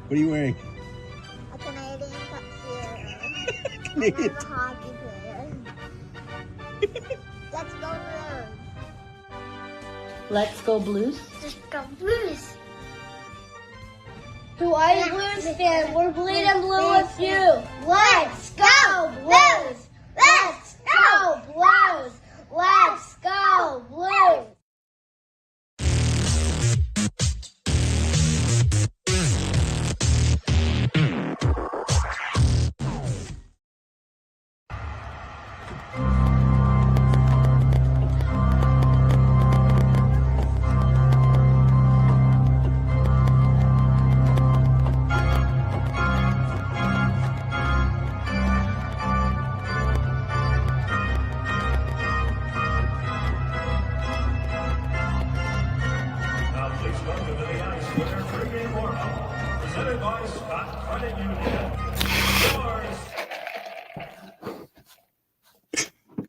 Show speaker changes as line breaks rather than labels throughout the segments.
What are you wearing?
A Canadian tuxedo.
Canadian
I'm a hockey player. Let's go Blues.
Let's go Blues.
Let's go Blues.
To all you Blues fans, we're bleeding blue with you. Let's go Blues! Let's go Blues! Let's go Blues!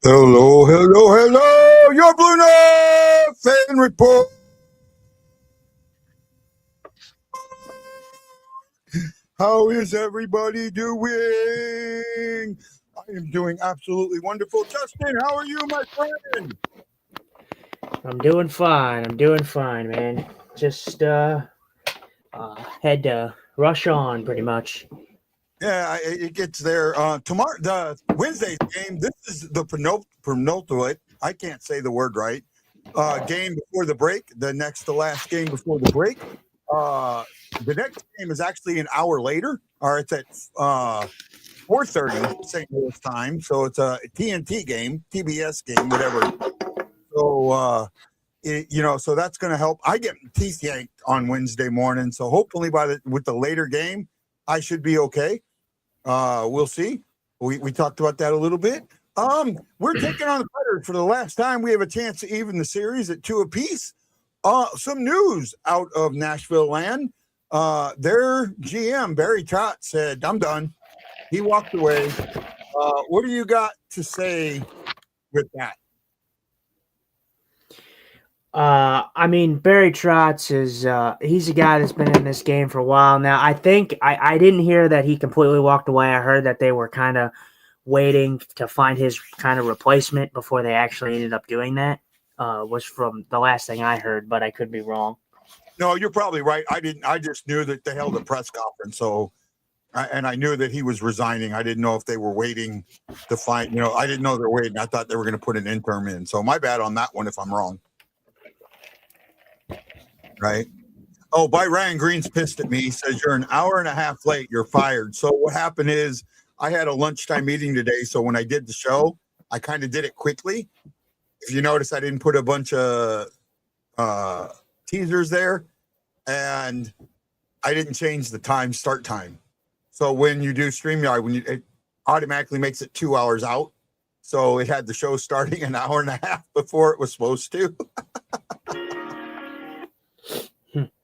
Hello, hello, hello! Your BlueNote fan report. How is everybody doing? I am doing absolutely wonderful. Justin, how are you, my friend?
I'm doing fine, man. Just had to rush on pretty much.
Yeah, it gets there. Tomorrow, the Wednesday's game. This is the penultimate. I can't say the word right. Game before the break. The next to last game before the break. The next game is actually an hour later, or it's at 4:30 St. Louis time. So it's a TNT game, TBS game, whatever. So so that's going to help. I get teeth yanked on Wednesday morning, so hopefully with the later game, I should be okay. We'll see. We talked about that a little bit. We're taking on the Predators for the last time. We have a chance to even the series at 2 apiece. Some news out of Nashville land. Their GM, Barry Trotz, said, I'm done. He walked away. What do you got to say with that?
I mean, Barry Trotz is he's a guy that's been in this game for a while now. I think I didn't hear that he completely walked away. I heard that they were kind of waiting to find his kind of replacement before they actually ended up doing that. Was from the last thing I heard, but I could be wrong.
No, you're probably right. I just knew that they held a press conference, so and I knew that he was resigning. I didn't know if they were waiting to find. I didn't know they were waiting. I thought they were going to put an interim in. So my bad on that one if I'm wrong. Right. Oh, by Ryan Green's pissed at me. He says you're an hour and a half late. You're fired. So what happened is I had a lunchtime meeting today. So when I did the show, I kind of did it quickly. If you notice, I didn't put a bunch of teasers there, and I didn't change the start time. So when you do StreamYard, it automatically makes it 2 hours out. So it had the show starting an hour and a half before it was supposed to.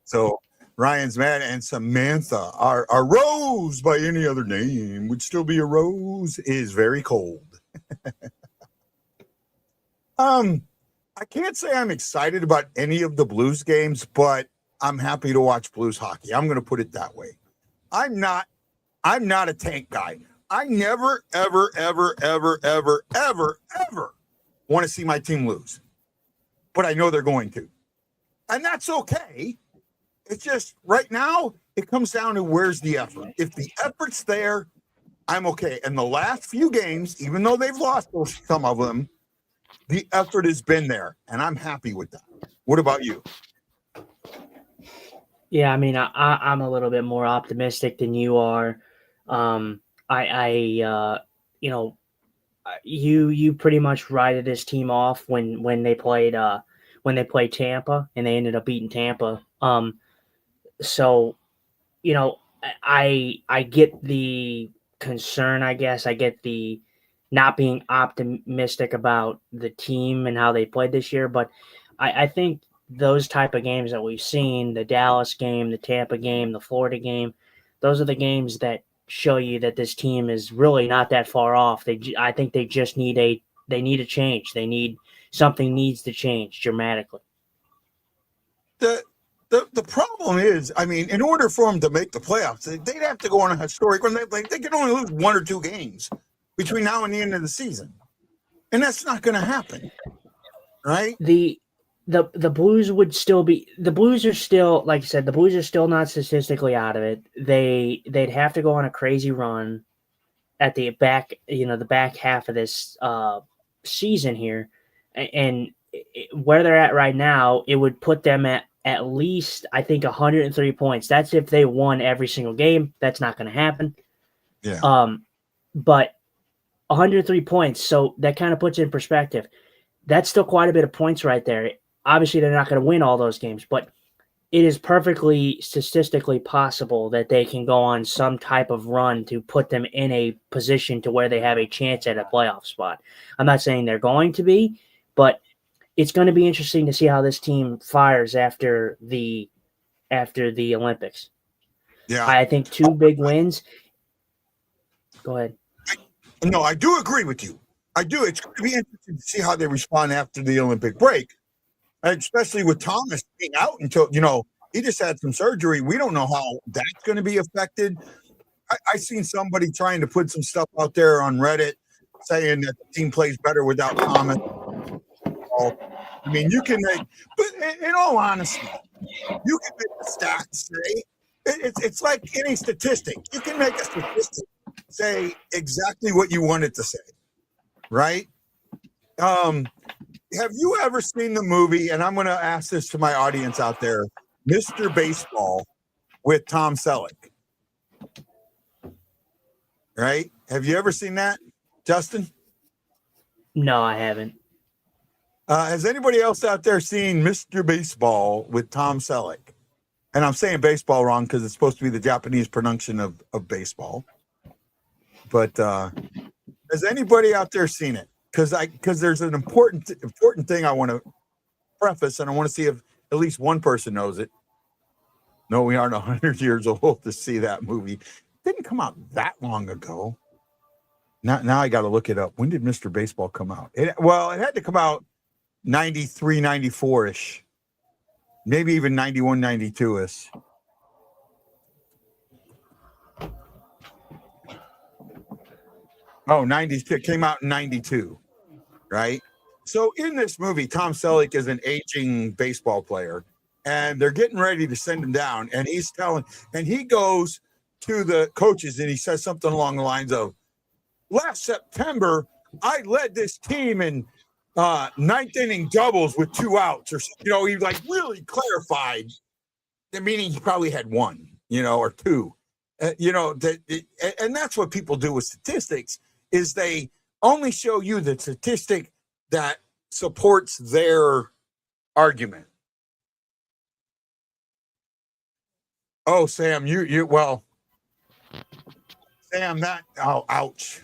So Ryan's mad, and Samantha, our Rose by any other name would still be a Rose, is very cold. I can't say I'm excited about any of the Blues games, but I'm happy to watch Blues hockey. I'm going to put it that way. I'm not a tank guy. I never, ever, ever, ever, ever, ever, ever want to see my team lose, but I know they're going to, and that's okay. It's just right now it comes down to where's the effort. If the effort's there, I'm okay. And the last few games, even though they've lost some of them, the effort has been there, and I'm happy with that. What about you?
Yeah, I mean, I'm a little bit more optimistic than you are. You pretty much righted this team off when they played Tampa, and they ended up beating Tampa. So, I get the concern, I guess. I get the not being optimistic about the team and how they played this year, but I think those type of games that we've seen, the Dallas game, the Tampa game, the Florida game, those are the games that show you that this team is really not that far off. I think they just need a Something needs to change dramatically.
The the problem is, I mean, in order for them to make the playoffs, they'd have to go on a historic run. Like they can only lose 1 or 2 games between now and the end of the season, and that's not going to happen, right?
The Blues would still be the Blues are still, like I said, the Blues are still not statistically out of it. They'd have to go on a crazy run at the back, the back half of this season here, and where they're at right now, it would put them at least, I think, 103 points. That's if they won every single game. That's not going to happen.
Yeah.
But 103 points, so that kind of puts it in perspective. That's still quite a bit of points right there. Obviously, they're not going to win all those games, but it is perfectly statistically possible that they can go on some type of run to put them in a position to where they have a chance at a playoff spot. I'm not saying they're going to be, but it's going to be interesting to see how this team fires after the Olympics.
Yeah.
I think 2 big wins. Go ahead.
No, I do agree with you. I do. It's going to be interesting to see how they respond after the Olympic break, especially with Thomas being out until, he just had some surgery. We don't know how that's going to be affected. I seen somebody trying to put some stuff out there on Reddit saying that the team plays better without Thomas. I mean, you can make, but in all honesty, you can make the stats say, it's like any statistic. You can make a statistic say exactly what you want it to say, right? Have you ever seen the movie, and I'm going to ask this to my audience out there, Mr. Baseball with Tom Selleck? Right? Have you ever seen that, Justin?
No, I haven't.
Has anybody else out there seen Mr. Baseball with Tom Selleck? And I'm saying baseball wrong because it's supposed to be the Japanese pronunciation of baseball. But has anybody out there seen it? Because there's an important thing I want to preface, and I want to see if at least one person knows it. No, we aren't 100 years old to see that movie. It didn't come out that long ago. Now I got to look it up. When did Mr. Baseball come out? It had to come out 93, 94-ish. Maybe even 91, 92-ish. Oh, 92. It came out in 92, right? So in this movie, Tom Selleck is an aging baseball player, and they're getting ready to send him down. And he goes to the coaches and he says something along the lines of, last September, I led this team in ninth inning doubles with 2 outs, or he like really clarified the meaning. He probably had 1, or 2, and that's what people do with statistics is they only show you the statistic that supports their argument. Oh, Sam, Sam, ouch.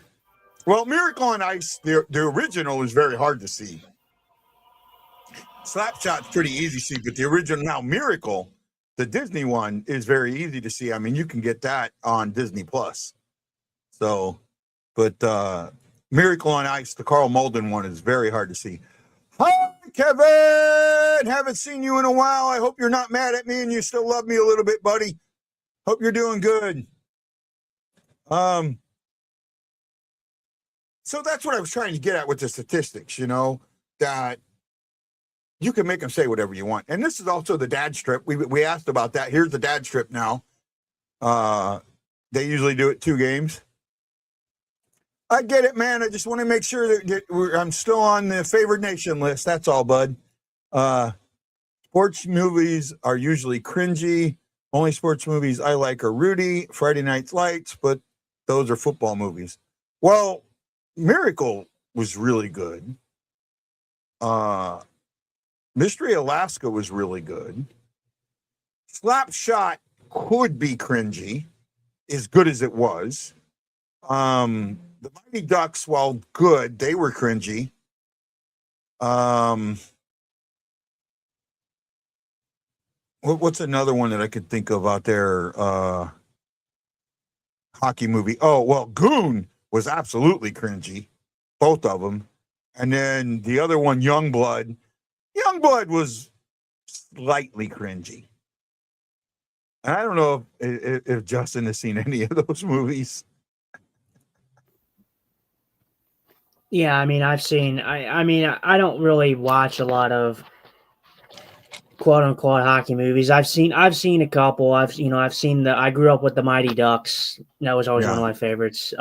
Well, Miracle on Ice, the original is very hard to see. Slapshot's pretty easy to see, but the original, now Miracle, the Disney one, is very easy to see. I mean, you can get that on Disney Plus. So, but Miracle on Ice, the Carl Malden one, is very hard to see. Hi, Kevin! Haven't seen you in a while. I hope you're not mad at me and you still love me a little bit, buddy. Hope you're doing good. So that's what I was trying to get at with the statistics, that you can make them say whatever you want. And this is also the dad strip. We asked about that. Here's the dad strip now. They usually do it 2 games. I get it, man. I just want to make sure that I'm still on the favored nation list. That's all, bud. Sports movies are usually cringy. Only sports movies I like are Rudy, Friday Night Lights, but those are football movies. Well, Miracle was really good. Mystery Alaska was really good. Slapshot could be cringy, as good as it was. The Mighty Ducks, while good, they were cringy. What's another one that I could think of out there? Hockey movie. Oh, well, Goon was absolutely cringy. Both of them. And then the other one, Youngblood. Youngblood was slightly cringy. And I don't know if Justin has seen any of those movies.
Yeah, I mean, I've seen. I mean, I don't really watch a lot of quote unquote hockey movies. I've seen a couple. I've seen the. I grew up with the Mighty Ducks. That was always one of
Yeah.
my favorites.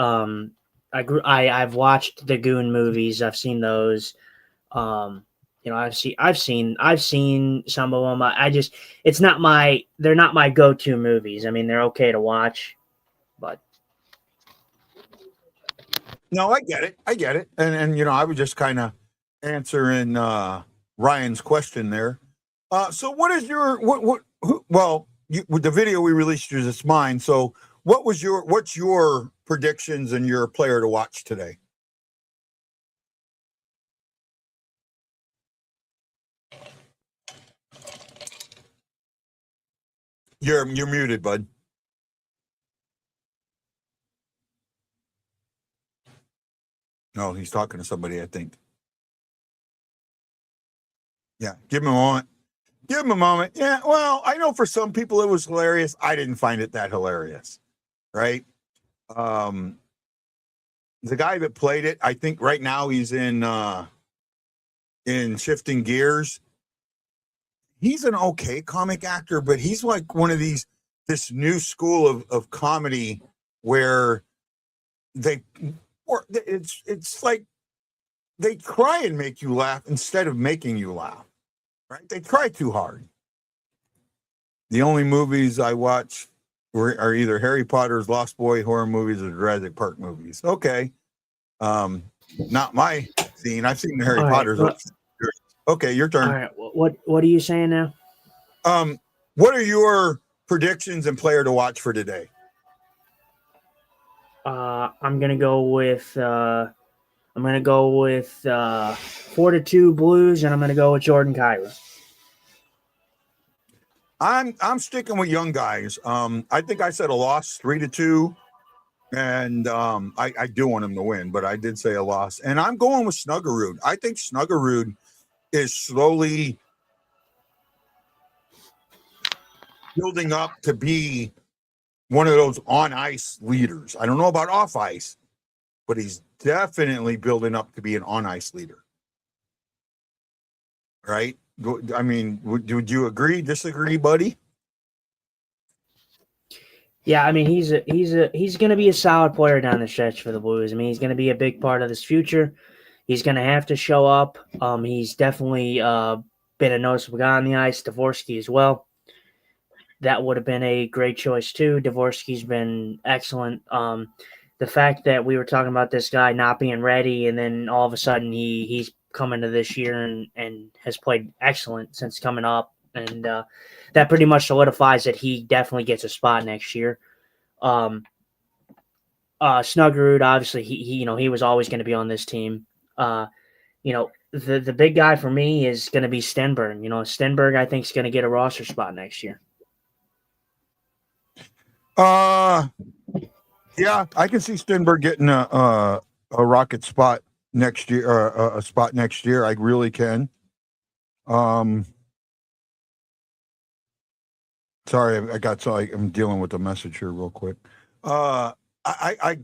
I've watched the Goon movies. I've seen those. I've seen some of them. I just they're not my go-to movies. I mean, they're okay to watch, but
No, I get it. I get it. And I was just kind of answering Ryan's question there. So what is your with the video we released is it's mine. So what's your predictions and your player to watch today? You're muted, bud. No, he's talking to somebody, I think. Yeah, give him a moment. Give him a moment. Yeah, well, I know for some people it was hilarious. I didn't find it that hilarious, right? The guy that played it, I think right now he's in Shifting Gears. He's an okay comic actor, but he's like one of this new school of comedy where it's like they try and make you laugh instead of making you laugh, right? They try too hard. The only movies I watch are either Harry Potter's Lost Boy horror movies or Jurassic Park movies. Okay. Not my scene. I've seen the Harry Potter's. Okay, your turn.
All right. What are you saying now?
What are your predictions and player to watch for today?
I'm gonna go with 4-2 Blues, and I'm gonna go with Jordan Kyrou.
I'm sticking with young guys. I think I said a loss, 3-2, and I do want him to win, but I did say a loss, and I'm going with Snuggerud. I think Snuggerud is slowly building up to be one of those on ice leaders. I don't know about off ice, but he's definitely building up to be an on ice leader. Right? I mean, would you agree, disagree, buddy?
Yeah, I mean he's going to be a solid player down the stretch for the Blues. I mean he's going to be a big part of this future. He's going to have to show up. He's definitely been a noticeable guy on the ice. Dvorsky as well. That would have been a great choice too. Dvorsky's been excellent. The fact that we were talking about this guy not being ready, and then all of a sudden he's coming to this year and has played excellent since coming up, and that pretty much solidifies that he definitely gets a spot next year. Snuggerud, obviously, he was always going to be on this team. The big guy for me is going to be Stenberg. Stenberg, I think, is going to get a roster spot next year.
Yeah, I can see Stenberg getting a rocket spot next year, or a spot next year. I really can. Sorry, I'm dealing with a message here real quick. I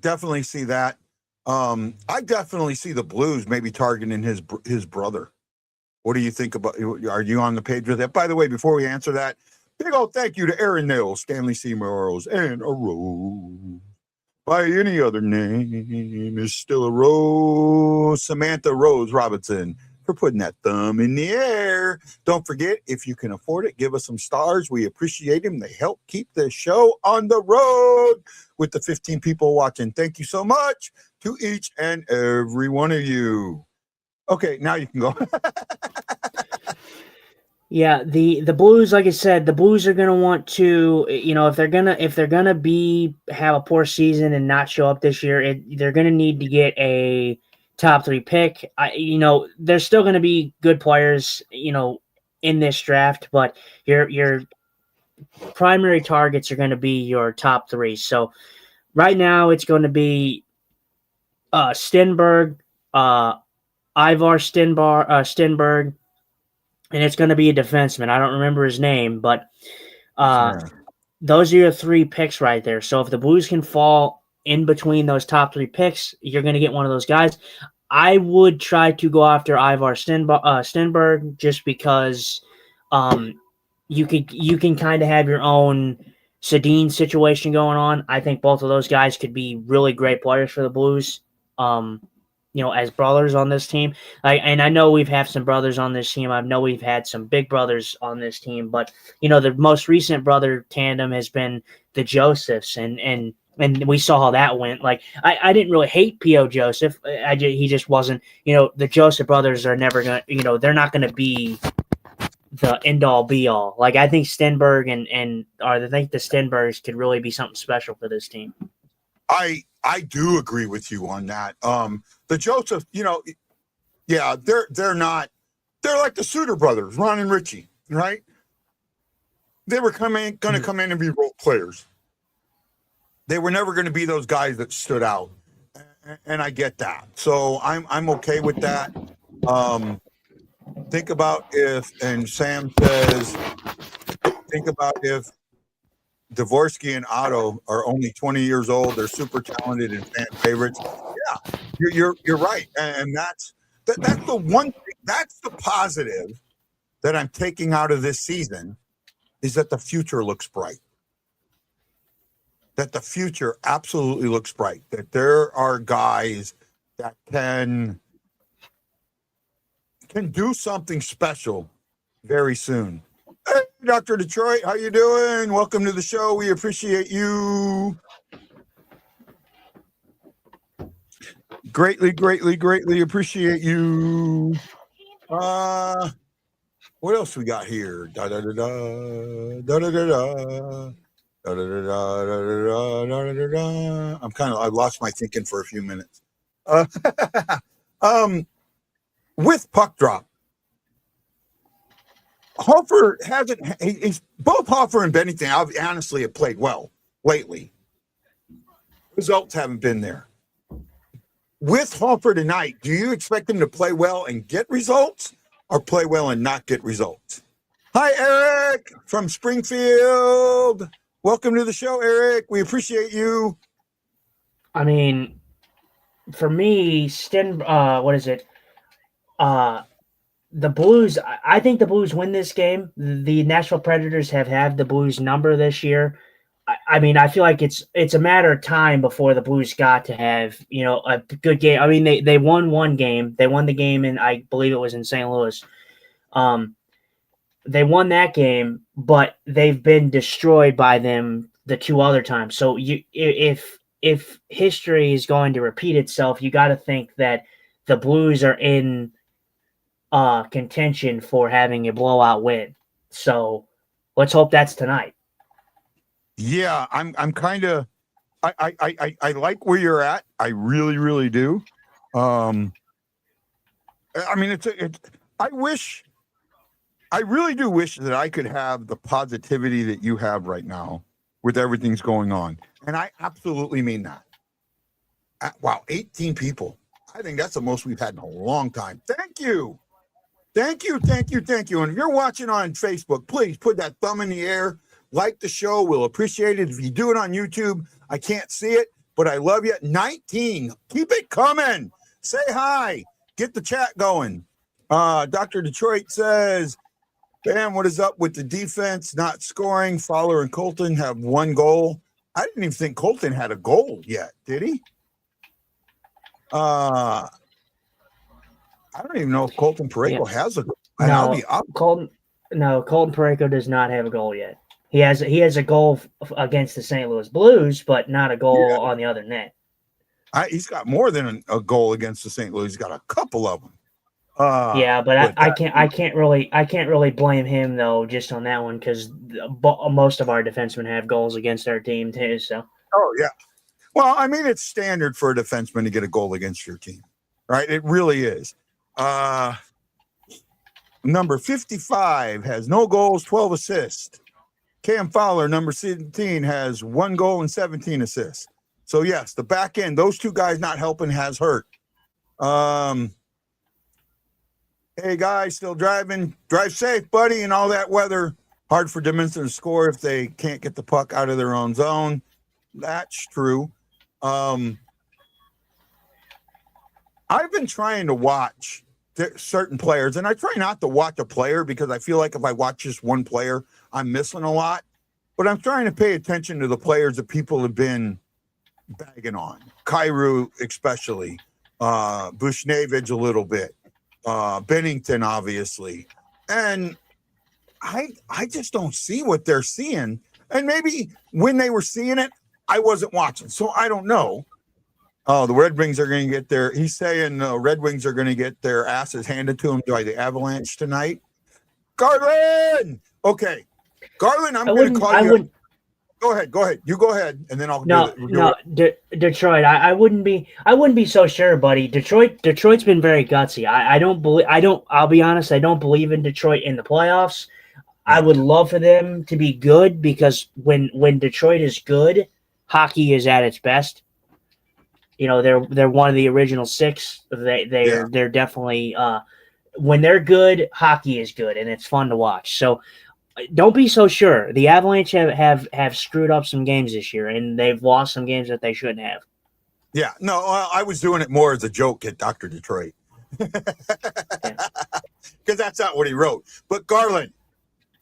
definitely see that. I definitely see the Blues maybe targeting his brother. What do you think about? Are you on the page with that? By the way, before we answer that, big old thank you to Aaron Nils, Stanley Seymour, and a rose by any other name is still a rose. Samantha Rose Robinson for putting that thumb in the air. Don't forget, if you can afford it, give us some stars. We appreciate them. They help keep the show on the road with the 15 people watching. Thank you so much to each and every one of you. Okay, now you can go.
Yeah, the Blues, like I said, the Blues are going to want to, if they're gonna have a poor season and not show up this year, they're going to need to get a top 3 pick. There's still going to be good players, in this draft, but your primary targets are going to be your top 3. So right now it's going to be Stenberg, Ivar Stenberg. And it's going to be a defenseman. I don't remember his name, but those are your 3 picks right there. So if the Blues can fall in between those top 3 picks, you're going to get one of those guys. I would try to go after Ivar Stenberg just because you can kind of have your own Sedin situation going on. I think both of those guys could be really great players for the Blues. As brothers on this team. And I know we've had some brothers on this team. I know we've had some big brothers on this team, but the most recent brother tandem has been the Josephs, and we saw how that went. Like I didn't really hate P.O. Joseph. He just wasn't. The Joseph brothers are never gonna. They're not gonna be the end all be all. Like I think Stenberg I think the Stenbergs could really be something special for this team.
I do agree with you on that. The Joseph, yeah, they're not. They're like the Suter brothers, Ron and Richie, right? They were going to come in and be role players. They were never going to be those guys that stood out, and I get that. So I'm okay with that. Think about if, and Sam says, think about if Dvorsky and Otto are only 20 years old. They're super talented and fan favorites. Yeah, you're right, and that's the one thing. That's the positive that I'm taking out of this season is that the future looks bright. That the future absolutely looks bright. That there are guys that can do something special very soon. Hey, Dr. Detroit, how you doing? Welcome to the show. We appreciate you. Greatly, greatly, greatly appreciate you. What else we got here? Da da da da da da da da. Da, da, da, da, da, da, da, da. I lost my thinking for a few minutes. With puck drop, Hofer hasn't. He's both Hofer and Bennington honestly have played well lately. Results haven't been there. With Hofer tonight, do you expect him to play well and get results, or play well and not get results? Hi, Eric from Springfield. Welcome to the show, Eric. We appreciate you.
I mean, for me, the Blues, I think the Blues win this game. The Nashville Predators have had the Blues number this year. I mean, I feel like it's a matter of time before the Blues got to have, a good game. I mean, they won one game. They won the game, and I believe it was in St. Louis. They won that game, but they've been destroyed by them the 2 other times. So if history is going to repeat itself, you got to think that the Blues are in contention for having a blowout win. So let's hope that's tonight.
Yeah, I'm kind of. I like where you're at. I really, really do. I mean, I really do wish that I could have the positivity that you have right now with everything's going on. And I absolutely mean that. Wow, 18 people. I think that's the most we've had in a long time. Thank you. Thank you, thank you, thank you. And if you're watching on Facebook, please put that thumb in the air. Like the show. We'll appreciate it. If you do it on YouTube, I can't see it, but I love you. 19. Keep it coming. Say hi. Get the chat going. Dr. Detroit says, Bam, what is up with the defense not scoring? Fowler and Colton have 1 goal. I didn't even think Colton had a goal yet, did he? I don't even know if Colton Parayko has a goal.
Colton Parayko does not have a goal yet. He has a goal against the St. Louis Blues, but not a goal on the other net.
He's got more than a goal against the St. Louis. He's got a couple of them.
But I can't really blame him though just on that one because most of our defensemen have goals against our team too. So.
Oh yeah. Well, I mean it's standard for a defenseman to get a goal against your team, right? It really is. Number 55 has no goals, 12 assists. Cam Fowler, number 17, has 1 goal and 17 assists. So yes, the back end, those 2 guys not helping has hurt. Hey guys, still driving? Drive safe, buddy, in all that weather. Hard for Edmonton to score if they can't get the puck out of their own zone. That's true. I've been trying to watch certain players, and I try not to watch a player because I feel like if I watch just one player, I'm missing a lot. But I'm trying to pay attention to the players that people have been bagging on. Kyrou especially, Bushnevich a little bit, Bennington obviously. And I just don't see what they're seeing. And maybe when they were seeing it, I wasn't watching. So I don't know. Oh, the Red Wings are going to get he's saying Red Wings are going to get their asses handed to them by the Avalanche tonight. Garland! Okay. Garland, I'm going to call you. Go ahead. You go ahead, and then I'll do it.
Detroit. I wouldn't be so sure, buddy. Detroit's been very gutsy. I'll be honest, I don't believe in Detroit in the playoffs. I would love for them to be good because when Detroit is good, hockey is at its best. You know, they're one of the original six. They're definitely when they're good, hockey is good and it's fun to watch. So don't be so sure. The Avalanche have screwed up some games this year and they've lost some games that they shouldn't have.
Yeah, no, I was doing it more as a joke at Dr. Detroit. Because that's not what he wrote. But Garland,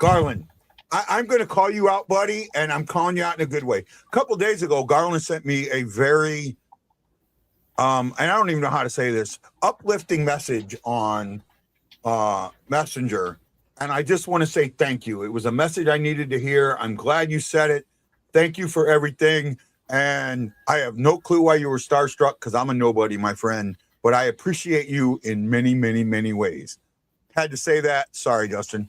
I'm going to call you out, buddy, and I'm calling you out in a good way. A couple days ago, Garland sent me a very, and I don't even know how to say this, uplifting message on Messenger. And I just want to say thank you. It was a message I needed to hear. I'm glad you said it. Thank you for everything. And I have no clue why you were starstruck because I'm a nobody, my friend. But I appreciate you in many, many, many ways. Had to say that. Sorry, Justin.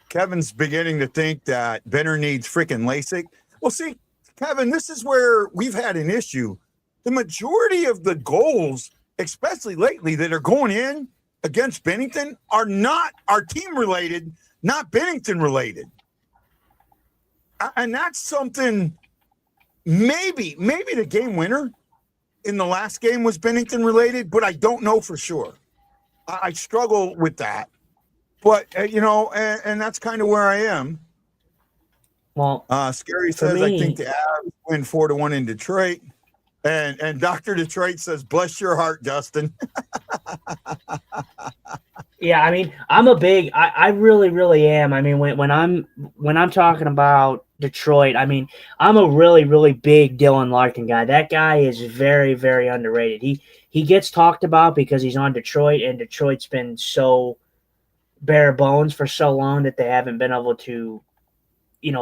Kevin's beginning to think that Benner needs freaking LASIK. Well, see, Kevin, this is where we've had an issue. The majority of the goals, especially lately, that are going in against Bennington are not our team related, not Bennington related. And that's something, maybe the game winner in the last game was Bennington related, but I don't know for sure. I struggle with that. But, and that's kind of where I am.
Well,
Scary says, I think the Avs win 4-1 in Detroit. And Dr. Detroit says, bless your heart, Justin.
Yeah, I mean, I really, really am. I mean, when I'm talking about Detroit, I mean, I'm a really, really big Dylan Larkin guy. That guy is very, very underrated. He gets talked about because he's on Detroit, and Detroit's been so bare bones for so long that they haven't been able to,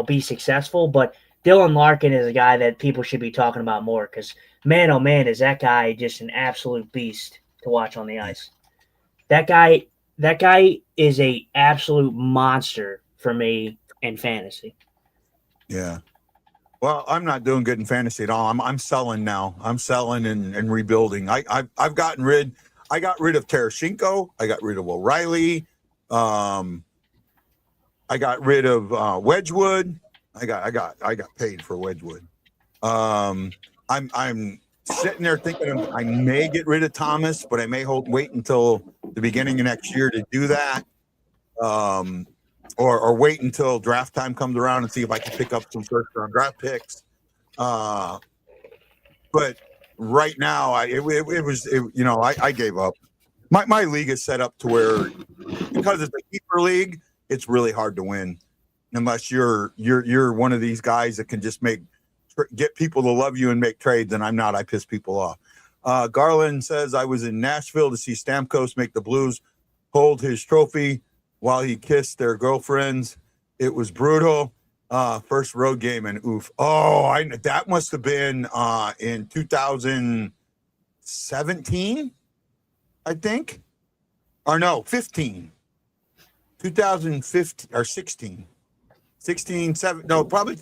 be successful. But Dylan Larkin is a guy that people should be talking about more because, man, oh man, is that guy just an absolute beast to watch on the ice. That guy is a absolute monster for me in fantasy.
Yeah. Well, I'm not doing good in fantasy at all. I'm selling now. I'm selling and rebuilding. I got rid of Tarasenko. I got rid of O'Reilly. I got rid of Wedgwood. I got paid for Wedgwood. I'm sitting there thinking I may get rid of Thomas, but I may wait until the beginning of next year to do that. Or wait until draft time comes around and see if I can pick up some first round draft picks. But right now I gave up. My league is set up to where, because it's a keeper league, it's really hard to win unless you're one of these guys that can just get people to love you and make trades. And I'm not. I piss people off. Garland says, I was in Nashville to see Stamkos make the Blues hold his trophy while he kissed their girlfriends. It was brutal. First road game and oof. Oh, that must have been in 2017, I think. Or no, 15. 2015 or 16. 16, 7. No, probably.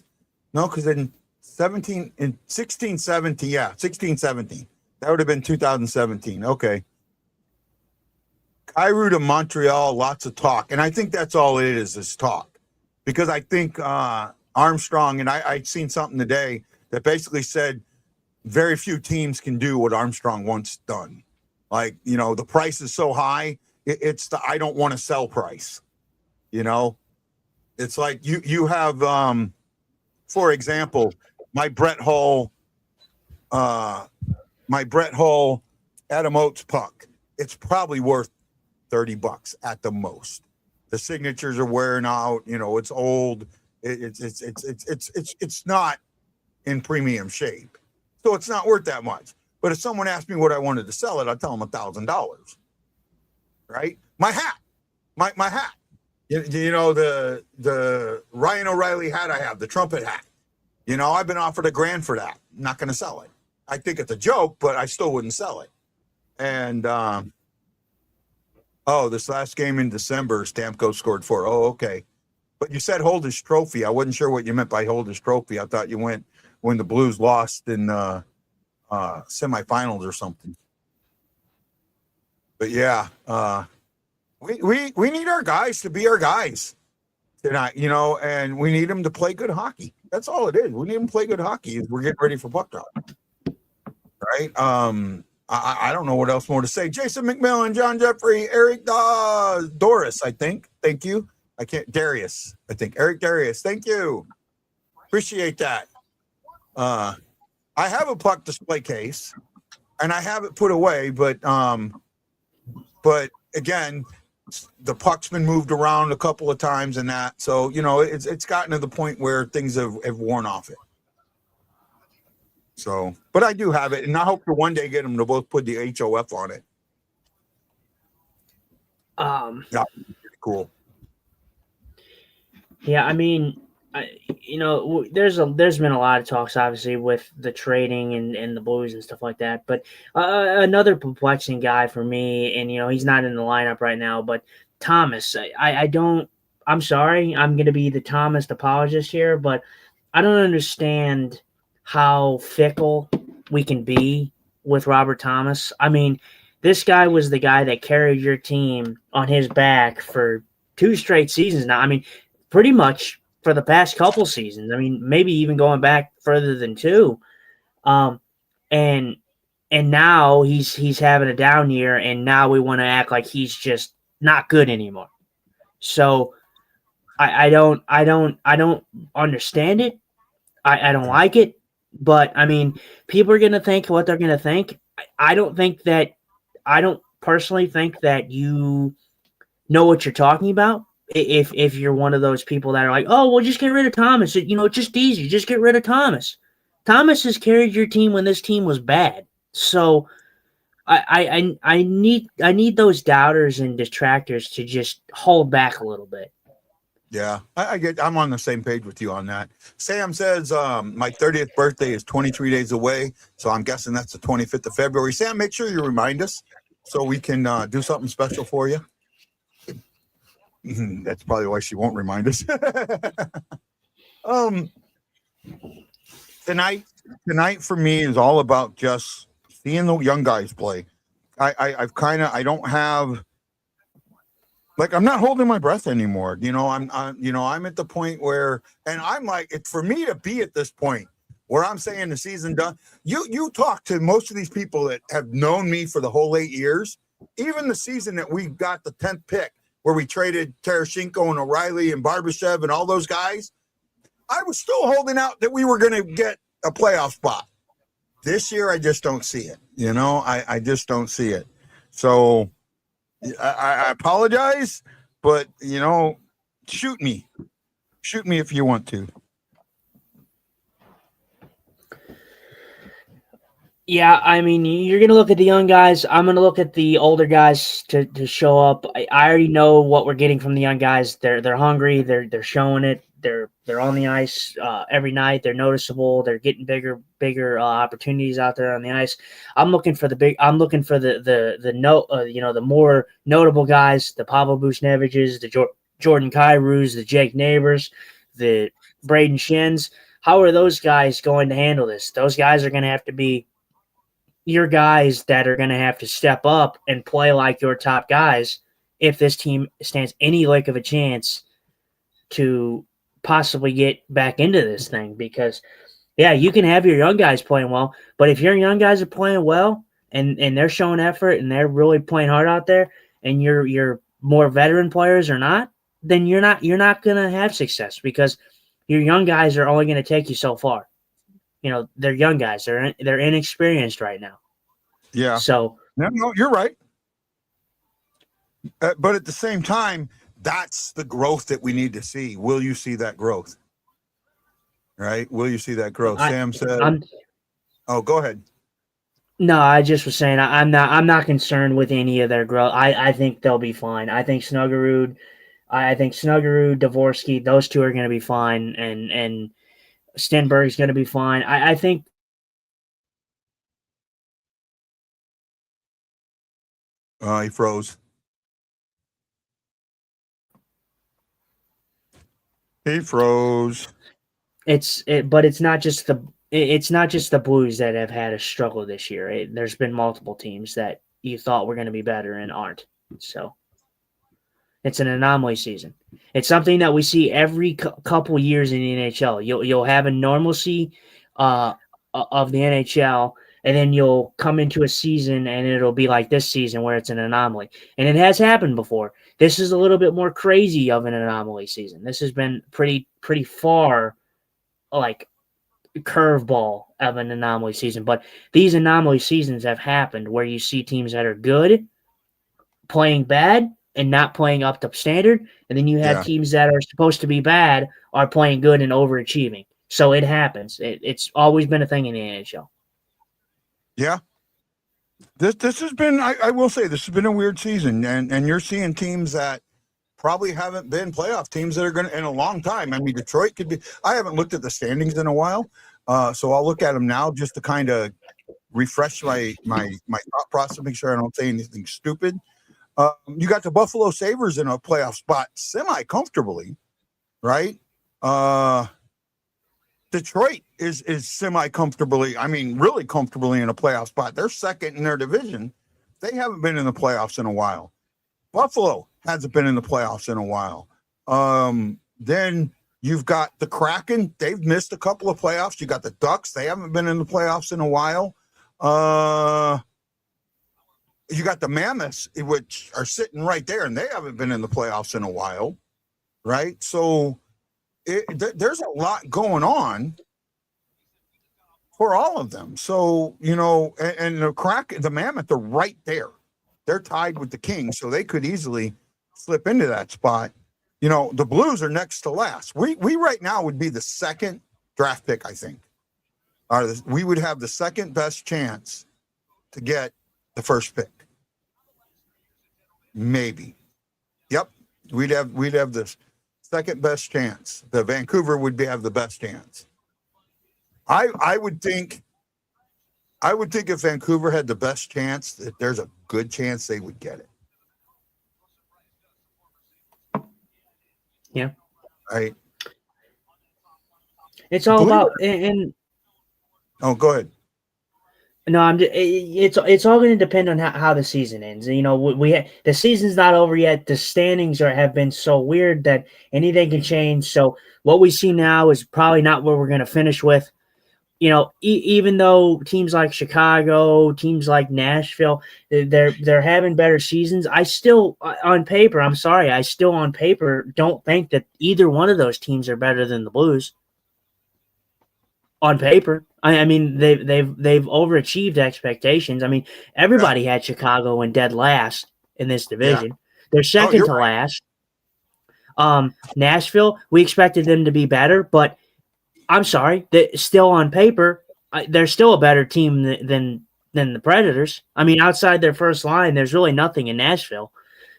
No, because in 17, in 16, 17. Yeah, 16, 17. That would have been 2017. Okay. Kyrou to Montreal, lots of talk. And I think that's all it is talk. Because I think Armstrong, and I'd seen something today that basically said very few teams can do what Armstrong once done. Like, the price is so high, it's the I don't want to sell price. You know, it's like you have, for example, my Brett Hull, Adam Oates puck. It's probably worth $30 at the most. The signatures are wearing out. You know, it's old. It's not in premium shape, so it's not worth that much. But if someone asked me what I wanted to sell it, I'd tell them $1,000. Right? My hat, my hat. You know, the Ryan O'Reilly hat I have, the trumpet hat. You know, I've been offered $1,000 for that. I'm not going to sell it. I think it's a joke, but I still wouldn't sell it. And this last game in December, Stamkos scored 4. Oh, okay. But you said hold his trophy. I wasn't sure what you meant by hold his trophy. I thought you went when the Blues lost in semifinals or something. But yeah, we need our guys to be our guys tonight, you know, and we need them to play good hockey. That's all it is. We need them to play good hockey as we're getting ready for puck drop. Right? I don't know what else more to say. Jason McMillan, John Jeffrey, Eric Doris, I think. Thank you. Darius, I think. Eric Darius, thank you. Appreciate that. I have a puck display case and I have it put away, but again, the puck's been moved around a couple of times and that. So, you know, it's gotten to the point where things have worn off it. So, but I do have it, and I hope to one day get them to both put the HOF on it. Yeah, pretty cool.
Yeah, I mean, there's been a lot of talks, obviously, with the trading and the Blues and stuff like that. But another perplexing guy for me, and he's not in the lineup right now, but Thomas. I'm sorry, I'm going to be the Thomas apologist here, but I don't understand how fickle we can be with Robert Thomas. I mean, this guy was the guy that carried your team on his back for 2 straight seasons now. I mean, pretty much for the past couple seasons. I mean, maybe even going back further than 2. And now he's having a down year, and now we want to act like he's just not good anymore. So I don't understand it. I don't like it. But I mean, people are going to think what they're going to think. I don't personally think that you know what you're talking about. If you're one of those people that are like, oh, well, just get rid of Thomas. It's just easy. Just get rid of Thomas. Thomas has carried your team when this team was bad. So I need those doubters and detractors to just hold back a little bit.
Yeah, I'm on the same page with you on that. Sam says my 30th birthday is 23 days away, so I'm guessing that's the 25th of February. Sam, make sure you remind us so we can do something special for you. That's probably why she won't remind us. Tonight for me is all about just seeing the young guys play. I don't have. Like, I'm not holding my breath anymore. I'm at the point where, and I'm like, for me to be at this point where I'm saying the season done. You talk to most of these people that have known me for the whole 8 years, even the season that we got the 10th pick where we traded Tarasenko and O'Reilly and Barbashev and all those guys. I was still holding out that we were going to get a playoff spot. This year, I just don't see it. I just don't see it. So I apologize, but shoot me if you want to.
Yeah, I mean, you're gonna look at the young guys. I'm gonna look at the older guys to show up. I already know what we're getting from the young guys. They're hungry. They're showing it. They're on the ice every night. They're noticeable. They're getting bigger opportunities out there on the ice. I'm looking for the more notable guys, the Pavel Buchneviches, the Jordan Kyrous, the Jake Neighbors, the Braden Shins. How are those guys going to handle this? Those guys are going to have to be your guys that are going to have to step up and play like your top guys if this team stands any like of a chance to possibly get back into this thing. Because, yeah, you can have your young guys playing well, but if your young guys are playing well and they're showing effort and they're really playing hard out there and your more veteran players are not, then you're not gonna have success because your young guys are only gonna take you so far. They're young guys. They're inexperienced right now.
Yeah.
So
No, you're right. But at the same time, that's the growth that we need to see. Will you see that growth? Right? Will you see that growth? Sam said. Oh, go ahead.
No, I just was saying I'm not concerned with any of their growth. I think they'll be fine. I think Snuggerud, Dvorsky, those two are going to be fine, and Stenberg's going to be fine. I think.
He froze. He froze.
But it's not just the Blues that have had a struggle this year. There's been multiple teams that you thought were going to be better and aren't. So it's an anomaly season. It's something that we see every couple years in the NHL. You'll have a normalcy of the NHL, and then you'll come into a season and it'll be like this season where it's an anomaly. And it has happened before. This is a little bit more crazy of an anomaly season. This has been pretty far like curveball of an anomaly season. But these anomaly seasons have happened where you see teams that are good playing bad and not playing up to standard, and then you have teams that are supposed to be bad are playing good and overachieving. So it happens. It's always been a thing in the NHL.
Yeah. This has been, I will say, this has been a weird season, and you're seeing teams that probably haven't been playoff teams that are going to in a long time. I mean, Detroit could be. I haven't looked at the standings in a while, so I'll look at them now just to kind of refresh my thought process, make sure I don't say anything stupid. You got the Buffalo Sabres in a playoff spot semi-comfortably, right? Detroit is semi-comfortably, I mean, really comfortably in a playoff spot. They're second in their division. They haven't been in the playoffs in a while. Buffalo hasn't been in the playoffs in a while. Then you've got the Kraken. They've missed a couple of playoffs. You got the Ducks. They haven't been in the playoffs in a while. You got the Mammoths, which are sitting right there, and they haven't been in the playoffs in a while, right? So there's a lot going on for all of them. So, and the Mammoth are right there. They're tied with the Kings, so they could easily slip into that spot. The Blues are next to last. We right now would be the second draft pick, I think. We would have the second best chance to get the first pick. Maybe. Yep. We'd have the second best chance. The Vancouver would have the best chance. I would think if Vancouver had the best chance, that there's a good chance they would get it.
Yeah.
Right.
It's all about and
oh, go ahead.
No, it's all going to depend on how the season ends. The season's not over yet. The standings have been so weird that anything can change. So what we see now is probably not where we're going to finish with. Even though teams like Chicago, teams like Nashville, they're having better seasons. I still on paper don't think that either one of those teams are better than the Blues. On paper, I mean they've overachieved expectations. I mean everybody had Chicago in dead last in this division. Yeah. They're second to last. Nashville, we expected them to be better, but I'm sorry, still on paper, they're still a better team than the Predators. I mean, outside their first line, there's really nothing in Nashville.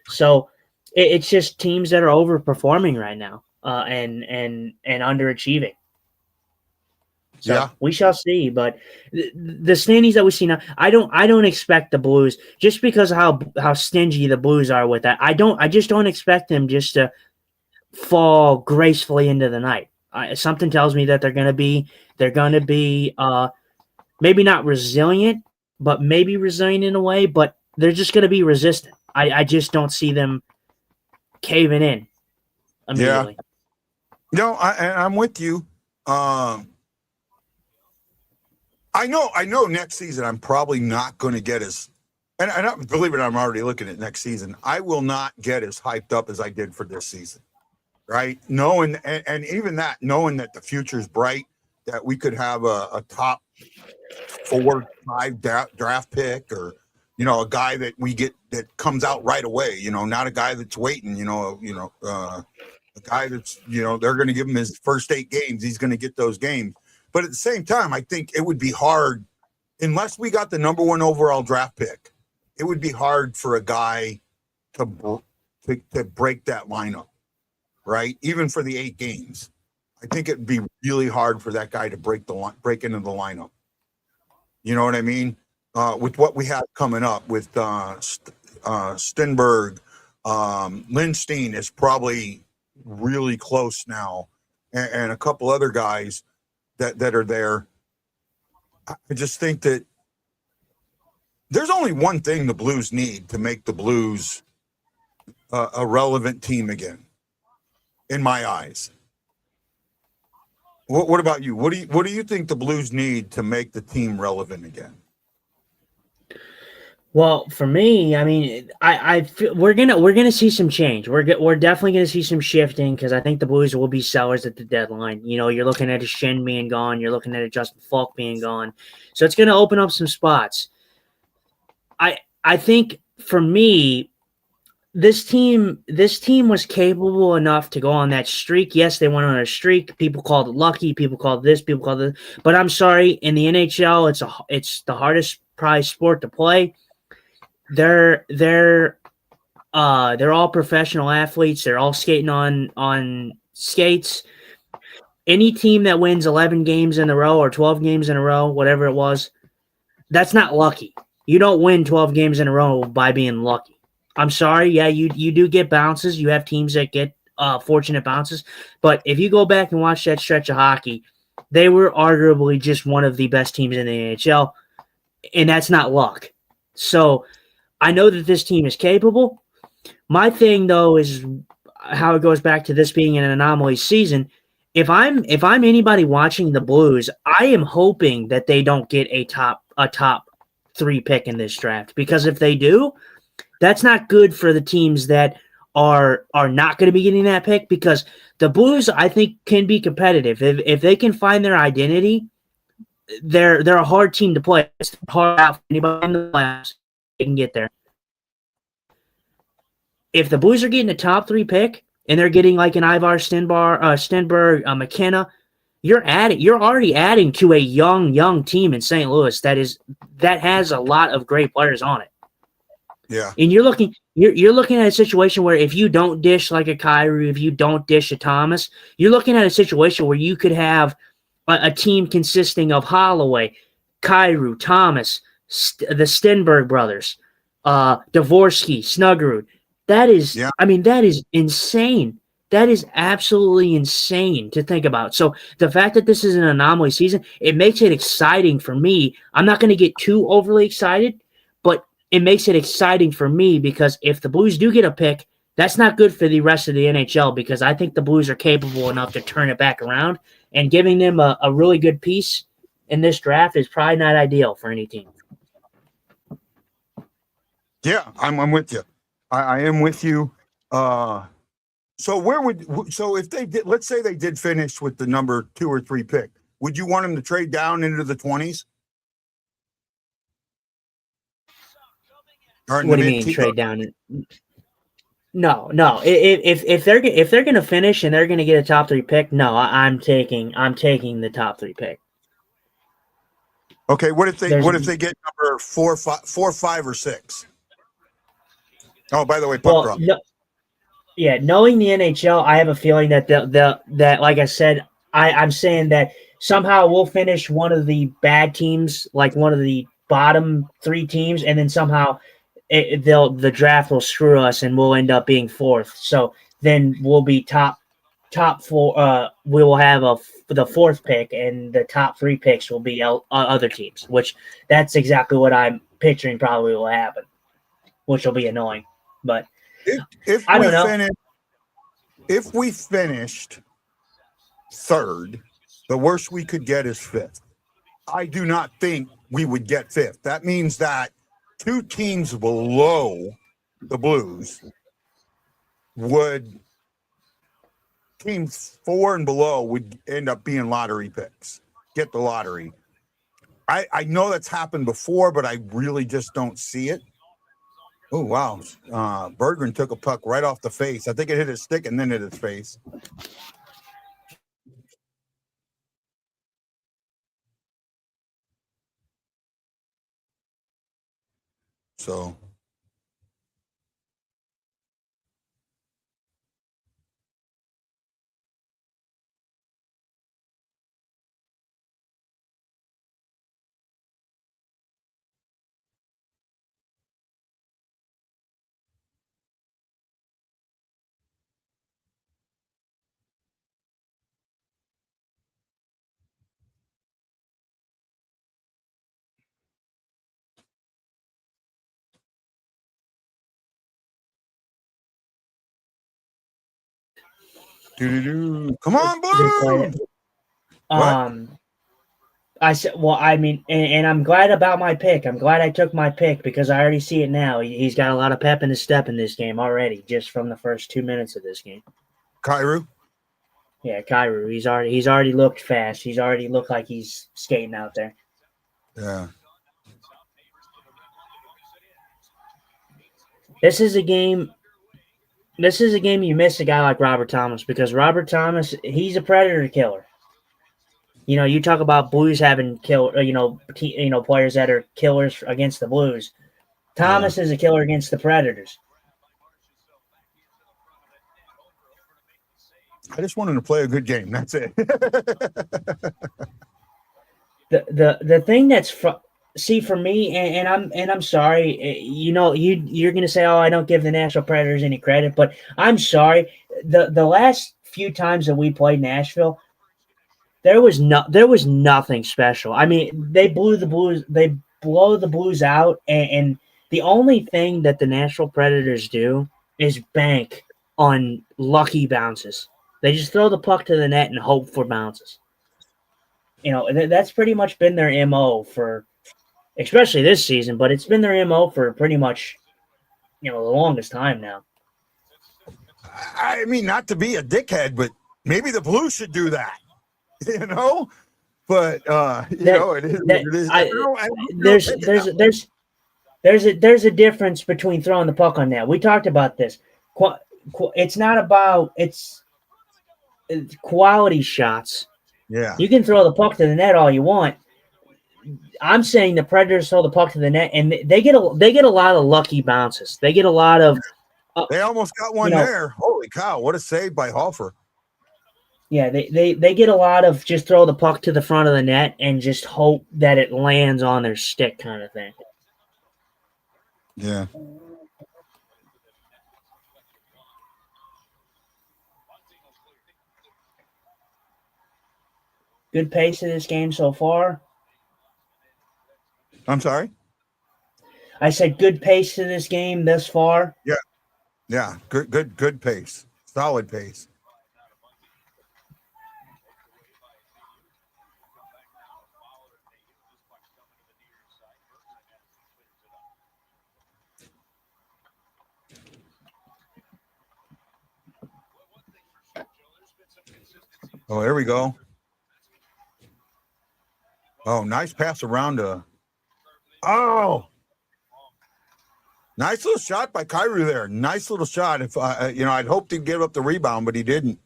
So it's just teams that are overperforming right now and underachieving. So we shall see, but the standings that we see now, I don't expect the Blues, just because of how stingy the Blues are with that. I just don't expect them just to fall gracefully into the night. Something tells me that they're going to be maybe not resilient, but maybe resilient in a way, but they're just going to be resistant. I just don't see them caving in immediately.
Yeah. No, I'm with you. I know next season I'm probably not going to get and believe it, I'm already looking at next season. I will not get as hyped up as I did for this season. right? Knowing and even that, knowing that the future's bright, that we could have a top 4-5 draft pick, or a guy that we get that comes out right away. Not a guy that's waiting. A guy that's they're going to give him his first 8 games. He's going to get those games. But at the same time, I think it would be hard unless we got the number 1 overall draft pick. It would be hard for a guy to break that lineup, right? Even for the 8 games, I think it'd be really hard for that guy to break into the lineup. You know what I mean? With what we have coming up with Stenberg, Lindstein is probably really close now, and a couple other guys that are there. I just think that there's only one thing the Blues need to make the Blues a relevant team again, in my eyes. What about you? What do you think the Blues need to make the team relevant again?
Well, for me, I mean, I feel we're gonna see some change. We're definitely gonna see some shifting, because I think the Blues will be sellers at the deadline. You're looking at a Shin being gone. You're looking at a Justin Falk being gone. So it's gonna open up some spots. I think for me, this team was capable enough to go on that streak. Yes, they went on a streak. People called it lucky. People called this. People called it. But I'm sorry, in the NHL, it's the hardest prize sport to play. They're all professional athletes. They're all skating on skates. Any team that wins 11 games in a row or 12 games in a row, whatever it was, that's not lucky. You don't win 12 games in a row by being lucky. I'm sorry. Yeah, you do get bounces. You have teams that get fortunate bounces. But if you go back and watch that stretch of hockey, they were arguably just one of the best teams in the NHL, and that's not luck. So I know that this team is capable. My thing, though, is how it goes back to this being an anomaly season. If I'm anybody watching the Blues, I am hoping that they don't get a top 3 pick in this draft, because if they do, that's not good for the teams that are not going to be getting that pick, because the Blues, I think, can be competitive. If they can find their identity, they're a hard team to play. It's hard out for anybody in the playoffs. They can get there. If the Blues are getting a top 3 pick and they're getting like an Ivar Stenberg, McKenna, you're already adding to a young team in St. Louis that has a lot of great players on it.
Yeah.
And you're looking at a situation where if you don't dish like a Kyrie, if you don't dish a Thomas, you're looking at a situation where you could have a team consisting of Holloway, Kyrie, Thomas, the Stenberg brothers, Dvorsky, Snuggerud. That is, yeah. I mean, that is insane. That is absolutely insane to think about. So the fact that this is an anomaly season, it makes it exciting for me. I'm not going to get too overly excited, but it makes it exciting for me, because if the Blues do get a pick, that's not good for the rest of the NHL, because I think the Blues are capable enough to turn it back around, and giving them a really good piece in this draft is probably not ideal for any team.
Yeah, I'm with you. I am with you. So if they did, let's say they did finish with the number 2 or 3 pick, would you want them to trade down into the 20s?
What do you mean trade down? No. If they're gonna finish and they're gonna get a top 3 pick, no, I'm taking the top 3 pick.
Okay, what if they get number 4, 5, or 6? Oh, by the way, puck drop.
Yeah, knowing the NHL, I have a feeling that that like I said, I'm saying that somehow we'll finish one of the bad teams, like one of the bottom 3 teams, and then somehow the draft will screw us and we'll end up being 4th. So then we'll be top 4. We will have the 4th pick, and the top 3 picks will be other teams. Which that's exactly what I'm picturing probably will happen, which will be annoying. But
if
I don't know.
If we finished 3rd, the worst we could get is 5th. I do not think we would get 5th. That means that 2 teams below the Blues would teams 4 and below would end up being lottery picks, get the lottery. I know that's happened before, but I really just don't see it. Oh, wow. Berggren took a puck right off the face. I think it hit his stick and then hit his face. So come on,
They played
Blue.
it.
What?
I said, well, I mean, and I'm glad about my pick. I'm glad I took my pick because I already see it now. He's got a lot of pep in his step in this game already, just from the first 2 minutes of this game.
Kyrou?
Yeah, Kyrou. He's already looked fast. He's already looked like he's skating out there.
Yeah.
This is a game. This is a game you miss a guy like Robert Thomas because Robert Thomas, he's a predator killer. You know, you talk about Blues having players that are killers against the Blues. Thomas is a killer against the Predators.
I just wanted to play a good game. That's it.
The thing that's for me, and I'm sorry, you're gonna say, oh, I don't give the Nashville Predators any credit, but I'm sorry. The last few times that we played Nashville, there was nothing special. I mean, they blow the Blues out, and the only thing that the Nashville Predators do is bank on lucky bounces. They just throw the puck to the net and hope for bounces. You know, that's pretty much been their MO for, especially this season, but it's been their MO for pretty much, the longest time now.
I mean, not to be a dickhead, but maybe the Blues should do that, you know? But, it is what it is.
There's a difference between throwing the puck on net. We talked about this. It's not about, it's quality shots.
Yeah.
You can throw the puck to the net all you want. I'm saying the Predators throw the puck to the net, and they get a lot of lucky bounces. They get a lot of.
They almost got one there. Holy cow! What a save by Hofer.
Yeah, they get a lot of just throw the puck to the front of the net and just hope that it lands on their stick, kind of thing.
Yeah.
Good pace of this game so far.
I'm sorry?
I said good pace to this game thus far.
Yeah. Yeah. Good pace. Solid pace. Oh, there we go. Oh, nice pass around oh, nice little shot by Kyrou there. Nice little shot. If I'd hoped he'd give up the rebound, but he didn't.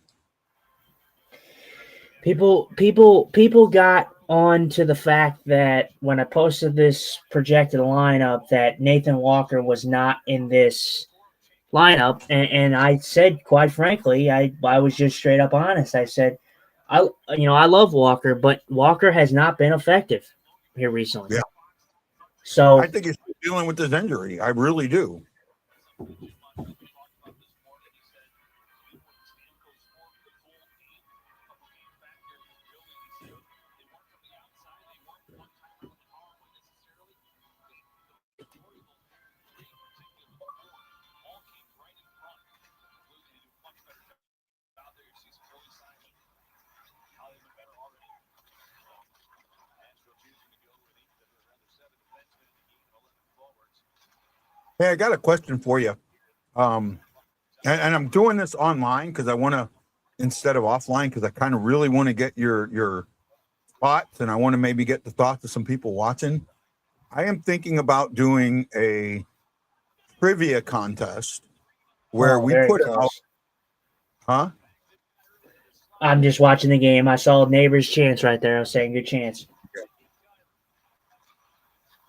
People got on to the fact that when I posted this projected lineup that Nathan Walker was not in this lineup, and I said, quite frankly, I was just straight up honest. I said, I love Walker, but Walker has not been effective here recently.
Yeah.
So
I think he's dealing with this injury. I really do. Hey, I got a question for you. And I'm doing this online because I want to instead of offline because I kind of really want to get your thoughts and I want to maybe get the thoughts of some people watching. I am thinking about doing a trivia contest where we
very
put out,
close.
huh?
I'm just watching the game. I saw neighbor's chance right there. I was saying good chance.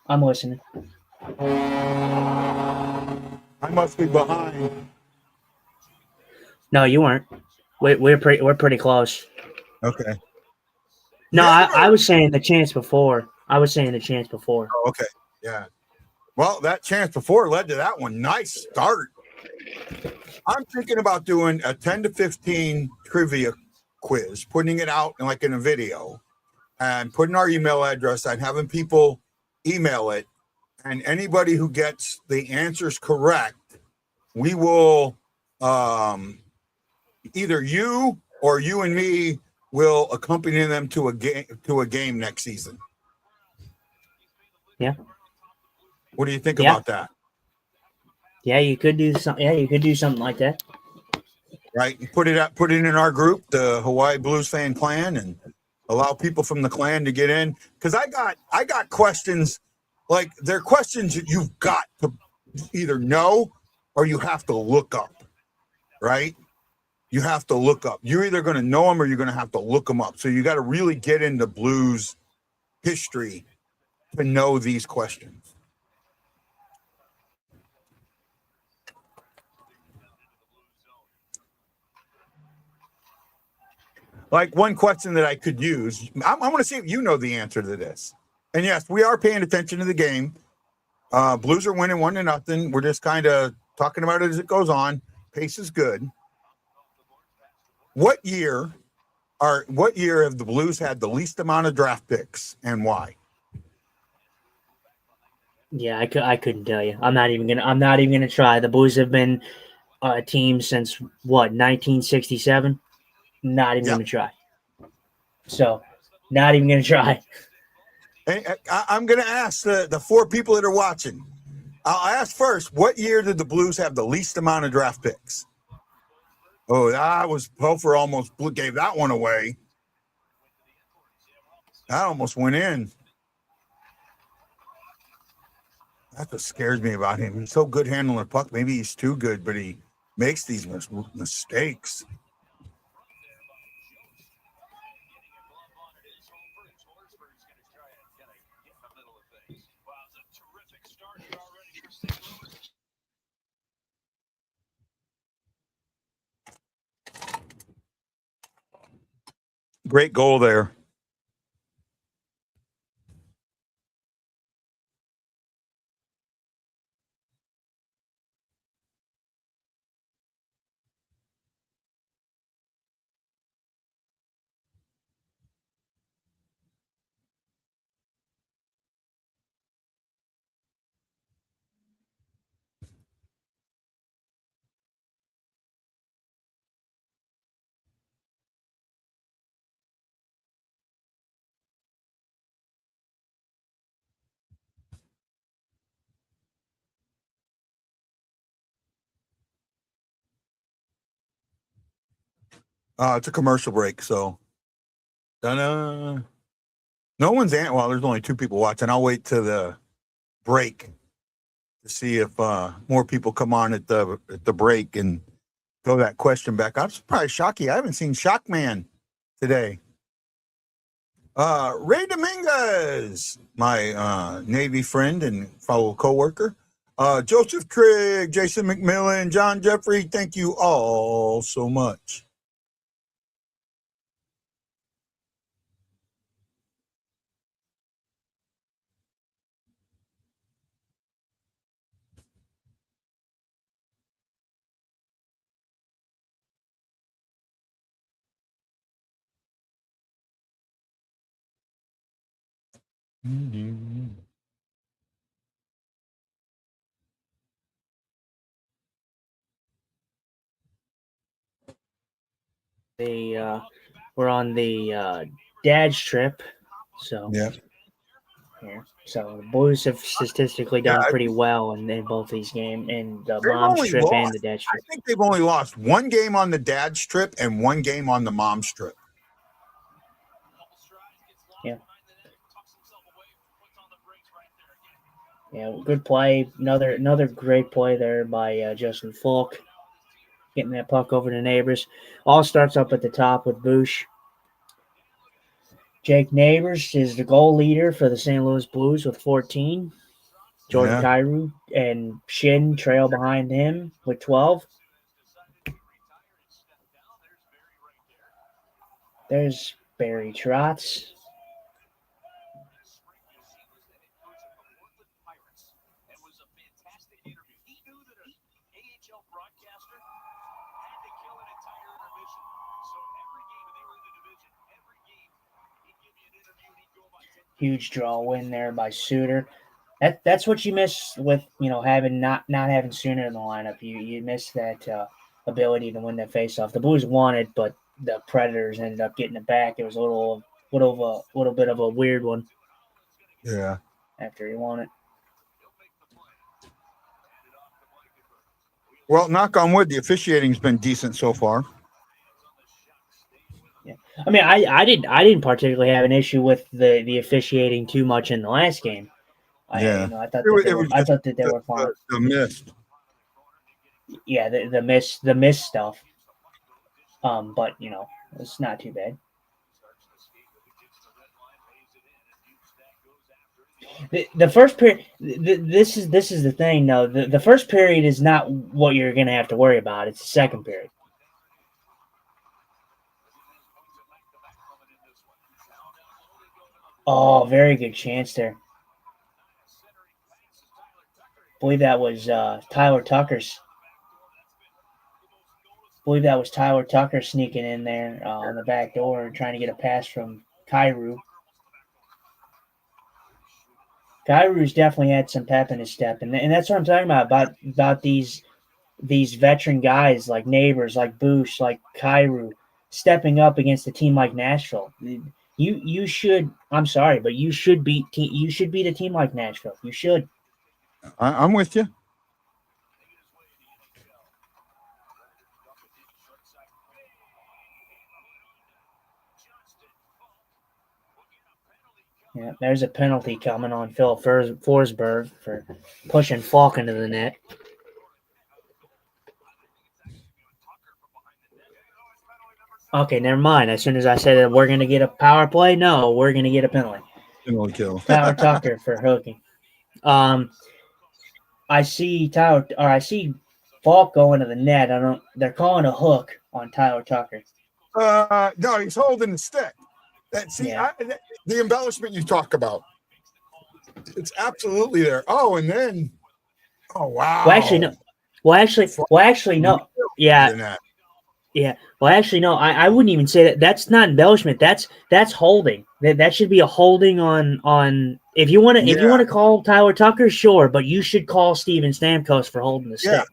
I'm listening.
I must be behind.
No, you weren't. We're pretty close.
Okay.
No,
Yeah.
I was saying the chance before. I was saying the chance before.
Oh, okay. Yeah. Well, that chance before led to that one. Nice start. I'm thinking about doing a 10 to 15 trivia quiz, putting it out in a video and putting our email address and having people email it. And anybody who gets the answers correct, we will either you or you and me will accompany them to a game next season.
Yeah.
What do you think about that?
Yeah, you could do something. Yeah, you could do something like that.
Right. Put it in our group, the Hawaii Blues Fan Clan, and allow people from the clan to get in. Because I got questions, like they're questions that you've got to either know or you have to look up. Right. You have to look up. You're either going to know them or you're going to have to look them up. So you got to really get into Blues history to know these questions. Like one question that I could use, I want to see if you know the answer to this. And yes, we are paying attention to the game. Blues are winning 1-0. We're just kind of talking about it as it goes on. Pace is good. What year have the Blues had the least amount of draft picks and why?
Yeah, I couldn't tell you. I'm not even gonna try. The Blues have been a team since what 1967. Not even gonna try. So, not even gonna try.
Hey, I'm going to ask the four people that are watching. I'll ask first, what year did the Blues have the least amount of draft picks? Oh, that was Hofer almost gave that one away. That almost went in. That's what scares me about him. He's so good handling the puck. Maybe he's too good, but he makes these mistakes. Great goal there. It's a commercial break, so no one's well, there's only two people watching. I'll wait to the break to see if more people come on at the break and throw that question back. I'm surprised Shockey. I haven't seen Shockman today. Ray Dominguez, my Navy friend and fellow coworker. Joseph Trigg, Jason McMillan, John Jeffrey, thank you all so much.
We're on the dad's trip, so
yeah.
here. So the Blues have statistically done pretty well in both these games, in the mom strip and the dad
I
strip.
think they've only lost one game on the dad strip and one game on the mom strip.
Yeah. Yeah, good play. Another great play there by Justin Falk, getting that puck over to Neighbors. All starts up at the top with Bush. Jake Neighbors is the goal leader for the St. Louis Blues with 14. Jordan Kyrou and Shin trail behind him with 12. There's Barry Trotz. Huge draw win there by Suter. That's what you miss with having not having Suter in the lineup. You miss that ability to win that faceoff. The Blues won it, but the Predators ended up getting it back. It was a little bit of a weird one.
Yeah.
After he won it.
Well, knock on wood, the officiating's been decent so far.
Yeah, I mean, I didn't particularly have an issue with the officiating too much in the last game. I thought that they were fine.
The missed.
Yeah, the miss stuff. But it's not too bad. The first period. This is the thing, though. The first period is not what you're going to have to worry about. It's the second period. Oh, very good chance there. I believe that was Tyler Tucker's. Tyler Tucker sneaking in there on the back door and trying to get a pass from Kyrou. Kyrou's definitely had some pep in his step, and that's what I'm talking about these veteran guys like Neighbors, like Bush, like Kyrou, stepping up against a team like Nashville. You should. I'm sorry, but you should beat a team like Nashville. You should.
I'm with you.
Yeah, there's a penalty coming on Phil Forsberg for pushing Falk into the net. Okay, never mind. As soon as I said that we're going to get a power play, no, we're going to get a penalty.
Penalty kill.
Tyler Tucker for hooking. I see Falk going to the net. They're calling a hook on Tyler Tucker.
No, he's holding the stick. The embellishment you talk about. It's absolutely there. Oh, and then, oh wow.
Well, actually, no. Yeah. Yeah. Well, actually, no. I wouldn't even say that. That's not embellishment. That's holding. That should be a holding on. If you want to call Tyler Tucker, sure, but you should call Steven Stamkos for holding the stick.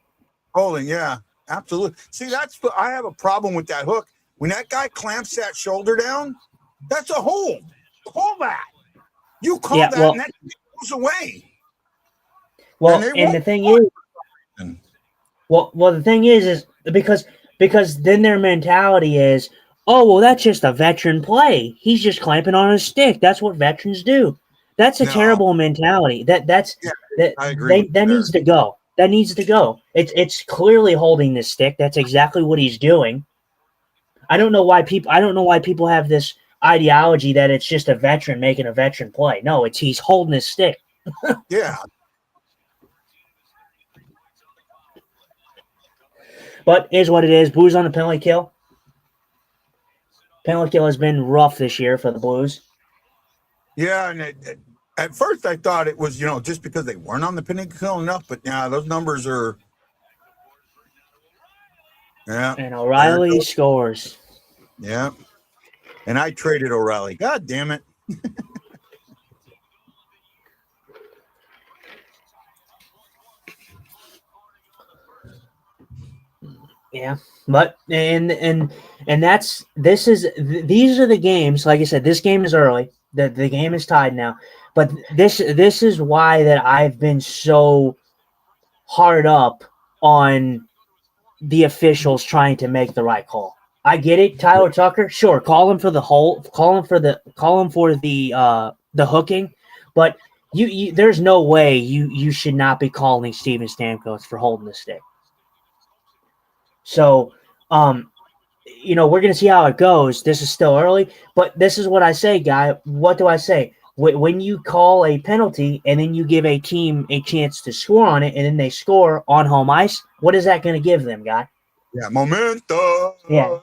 Holding, yeah, absolutely. See, I have a problem with that hook. When that guy clamps that shoulder down, that's a hold. Call that. You call that, and that goes away.
Well, and the thing is, the thing is because then their mentality is, oh, well, that's just a veteran play. He's just clamping on his stick. That's what veterans do. That's a terrible mentality. I agree. That needs to go. That needs to go. It's clearly holding the stick. That's exactly what he's doing. I don't know why people have this ideology that it's just a veteran making a veteran play. No, he's holding his stick.
Yeah.
But here's what it is. Blues on the penalty kill. Penalty kill has been rough this year for the Blues.
Yeah, and at first I thought it was, just because they weren't on the penalty kill enough, but now those numbers are. Yeah.
And O'Reilly scores.
Yeah. And I traded O'Reilly. God damn it.
Yeah, but these are the games. Like I said, this game is early. The game is tied now. But this is why that I've been so hard up on the officials trying to make the right call. I get it, Tyler Tucker. Sure, call him for the hooking, but you there's no way you should not be calling Steven Stamkos for holding the stick. So, we're going to see how it goes. This is still early, but this is what I say, guy. What do I say? When you call a penalty and then you give a team a chance to score on it and then they score on home ice, what is that going to give them, guy?
Yeah, momentum.
Yeah,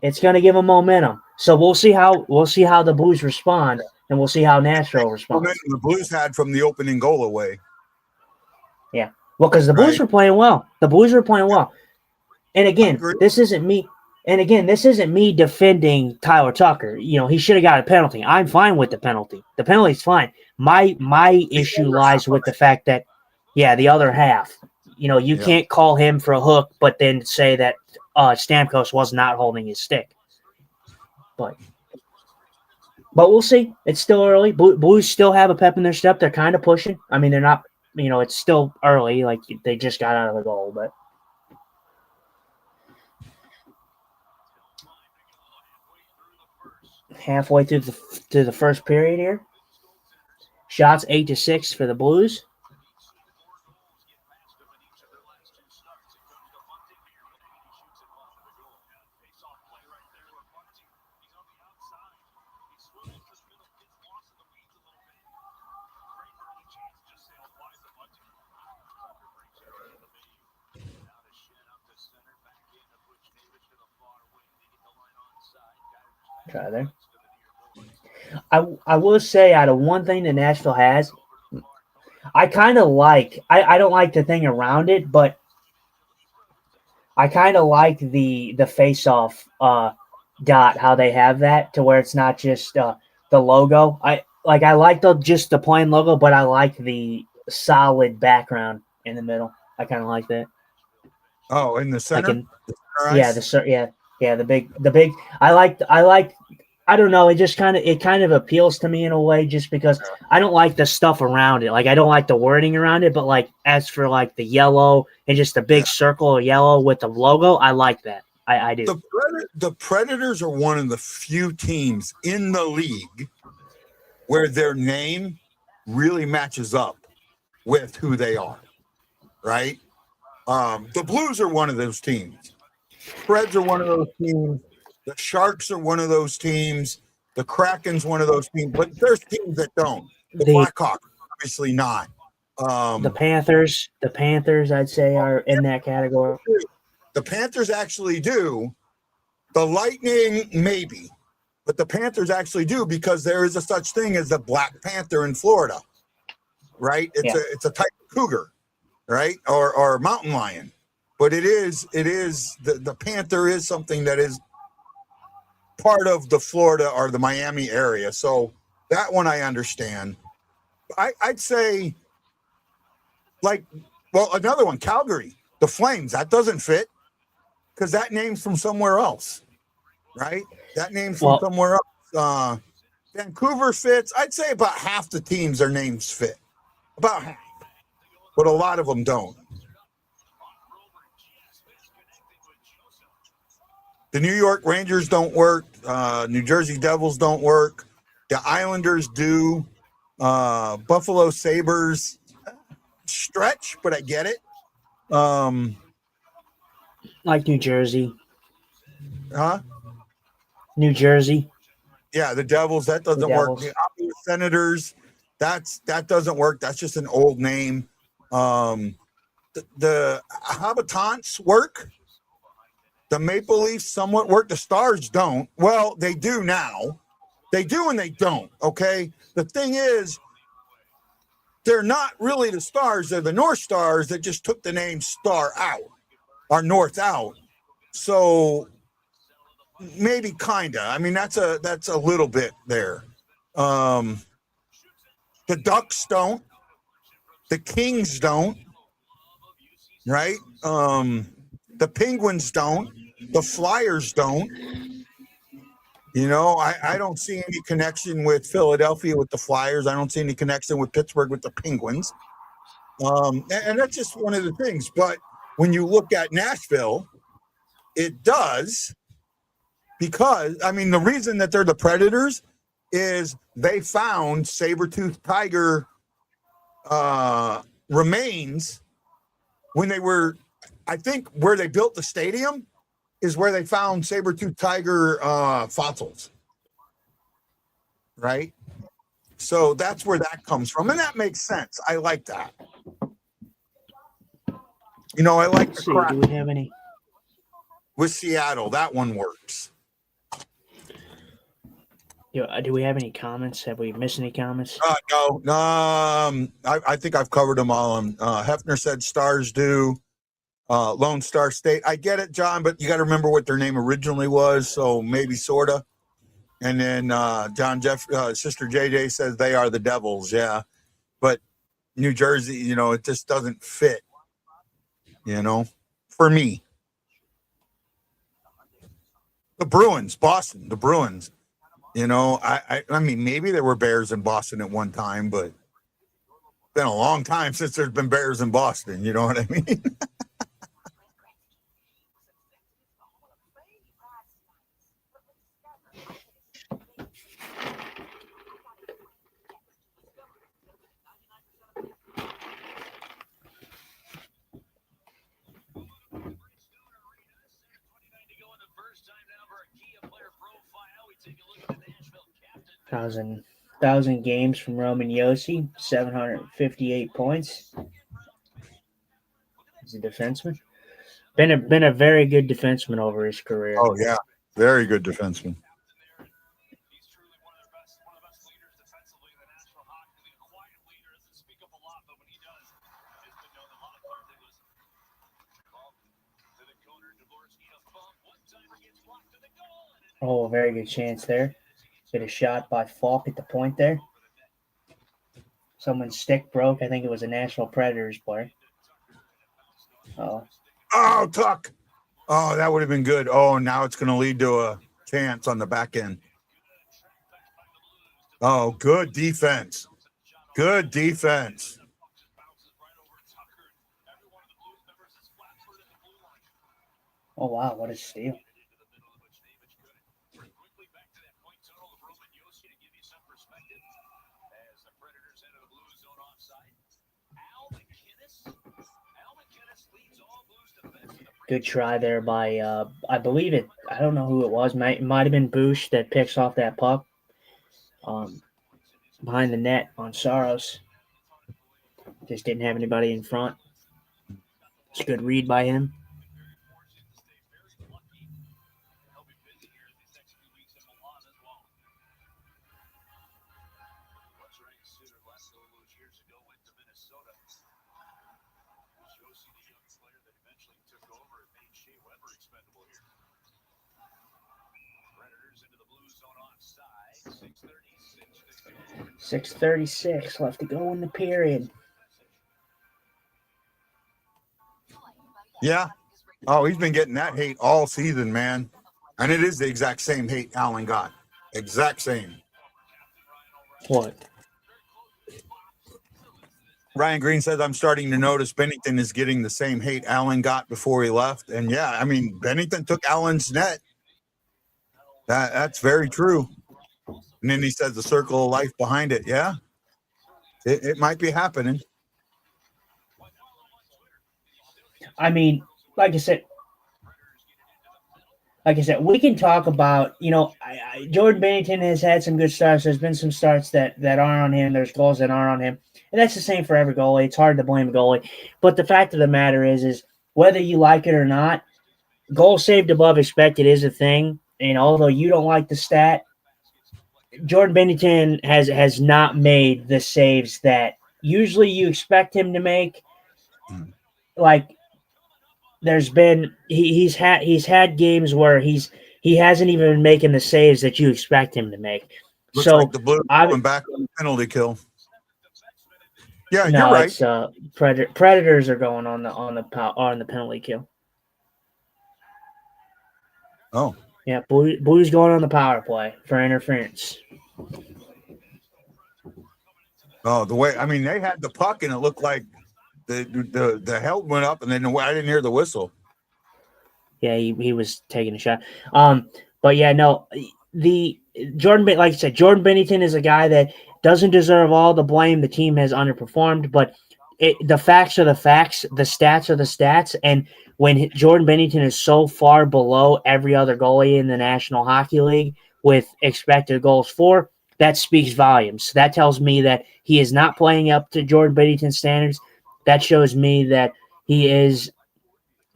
it's going to give them momentum. So we'll see how the Blues respond, and we'll see how Nashville responds.
Momentum the Blues had from the opening goal away.
Yeah, well, because the Blues were playing well. And again, this isn't me defending Tyler Tucker. He should have got a penalty. I'm fine with the penalty. The penalty's fine. My issue lies with the fact that, the other half. You can't call him for a hook, but then say that Stamkos was not holding his stick. But we'll see. It's still early. Blues still have a pep in their step. They're kind of pushing. I mean, they're not. It's still early. Like they just got out of the goal, but. Halfway through the first period here. Shots 8-6 for the Blues. Try there. I will say, out of one thing that Nashville has, I kind of like. I don't like the thing around it, but I kind of like the face-off dot, how they have that to where it's not just the logo. I like the plain logo, but I like the solid background in the middle. I kind of like that.
Oh, in the center.
The big. I don't know. It just kind of appeals to me in a way, just because I don't like the stuff around it. Like, I don't like the wording around it, but like as for like the yellow and just the big circle of yellow with the logo, I like that. I do.
The Predators are one of the few teams in the league where their name really matches up with who they are, right? The Blues are one of those teams. Preds are one of those teams. The Sharks are one of those teams. The Kraken's one of those teams. But there's teams that don't. The Blackhawks, obviously not.
The Panthers, I'd say, are in that category.
The Panthers actually do. The Lightning, maybe. But the Panthers actually do, because there is a such thing as the Black Panther in Florida, right? It's a type of cougar, right? Or mountain lion. But it is the Panther is something that is part of the Florida or the Miami area. So that one I understand. I'd say, another one, Calgary, the Flames, that doesn't fit because that name's from somewhere else, right? That name's from somewhere else. Vancouver fits. I'd say about half the teams, their names fit. About half. But a lot of them don't. The New York Rangers don't work. New Jersey Devils don't work. The Islanders do. Buffalo Sabres stretch, but I get it.
Like New Jersey.
Huh?
New Jersey.
Yeah, the Devils, that doesn't work. The Ottawa Senators, that doesn't work. That's just an old name. The Habitants work. The Maple Leafs somewhat work. The Stars don't. Well, they do now. They do and they don't, okay? The thing is, they're not really the Stars. They're the North Stars that just took the name Star out, or North out. So maybe kind of. I mean, that's a little bit there. The Ducks don't. The Kings don't. Right? The Penguins don't. The Flyers don't. You know, I don't see any connection with Philadelphia with the Flyers. I don't see any connection with Pittsburgh with the Penguins. And that's just one of the things. But when you look at Nashville, it does, because, I mean, the reason that they're the Predators is they found saber-toothed tiger remains when they were, I think, where they built the stadium is where they found saber-toothed tiger fossils, right? So that's where that comes from, and that makes sense. I like that. You know, I like
Let's
the
see.
crap
Do we have any?
with Seattle. That one works.
Do we have any comments? Have we missed any comments?
No. I think I've covered them all. Hefner said Stars do. Lone Star State. I get it, John, but you got to remember what their name originally was. So maybe sorta. And then Sister JJ says they are the Devils. Yeah, but New Jersey, you know, it just doesn't fit. You know, for me, the Bruins, Boston, the Bruins. You know, I mean, maybe there were Bears in Boston at one time, but it's been a long time since there's been Bears in Boston. You know what I mean?
1,000 games from Roman Yossi, 758 points. He's a defenseman. Been a very good defenseman over his career.
Oh yeah, very good defenseman.
Oh, a very good chance there. Get a shot by Falk at the point there. Someone's stick broke. I think it was a Nashville Predators player.
Oh, Tuck. Oh, that would have been good. Oh, now it's going to lead to a chance on the back end. Oh, good defense. Good defense.
Oh, wow. What a steal. Good try there by, I believe it, I don't know who it was. It might have been Bush that picks off that puck behind the net on Saros. Just didn't have anybody in front. It's a good read by him. .636 left to go in the period.
Yeah. Oh, he's been getting that hate all season, man. And it is the exact same hate Allen got. Exact same.
What?
Ryan Green says, I'm starting to notice Bennington is getting the same hate Allen got before he left. And yeah, I mean, Bennington took Allen's net. That's very true. And then he says the circle of life behind it. Yeah, it might be happening.
I mean, like I said, we can talk about, you know, Jordan Bennington has had some good starts. There's been some starts that aren't on him. There's goals that aren't on him. And that's the same for every goalie. It's hard to blame a goalie. But the fact of the matter is whether you like it or not, goals saved above expected is a thing. And although you don't like the stat, Jordan Bennington has not made the saves that usually you expect him to make. Like, there's been he's had games where he hasn't even been making the saves that you expect him to make.
Looks
so
like the Blues going back on the penalty kill. Yeah,
no,
you're right.
It's Predators are going on the penalty kill.
Oh,
Yeah, Blue's going on the power play for interference.
Oh, the way they had the puck and it looked like the help went up, and then I didn't hear the whistle.
Yeah, he was taking a shot. But yeah, no, like I said, Jordan Bennington is a guy that doesn't deserve all the blame. The team has underperformed, but the facts are the facts. The stats are the stats. And when Jordan Bennington is so far below every other goalie in the National Hockey League with expected goals for, that speaks volumes. That tells me that he is not playing up to Jordan Bennington's standards. That shows me that he is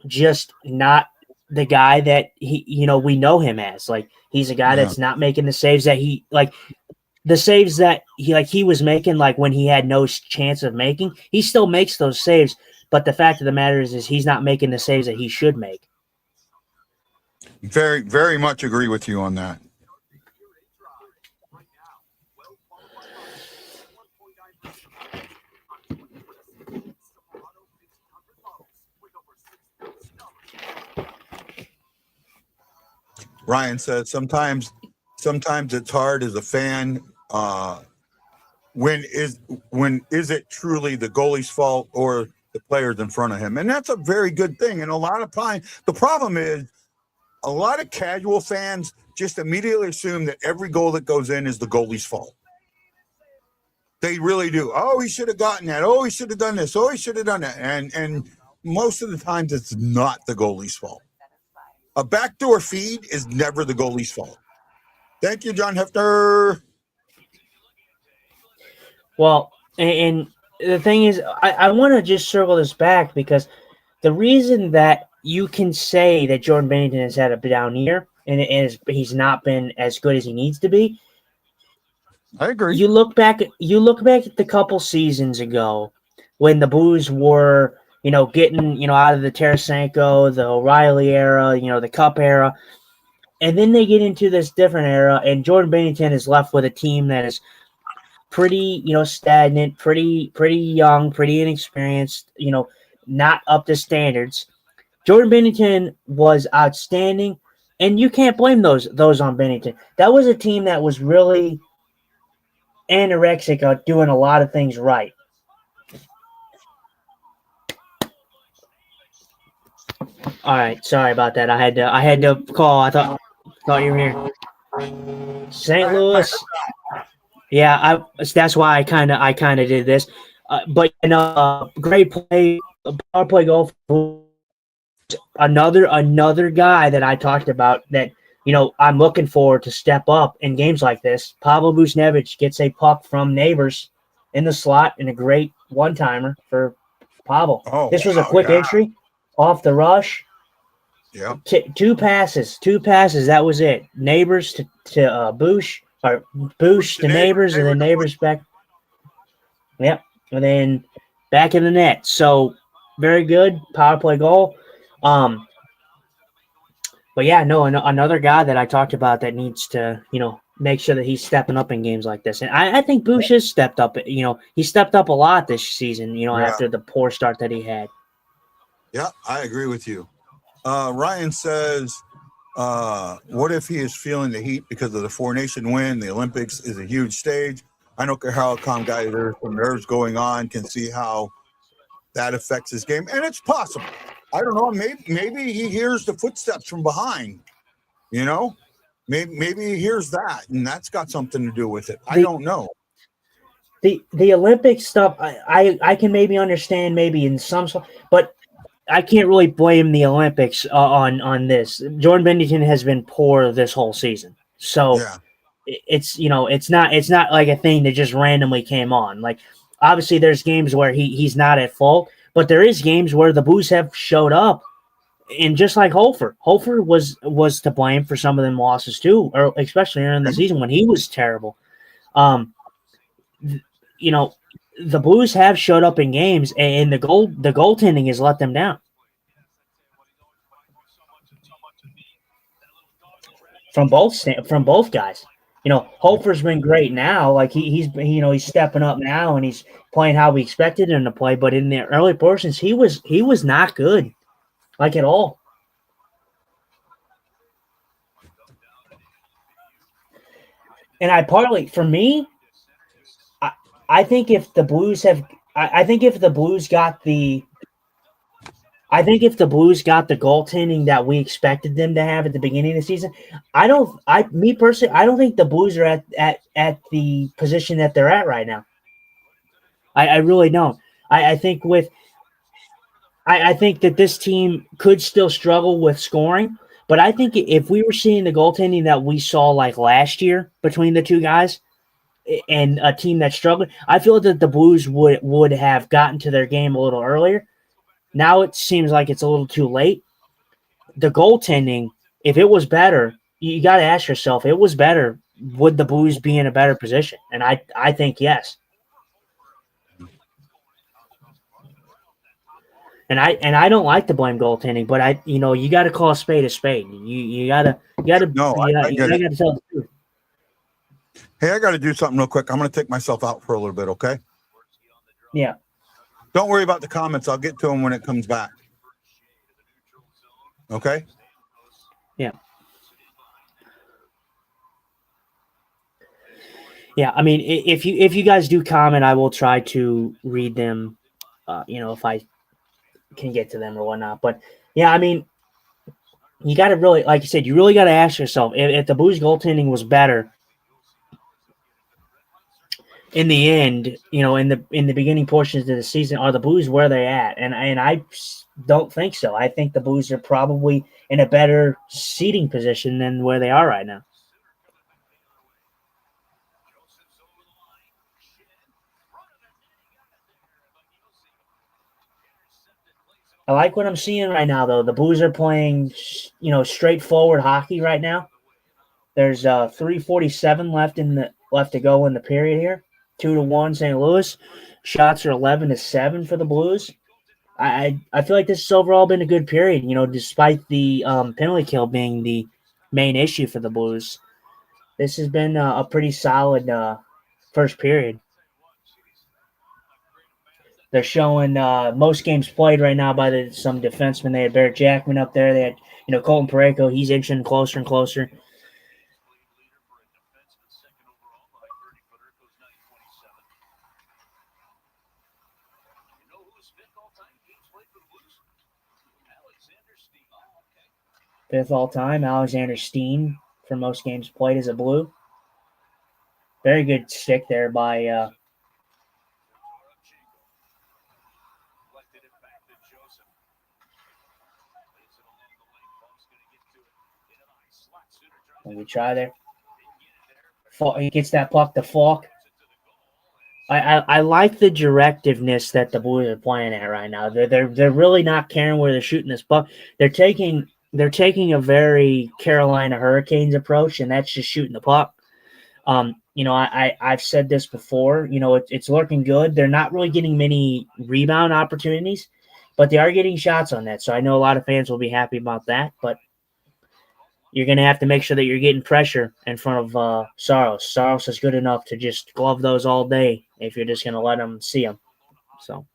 just not the guy that we know him as. Like, he's a guy that's not making the saves that the saves that he was making, like when he had no chance of making. He still makes those saves, but the fact of the matter is he's not making the saves that he should make.
Very, very much agree with you on that. Ryan says sometimes it's hard as a fan. When is it truly the goalie's fault or the players in front of him? And that's a very good thing. And a lot of times, the problem is a lot of casual fans just immediately assume that every goal that goes in is the goalie's fault. They really do. Oh, he should have gotten that. Oh, he should have done this. Oh, he should have done that. And most of the times, it's not the goalie's fault. A backdoor feed is never the goalie's fault. Thank you, John Hefner.
Well, and the thing is, I want to just circle this back, because the reason that you can say that Jordan Bennington has had a down year and he's not been as good as he needs to be.
I agree.
You look back at the couple seasons ago when the Blues were, getting, out of the Tarasenko, the O'Reilly era, the Cup era. And then they get into this different era, and Jordan Bennington is left with a team that is pretty, stagnant, pretty young, pretty inexperienced, not up to standards. Jordan Bennington was outstanding, and you can't blame those on Bennington. That was a team that was really anorexic at doing a lot of things right. All right, sorry about that. I had to call. I thought you were here. St. Louis. Yeah, that's why I kind of did this. But great play, power play goal. Another guy that I talked about that I'm looking forward to step up in games like this. Pavel Buchnevich gets a puck from Neighbors in the slot, and a great one-timer for Pavel. This was a quick entry off the rush.
Yeah.
Two passes. That was it. Neighbors to Bush, or Bush to Neighbors, and then Neighbors back. Yep. And then back in the net. So very good power play goal. But yeah, no, another guy that I talked about that needs to, make sure that he's stepping up in games like this. And I think Bush has stepped up. He stepped up a lot this season, after the poor start that he had.
Yeah, I agree with you. Ryan says, what if he is feeling the heat because of the Four Nation win? The Olympics is a huge stage. I don't care how calm guy there's some nerves going on, can see how that affects his game. And it's possible. I don't know. Maybe he hears the footsteps from behind, Maybe he hears that, and that's got something to do with it. I don't know.
The Olympic stuff, I can maybe understand maybe in some, but I can't really blame the Olympics on this. Jordan Bennington has been poor this whole season, so it's not like a thing that just randomly came on. Like, obviously, there's games where he's not at fault, but there is games where the Blues have showed up, and just like Hofer was to blame for some of them losses too, or especially during the season when he was terrible. The Blues have showed up in games, and the goaltending has let them down. From both guys. Hofer's been great now. Like he's stepping up now, and he's playing how we expected him to play. But in the early portions, he was not good, like at all. for me, I think if the Blues I think if the Blues got the goaltending that we expected them to have at the beginning of the season, me personally, I don't think the Blues are at the position that they're at right now. I really don't. I think I think that this team could still struggle with scoring, but I think if we were seeing the goaltending that we saw like last year between the two guys and a team that struggled, I feel that the Blues would have gotten to their game a little earlier. Now it seems like it's a little too late. The goaltending, if it was better, you got to ask yourself, if it was better, would the Blues be in a better position? And I think yes. And I don't like to blame goaltending, but you got to call a spade a spade. You gotta
No, I get it.
gotta tell the truth.
Hey, I got to do something real quick. I'm going to take myself out for a little bit, okay?
Yeah.
Don't worry about the comments. I'll get to them when it comes back. Okay?
Yeah. Yeah, I mean, if you guys do comment, I will try to read them. If I can get to them or whatnot. But yeah, I mean, you got to really, like you said, you really got to ask yourself if the Blues goaltending was better in the end. In the beginning portions of the season, are the Blues where they're at? And I don't think so. I think the Blues are probably in a better seeding position than where they are right now. I like what I'm seeing right now, though. The Blues are playing, straightforward hockey right now. There's 3:47 left to go in the period here. 2-1 St. Louis. Shots are 11-7 for the Blues. I feel like this has overall been a good period. Despite the penalty kill being the main issue for the Blues, this has been a pretty solid first period. They're showing most games played right now by some defensemen. They had Barrett Jackman up there. They had, Colton Parayko. He's inching closer and closer. Fifth all-time, Alexander Steen for most games played as a Blue. Very good stick there by let me try there. He gets that puck to Falk. I like the directiveness that the Blues are playing at right now. They're really not caring where they're shooting this puck. They're taking a very Carolina Hurricanes approach, and that's just shooting the puck. I've said this before. It's looking good. They're not really getting many rebound opportunities, but they are getting shots on that. So I know a lot of fans will be happy about that. But you're going to have to make sure that you're getting pressure in front of Saros. Saros is good enough to just glove those all day if you're just going to let them see them. So.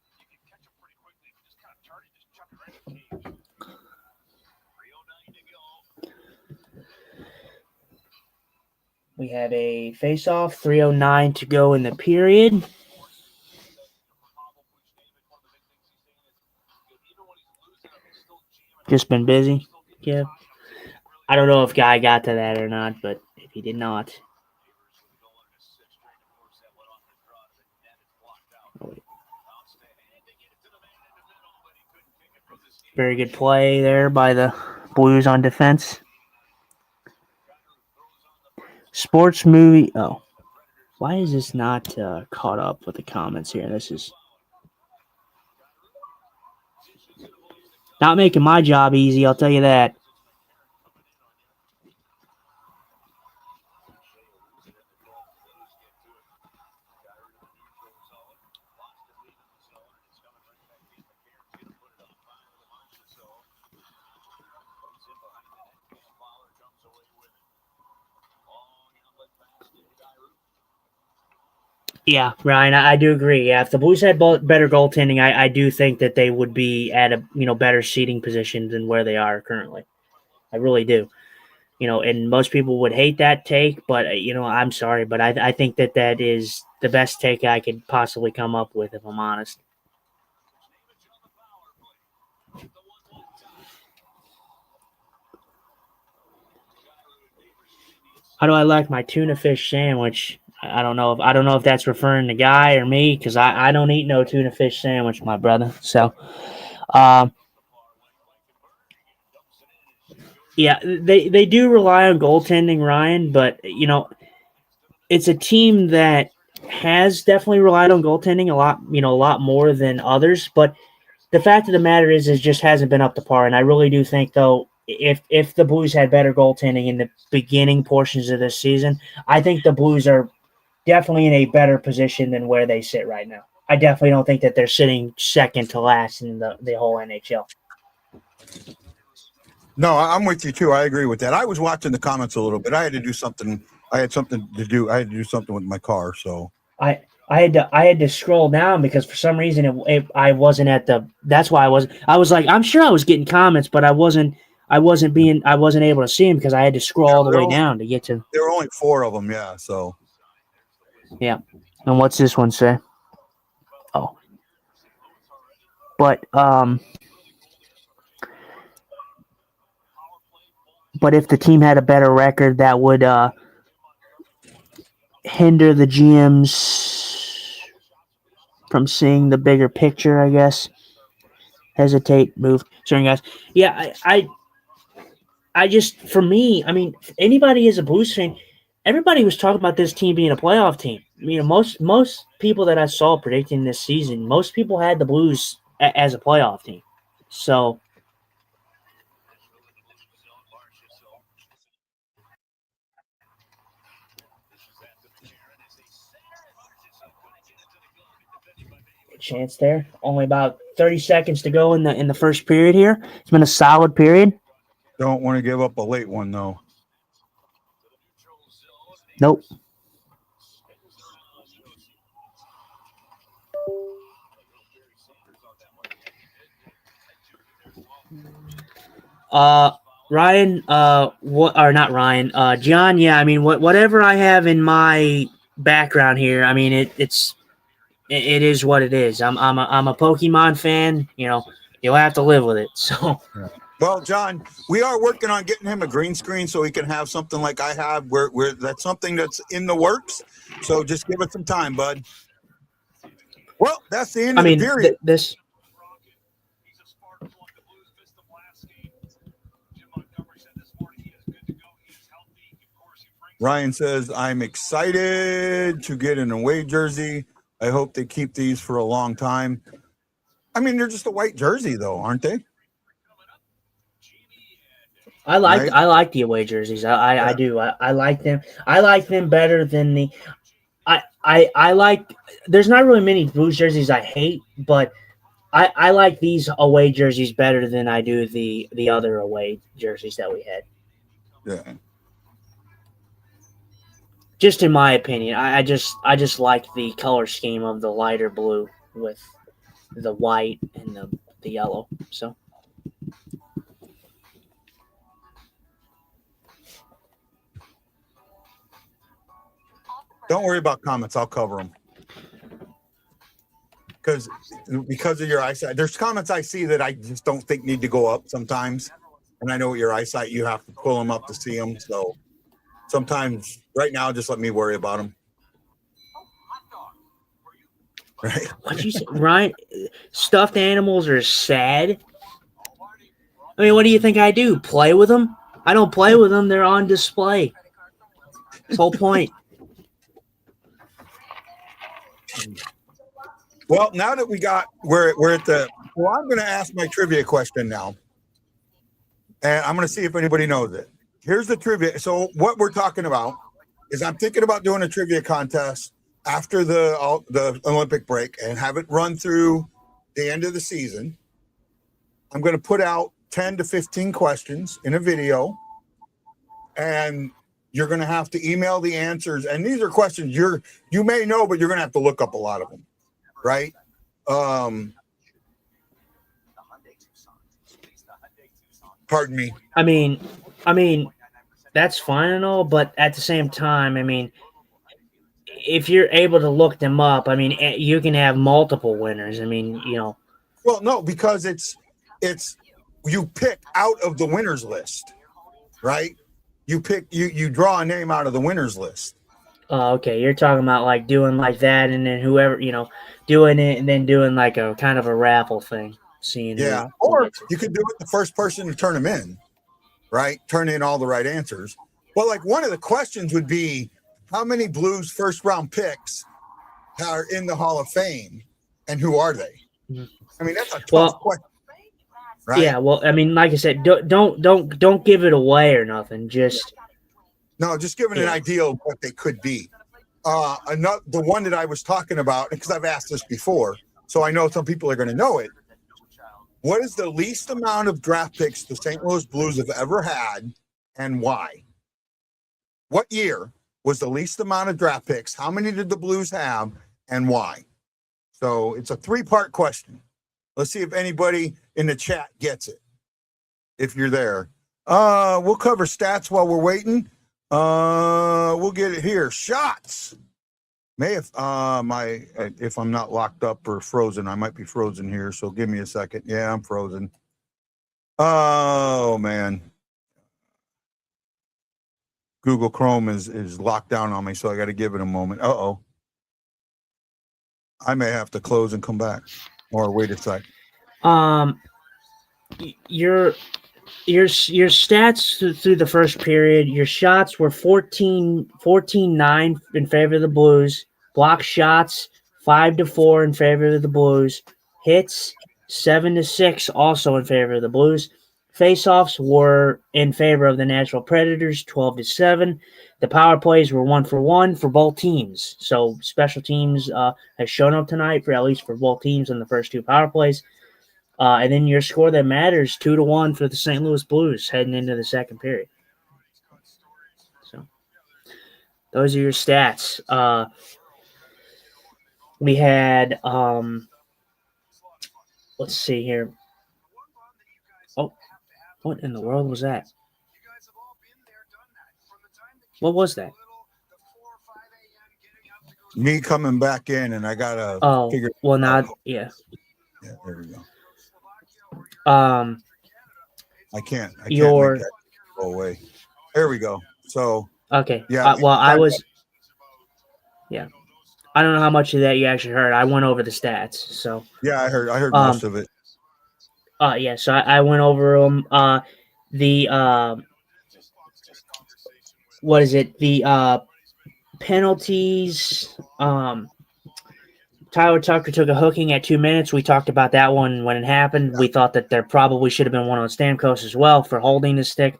We have a face-off, 3:09 to go in the period. Just been busy. Yeah. I don't know if Guy got to that or not, but if he did not. Very good play there by the Blues on defense. Sports movie. Oh, why is this not caught up with the comments here? This is not making my job easy, I'll tell you that. Yeah, Ryan, I do agree. Yeah, if the Blues had better goaltending, I do think that they would be at a better seating position than where they are currently. I really do. and most people would hate that take, but I'm sorry, but I think that is the best take I could possibly come up with, if I'm honest. How do I like my tuna fish sandwich? I don't know if that's referring to Guy or me, because I don't eat no tuna fish sandwich, my brother. So, yeah, they do rely on goaltending, Ryan, but it's a team that has definitely relied on goaltending a lot more than others. But the fact of the matter is, it just hasn't been up to par. And I really do think, though, if the Blues had better goaltending in the beginning portions of this season, I think the Blues are definitely in a better position than where they sit right now. I definitely don't think that they're sitting second to last in the whole NHL.
No, I'm with you too. I agree with that. I was watching the comments a little bit. I had to do something. I had something to do. I had to do something with my car. So
I had to scroll down because for some reason I wasn't at the. That's why I was like, I'm sure I was getting comments, but I wasn't able to see them because I had to scroll all the way down to get to.
There were only 4 of them. Yeah. So
yeah. And what's this one say? Oh, but if the team had a better record, that would hinder the GMs from seeing the bigger picture, I guess. Hesitate, move. Sorry, guys. Yeah, I just, for me, I mean, anybody is a Blues fan. Everybody was talking about this team being a playoff team. Most people that I saw predicting this season, most people had the Blues as a playoff team. So, chance there. Only about 30 seconds to go in the first period here. It's been a solid period.
don't want to give up a late one though.
Nope. Ryan, what or not Ryan? John, yeah. I mean, whatever I have in my background here, I mean, it is what it is. I'm a Pokemon fan. You'll have to live with it. So.
Well, John, we are working on getting him a green screen so he can have something like I have. Where that's something that's in the works. So just give us some time, bud. Well, that's the end of the period.
This.
Ryan says, I'm excited to get an away jersey. I hope they keep these for a long time. I mean, they're just a white jersey, though, aren't they?
I like the away jerseys. I do. I like them. I like them better than the. I like. There's not really many Blues jerseys I hate, but I like these away jerseys better than I do the other away jerseys that we had.
Yeah.
Just in my opinion, I just like the color scheme of the lighter blue with the white and the yellow. So.
Don't worry about comments. I'll cover them. Because of your eyesight, there's comments I see that I just don't think need to go up sometimes. And I know with your eyesight, you have to pull them up to see them. So sometimes right now, just let me worry about them. Right?
What'd you say, Ryan? Stuffed animals are sad. I mean, what do you think I do? Play with them? I don't play with them. They're on display. That's the whole point.
Well, now that we're at I'm going to ask my trivia question now. And I'm going to see if anybody knows it. Here's the trivia. So what we're talking about is I'm thinking about doing a trivia contest after the Olympic break and have it run through the end of the season. I'm going to put out 10 to 15 questions in a video, and you're going to have to email the answers. And these are questions you may know, but you're going to have to look up a lot of them, right? Pardon me.
I mean, that's fine and all, but at the same time, I mean, if you're able to look them up, I mean, you can have multiple winners. I mean,
Well, no, because it's you pick out of the winners list, right? You draw a name out of the winners list.
Okay, you're talking about like doing like that, and then whoever doing it, and then doing like a kind of a raffle thing, seeing
Yeah,
who
or
gets it.
you could do it the first person to turn them in, right? Turn in all the right answers. But like one of the questions would be, how many Blues first round picks are in the Hall of Fame, and who are they?
Mhm.
I mean, that's a tough
Well,
question, right?
yeah. Well, I mean, like I said, don't give it away or nothing. Just
No, just giving an idea of what they could be. The one that I was talking about, because I've asked this before, so I know some people are going to know it. What is the least amount of draft picks the St. Louis Blues have ever had, and why? What year was the least amount of draft picks? How many did the Blues have, and why? So it's a 3-part question. Let's see if anybody in the chat gets it. If you're there, we'll cover stats while we're waiting. We'll get it here. Shots. If I'm not locked up or frozen, I might be frozen here. So give me a second. Yeah, I'm frozen. Oh man. Google Chrome is locked down on me, so I got to give it a moment. Uh-oh. I may have to close and come back. Or wait a sec.
Your stats through the first period, your shots were 14-9 in favor of the Blues. Block shots 5-4 in favor of the Blues. Hits 7-6 also in favor of the Blues. Faceoffs were in favor of the Nashville Predators 12-7. The power plays were 1-for-1 for both teams. So special teams has shown up tonight for at least for both teams in the first 2 power plays. And then your score that matters 2-1 for the St. Louis Blues heading into the second period. So those are your stats. We had let's see here. Oh, what in the world was that? What was that?
Me coming back in, and I gotta figure.
Well, now, yeah.
Yeah, there we go.
I
can't make that go away. There we go. So
okay.
Yeah.
I was. Yeah. I don't know how much of that you actually heard. I went over the stats. So
yeah, I heard most of it.
Yeah. So I went over them. What is it? The penalties. Tyler Tucker took a hooking at 2 minutes. We talked about that one when it happened. We thought that there probably should have been one on Stamkos as well for holding the stick.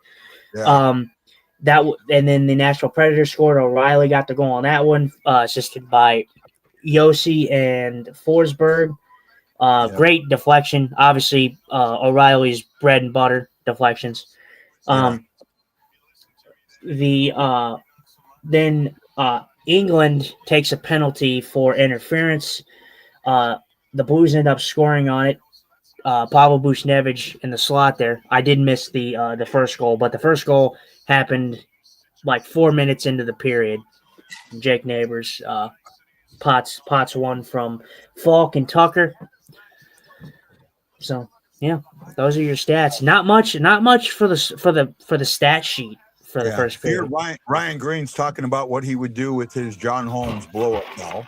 Yeah.
And then the Nashville Predators scored. O'Reilly got the goal on that one, assisted by Yossi and Forsberg. Great deflection. Obviously, O'Reilly's bread and butter deflections. Then England takes a penalty for interference. The Blues end up scoring on it. Pavel Buchnevich in the slot there. I did miss the first goal, but the first goal happened like 4 minutes into the period. Jake Neighbors pots one from Falk and Tucker. So yeah, those are your stats. Not much for the stat sheet for the first period.
Here, Ryan Green's talking about what he would do with his John Holmes blow-up doll.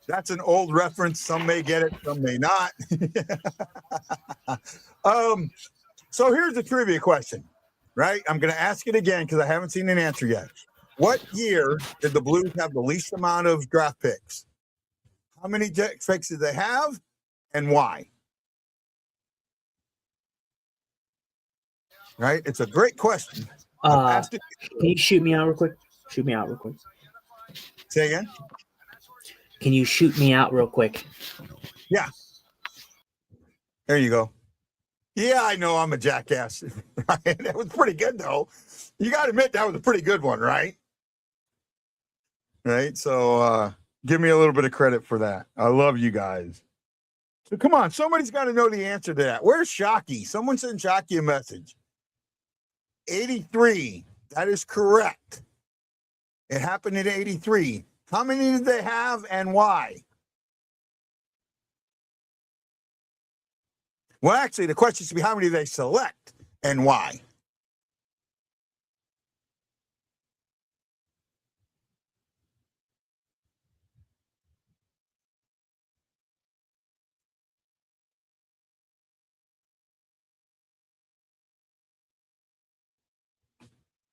That's an old reference. Some may get it, some may not. So here's the trivia question, right? I'm going to ask it again because I haven't seen an answer yet. What year did the Blues have the least amount of draft picks? How many picks did they have, and why? Right? It's a great question.
Can you shoot me out real quick?
Say again?
Can you shoot me out real quick?
Yeah. There you go. Yeah, I know I'm a jackass. That was pretty good, though. You got to admit that was a pretty good one, right? Right? So give me a little bit of credit for that. I love you guys. So come on, somebody's got to know the answer to that. Where's Shockey? Someone send Shockey a message. 83. That is correct. It happened in 83. How many did they have and why? Well, actually, the question should be how many did they select and why?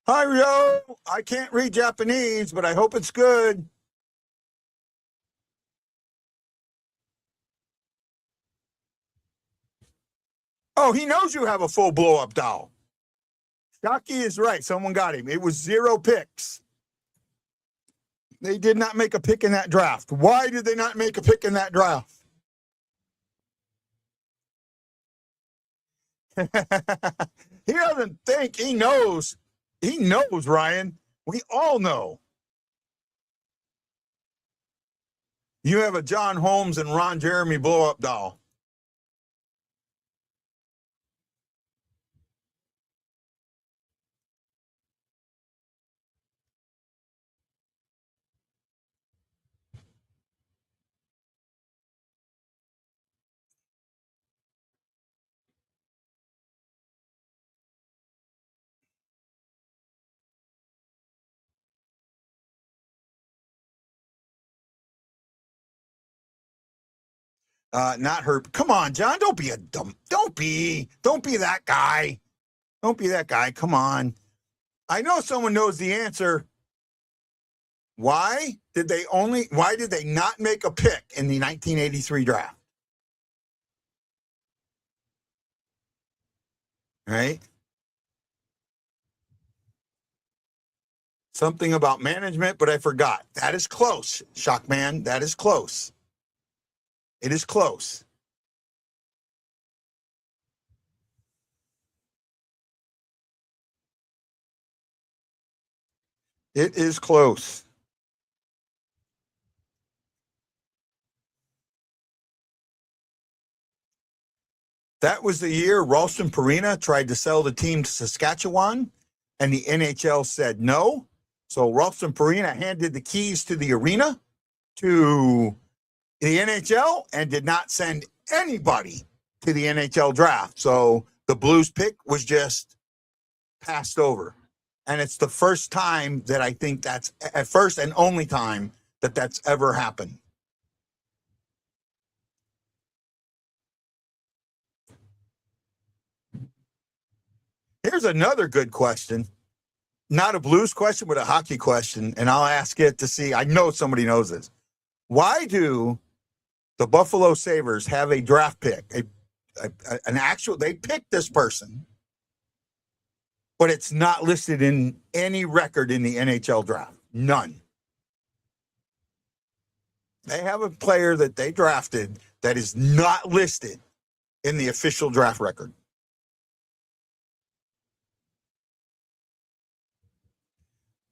Hi, Rio. I can't read Japanese, but I hope it's good. Oh, he knows you have a full blow-up doll. Shockey is right. Someone got him. It was 0 picks. They did not make a pick in that draft. Why did they not make a pick in that draft? He doesn't think. He knows. He knows, Ryan. We all know. You have a John Holmes and Ron Jeremy blow-up doll. Not her. Come on, John. Don't be a dumb. Don't be that guy. Don't be that guy. Come on. I know someone knows the answer. Why did they not make a pick in the 1983 draft? Right? Something about management, but I forgot. That is close, Shockman. That is close. It is close. It is close. That was the year Ralston Purina tried to sell the team to Saskatchewan, and the NHL said no. So Ralston Purina handed the keys to the arena to the NHL and did not send anybody to the NHL draft. So the Blues pick was just passed over. And it's the first time that I think that's at first and only time that that's ever happened. Here's another good question. Not a Blues question, but a hockey question. And I'll ask it to see. I know somebody knows this. Why do the Buffalo Sabres have a draft pick, an actual, they picked this person, but it's not listed in any record in the NHL draft? None. They have a player that they drafted that is not listed in the official draft record.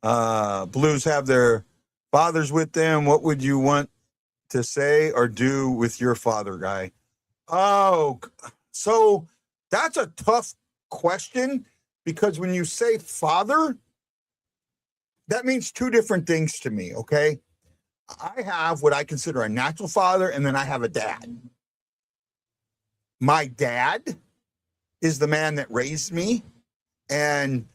Blues have their fathers with them. What would you want to say or do with your father, guy? Oh, so that's a tough question because when you say father, that means two different things to me, okay? I have what I consider a natural father, and then I have a dad. My dad is the man that raised me, and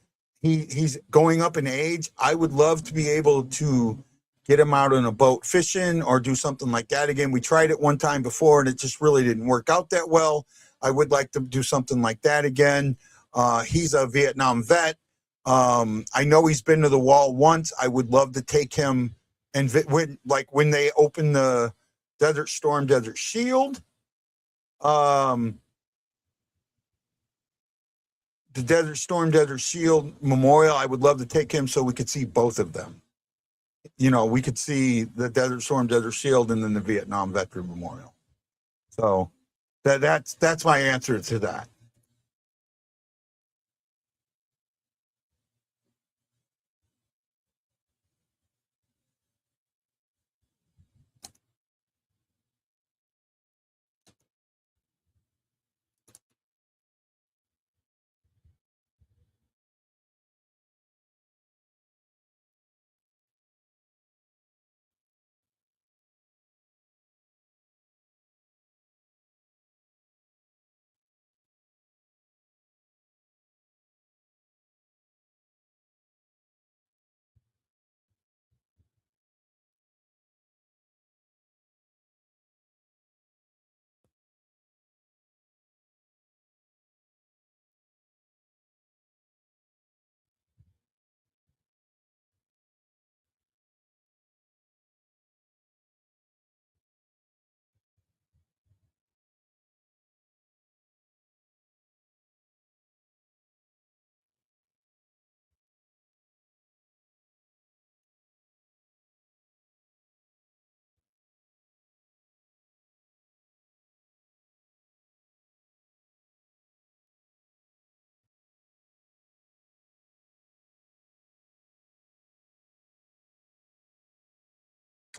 he's going up in age. I would love to be able to get him out on a boat fishing or do something like that again. We tried it one time before, and it just really didn't work out that well. I would like to do something like that again. He's a Vietnam vet. I know he's been to the wall once. I would love to take him and when they open the Desert Storm, Desert Shield, the Desert Storm, Desert Shield Memorial, I would love to take him so we could see both of them. You know, we could see the Desert Storm, Desert Shield, and then the Vietnam Veteran Memorial. So that's my answer to that.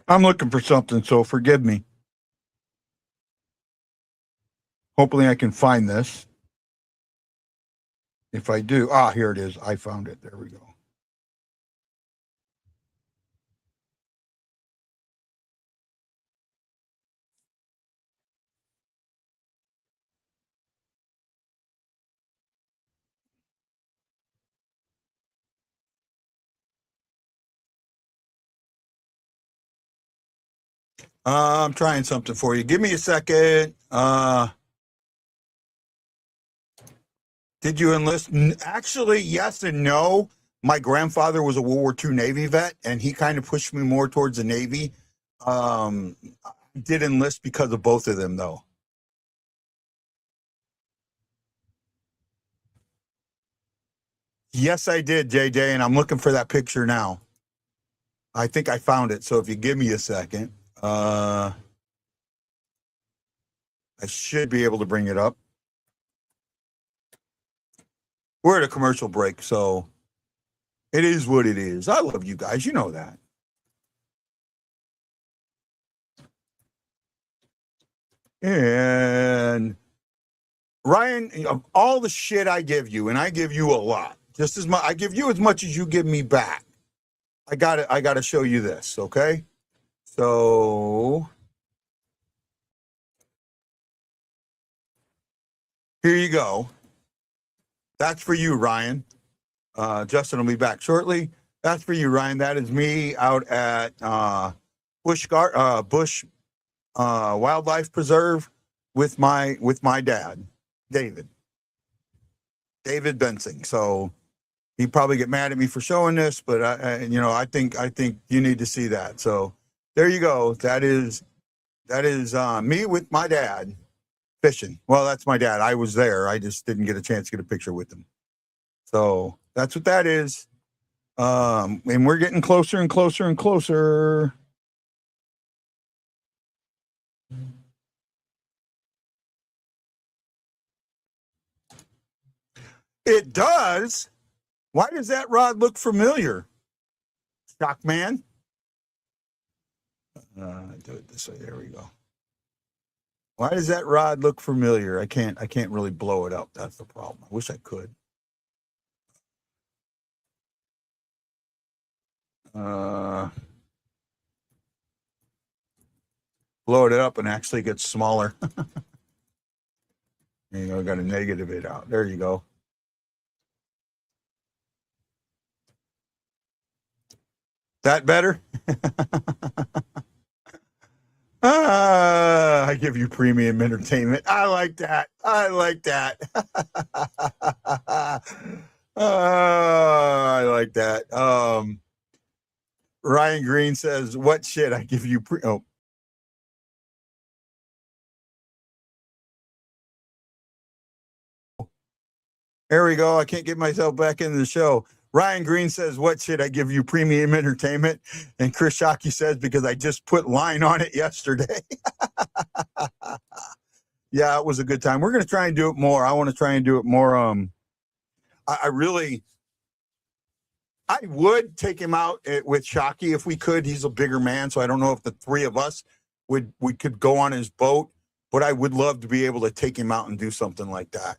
I'm looking for something, so forgive me. Hopefully I can find this. If I do, here it is. I found it. There we go. I'm trying something for you. Give me a second. Did you enlist? Actually, yes and no. My grandfather was a World War II Navy vet, and he kind of pushed me more towards the Navy. I did enlist because of both of them, though. Yes, I did, JJ, and I'm looking for that picture now. I think I found it. So if you give me a second, I should be able to bring it up. We're at a commercial break, so it is what it is. I love you guys. You know that. And Ryan, of all the shit I give you, and I give you a lot, just as much, I give you as much as you give me back. I gotta show you this, okay? So here you go. That's for you, Ryan. Justin will be back shortly. That's for you, Ryan. That is me out at Bush Wildlife Preserve with my dad, David Bensing. So he'd probably get mad at me for showing this, but I think you need to see that. So there you go. That is me with my dad fishing. Well, that's my dad. I was there. I just didn't get a chance to get a picture with him. So that's what that is. And we're getting closer and closer and closer. It does. Why does that rod look familiar? Shock man. Do it this way. There we go. Why does that rod look familiar? I can't really blow it up. That's the problem. I wish I could. Blow it up and actually gets smaller. There you go. Got to negative it out. There you go. That better? I give you premium entertainment. I like that. I like that. I like that. Ryan Green says, "What shit? I give you oh." There we go. I can't get myself back into the show. Ryan Green says, "What should I give you premium entertainment?" And Chris Shockey says, "Because I just put line on it yesterday." Yeah, it was a good time. We're going to try and do it more. I want to try and do it more. I would take him out with Shockey if we could. He's a bigger man, so I don't know if the three of us we could go on his boat, but I would love to be able to take him out and do something like that.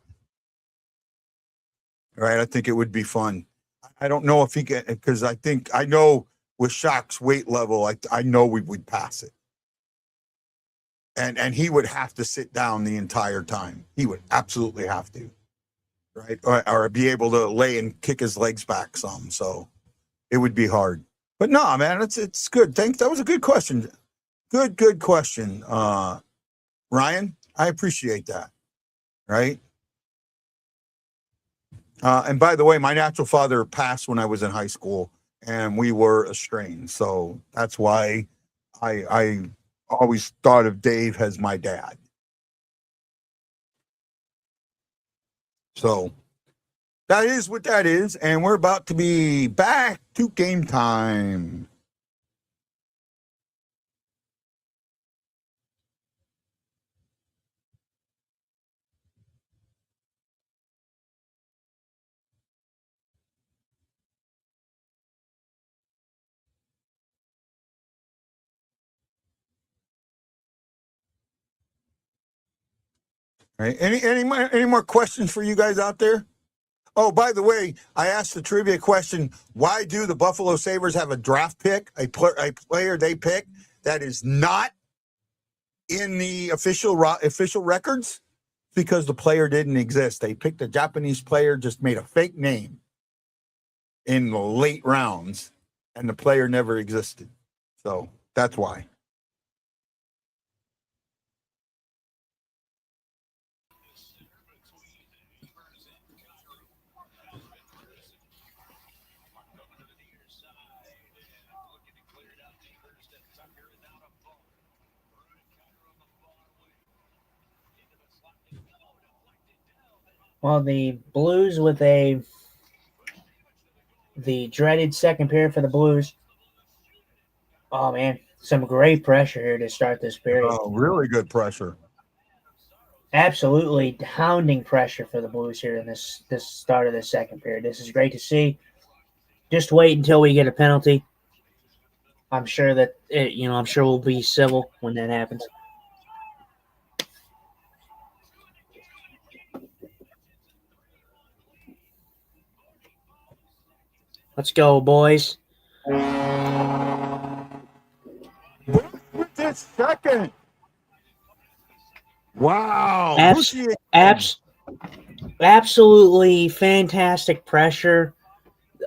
Right? I think it would be fun. I don't know if he can, because I know with Shock's weight level, I know we would pass it. And he would have to sit down the entire time. He would absolutely have to, right? Or be able to lay and kick his legs back some. So it would be hard. But no, man, it's good. Thanks. That was a good question. Good question, Ryan. I appreciate that. Right. And by the way, my natural father passed when I was in high school, and we were estranged. So that's why I always thought of Dave as my dad. So that is what that is, and we're about to be back to game time. Right? Any more questions for you guys out there? Oh, by the way, I asked the trivia question: why do the Buffalo Sabres have a draft pick, a player they pick that is not in the official records? Because the player didn't exist. They picked a Japanese player, just made a fake name in the late rounds, and the player never existed. So that's why.
Well, the Blues with the dreaded second period for the Blues. Oh man, some great pressure here to start this period.
Oh, really good pressure.
Absolutely hounding pressure for the Blues here in this start of the second period. This is great to see. Just wait until we get a penalty. I'm sure that I'm sure we'll be civil when that happens. Let's go, boys.
With this second. Wow.
Absolutely fantastic pressure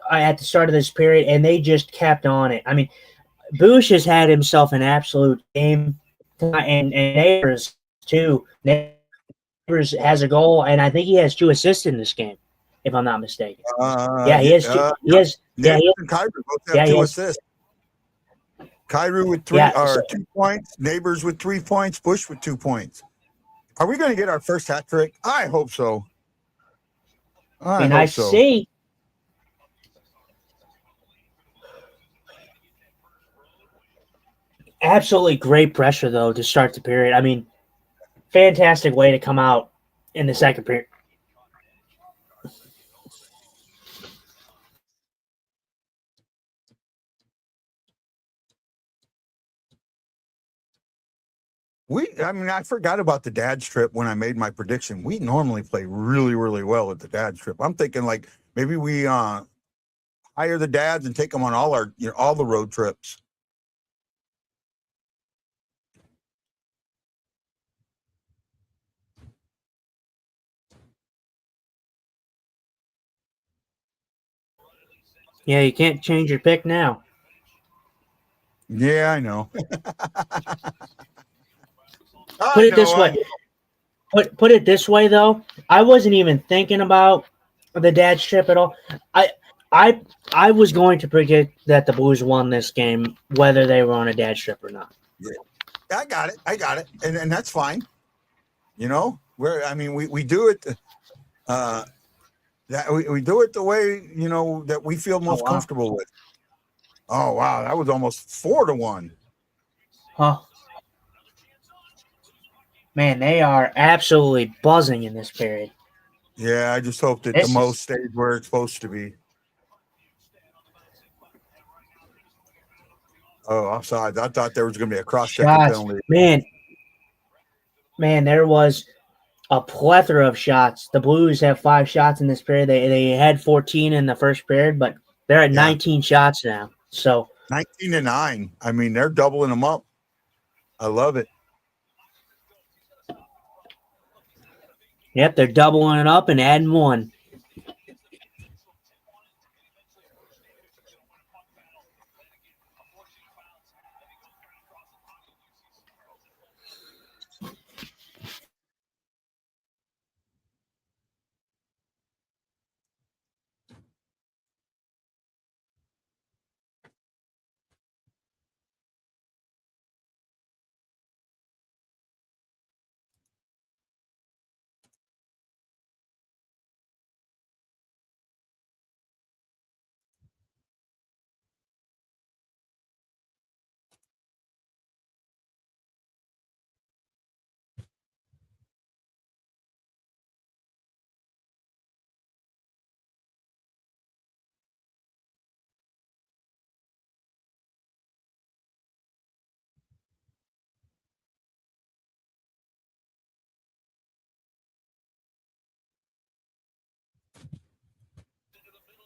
at the start of this period, and they just kept on it. I mean, Bush has had himself an absolute game, and Neighbors too. Neighbors has a goal, and I think he has 2 assists in this game, if I'm not mistaken. He has.
Neighbors and Kyrie both have 2 assists. Kyrie with 2 points, Neighbors with 3 points, Bush with 2 points. Are we going to get our first hat trick? I hope so. I hope so.
See. Absolutely great pressure, though, to start the period. I mean, fantastic way to come out in the second period.
I forgot about the dad's trip when I made my prediction. We normally play really, really well at the dad's trip. I'm thinking like maybe we hire the dads and take them on all all the road trips.
Yeah, you can't change your pick now.
Yeah, I know.
Put it this way. Put it this way, though. I wasn't even thinking about the dad's trip at all. I was going to predict that the Blues won this game, whether they were on a dad's trip or not.
Yeah, I got it, and that's fine. We do it. That we do it the way that we feel most comfortable with. Oh wow, that was almost 4-1.
Huh. Man, they are absolutely buzzing in this period.
Yeah, I just hope that the most stays where it's supposed to be. Oh, offside. I thought there was going to be a cross-checking penalty.
Man, there was a plethora of shots. The Blues have 5 shots in this period. They had 14 in the first period, but they're at 19 shots now. So
19-9. I mean, they're doubling them up. I love it.
Yep, they're doubling it up and adding 1.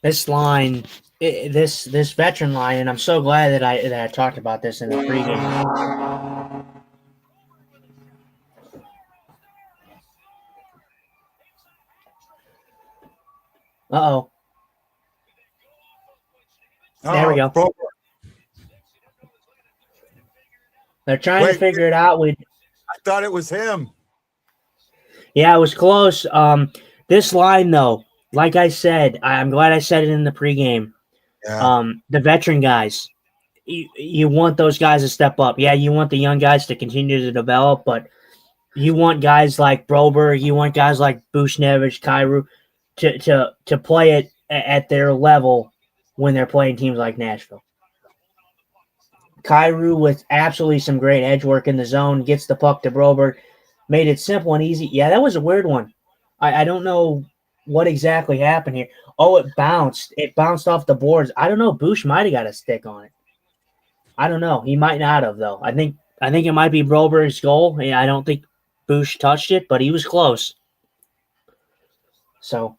this line, this veteran line, and I'm so glad that I talked about this in the pregame. Uh-oh. There we go. They're trying to figure it out.
I thought it was him.
Yeah, it was close. This line, though, like I said, I'm glad I said it in the pregame.
Yeah.
The veteran guys, you want those guys to step up. Yeah, you want the young guys to continue to develop, but you want guys like Broberg, you want guys like Bushnevich, Kyrou to play it at their level when they're playing teams like Nashville. Kyrou with absolutely some great edge work in the zone, gets the puck to Broberg, made it simple and easy. Yeah, that was a weird one. I don't know what exactly happened here. Oh, it bounced. It bounced off the boards. I don't know. Bush might have got a stick on it. I don't know. He might not have, though. I think it might be Broberg's goal. Yeah, I don't think Bush touched it, but he was close. So.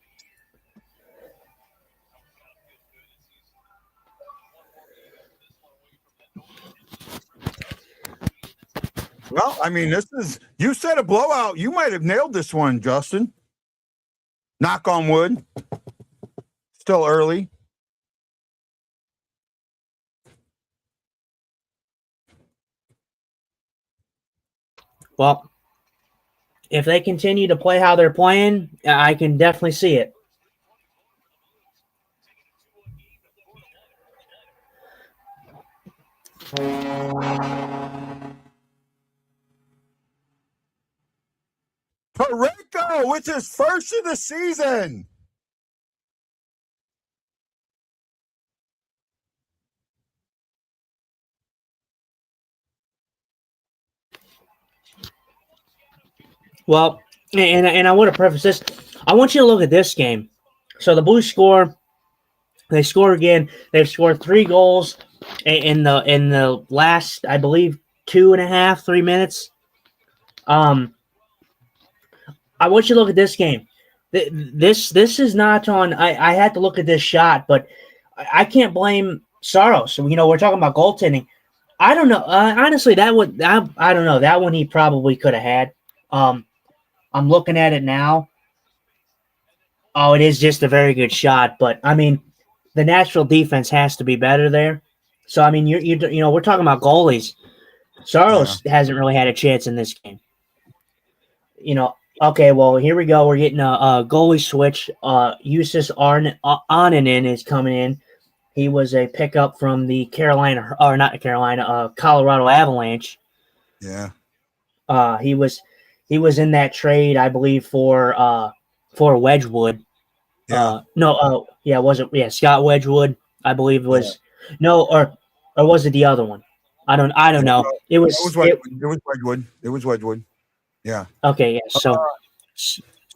Well, I mean, you said a blowout. You might have nailed this one, Justin. Knock on wood. Still early.
Well, if they continue to play how they're playing, I can definitely see it.
Pareko with his first of the season.
Well, and I want to preface this. I want you to look at this game. So the Blues score. They score again. They've scored 3 goals in the last, I believe, 2.5, 3 minutes. I want you to look at this game. This is not on. I had to look at this shot, but I can't blame Saros. You know, we're talking about goaltending. I don't know. Honestly, I don't know. That one he probably could have had. I'm looking at it now. Oh, it is just a very good shot, but I mean, the Nashville defense has to be better there. So I mean, you know, we're talking about goalies. Saros hasn't really had a chance in this game. You know, okay, well, here we go. We're getting a goalie switch. Justus Arninen is coming in. He was a pickup from the Colorado Avalanche.
Yeah.
He was in that trade, I believe, for Wedgwood.
Yeah.
Was it? Yeah, Scott Wedgwood, I believe it was. Yeah. No, or was it the other one? I don't know. It was
Wedgwood. It was Wedgwood. Yeah.
Okay. Yeah. So.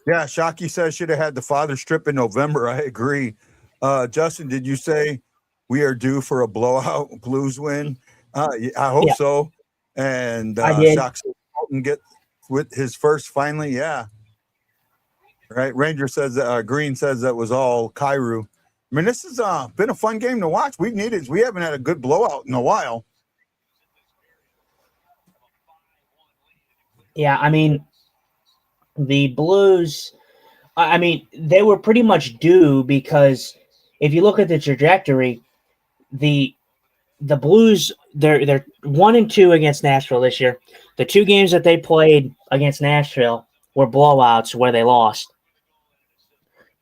Yeah, Shockey says should have had the father strip in November. I agree. Justin, did you say we are due for a blowout Blues win? I hope so. And Shock can get with his first finally. Yeah. Right. Ranger says Green says that was all Kyrou. I mean, this has been a fun game to watch. We haven't had a good blowout in a while.
Yeah, I mean, the Blues, I mean, they were pretty much due because if you look at the trajectory, the Blues, they're 1-2 against Nashville this year. The 2 games that they played against Nashville were blowouts where they lost.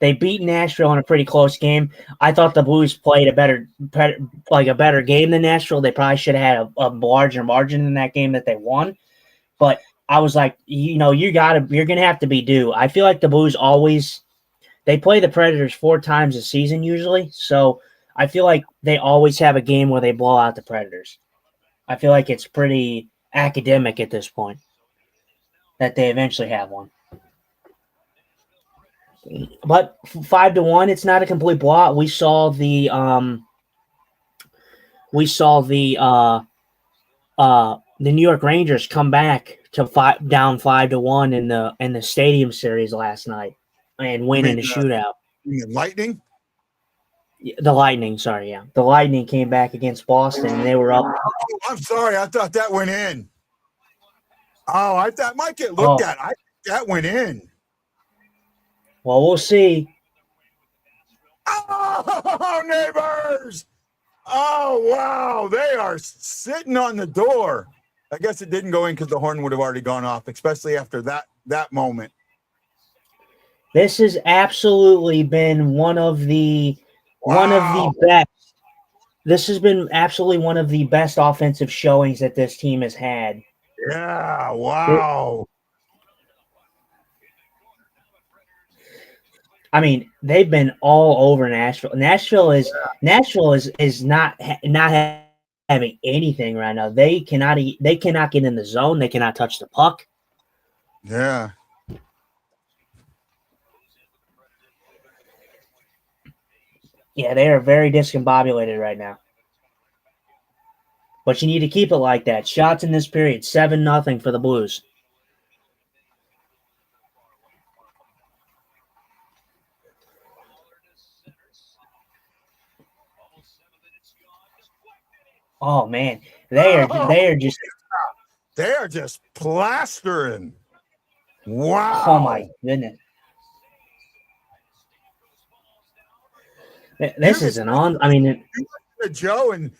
They beat Nashville in a pretty close game. I thought the Blues played a better game than Nashville. They probably should have had a larger margin in that game that they won. But I was like, you know, you're gonna have to be due. I feel like the Blues they play the Predators 4 times a season usually, so I feel like they always have a game where they blow out the Predators. I feel like it's pretty academic at this point that they eventually have one. But 5-1, it's not a complete blowout. We saw the New York Rangers come back to down 5-1 in the Stadium Series last night and win in a shootout.
Lightning?
The Lightning, sorry, yeah. The Lightning came back against Boston, and they were up.
Oh, I'm sorry. I thought that went in. Oh, I thought might get looked at. I think that went in.
Well, we'll see.
Oh, neighbors! Oh, wow. They are sitting on the door. I guess it didn't go in because the horn would have already gone off, especially after that moment.
This has absolutely been one of the best. This has been absolutely one of the best offensive showings that this team has had.
Yeah, wow.
I mean, they've been all over Nashville. Nashville is not having anything right now. They cannot get in the zone. They cannot touch the puck.
Yeah.
Yeah, they are very discombobulated right now. But you need to keep it like that. Shots in this period, 7-0 for the Blues. Oh man, they are just
plastering. Wow.
Oh my goodness. This isn't on. I mean,
Joe and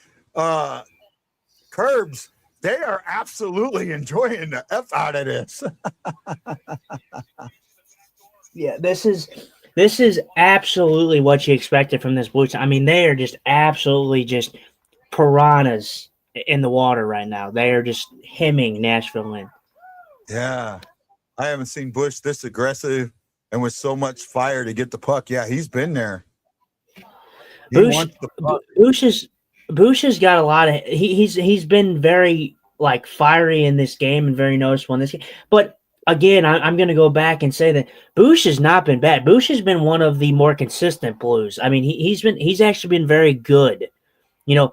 Curbs, they are absolutely enjoying the F out of this.
Yeah, this is absolutely what you expected from this Blues team. I mean, they are just absolutely just piranhas in the water right now. They are just hemming Nashville in.
Yeah. I haven't seen Bush this aggressive and with so much fire to get the puck. Yeah, he's been there.
Bush has got a lot of he's been very like fiery in this game and very noticeable in this game. But again, I'm going to go back and say that Bush has not been bad. Bush has been one of the more consistent Blues. I mean, he's actually been very good. You know,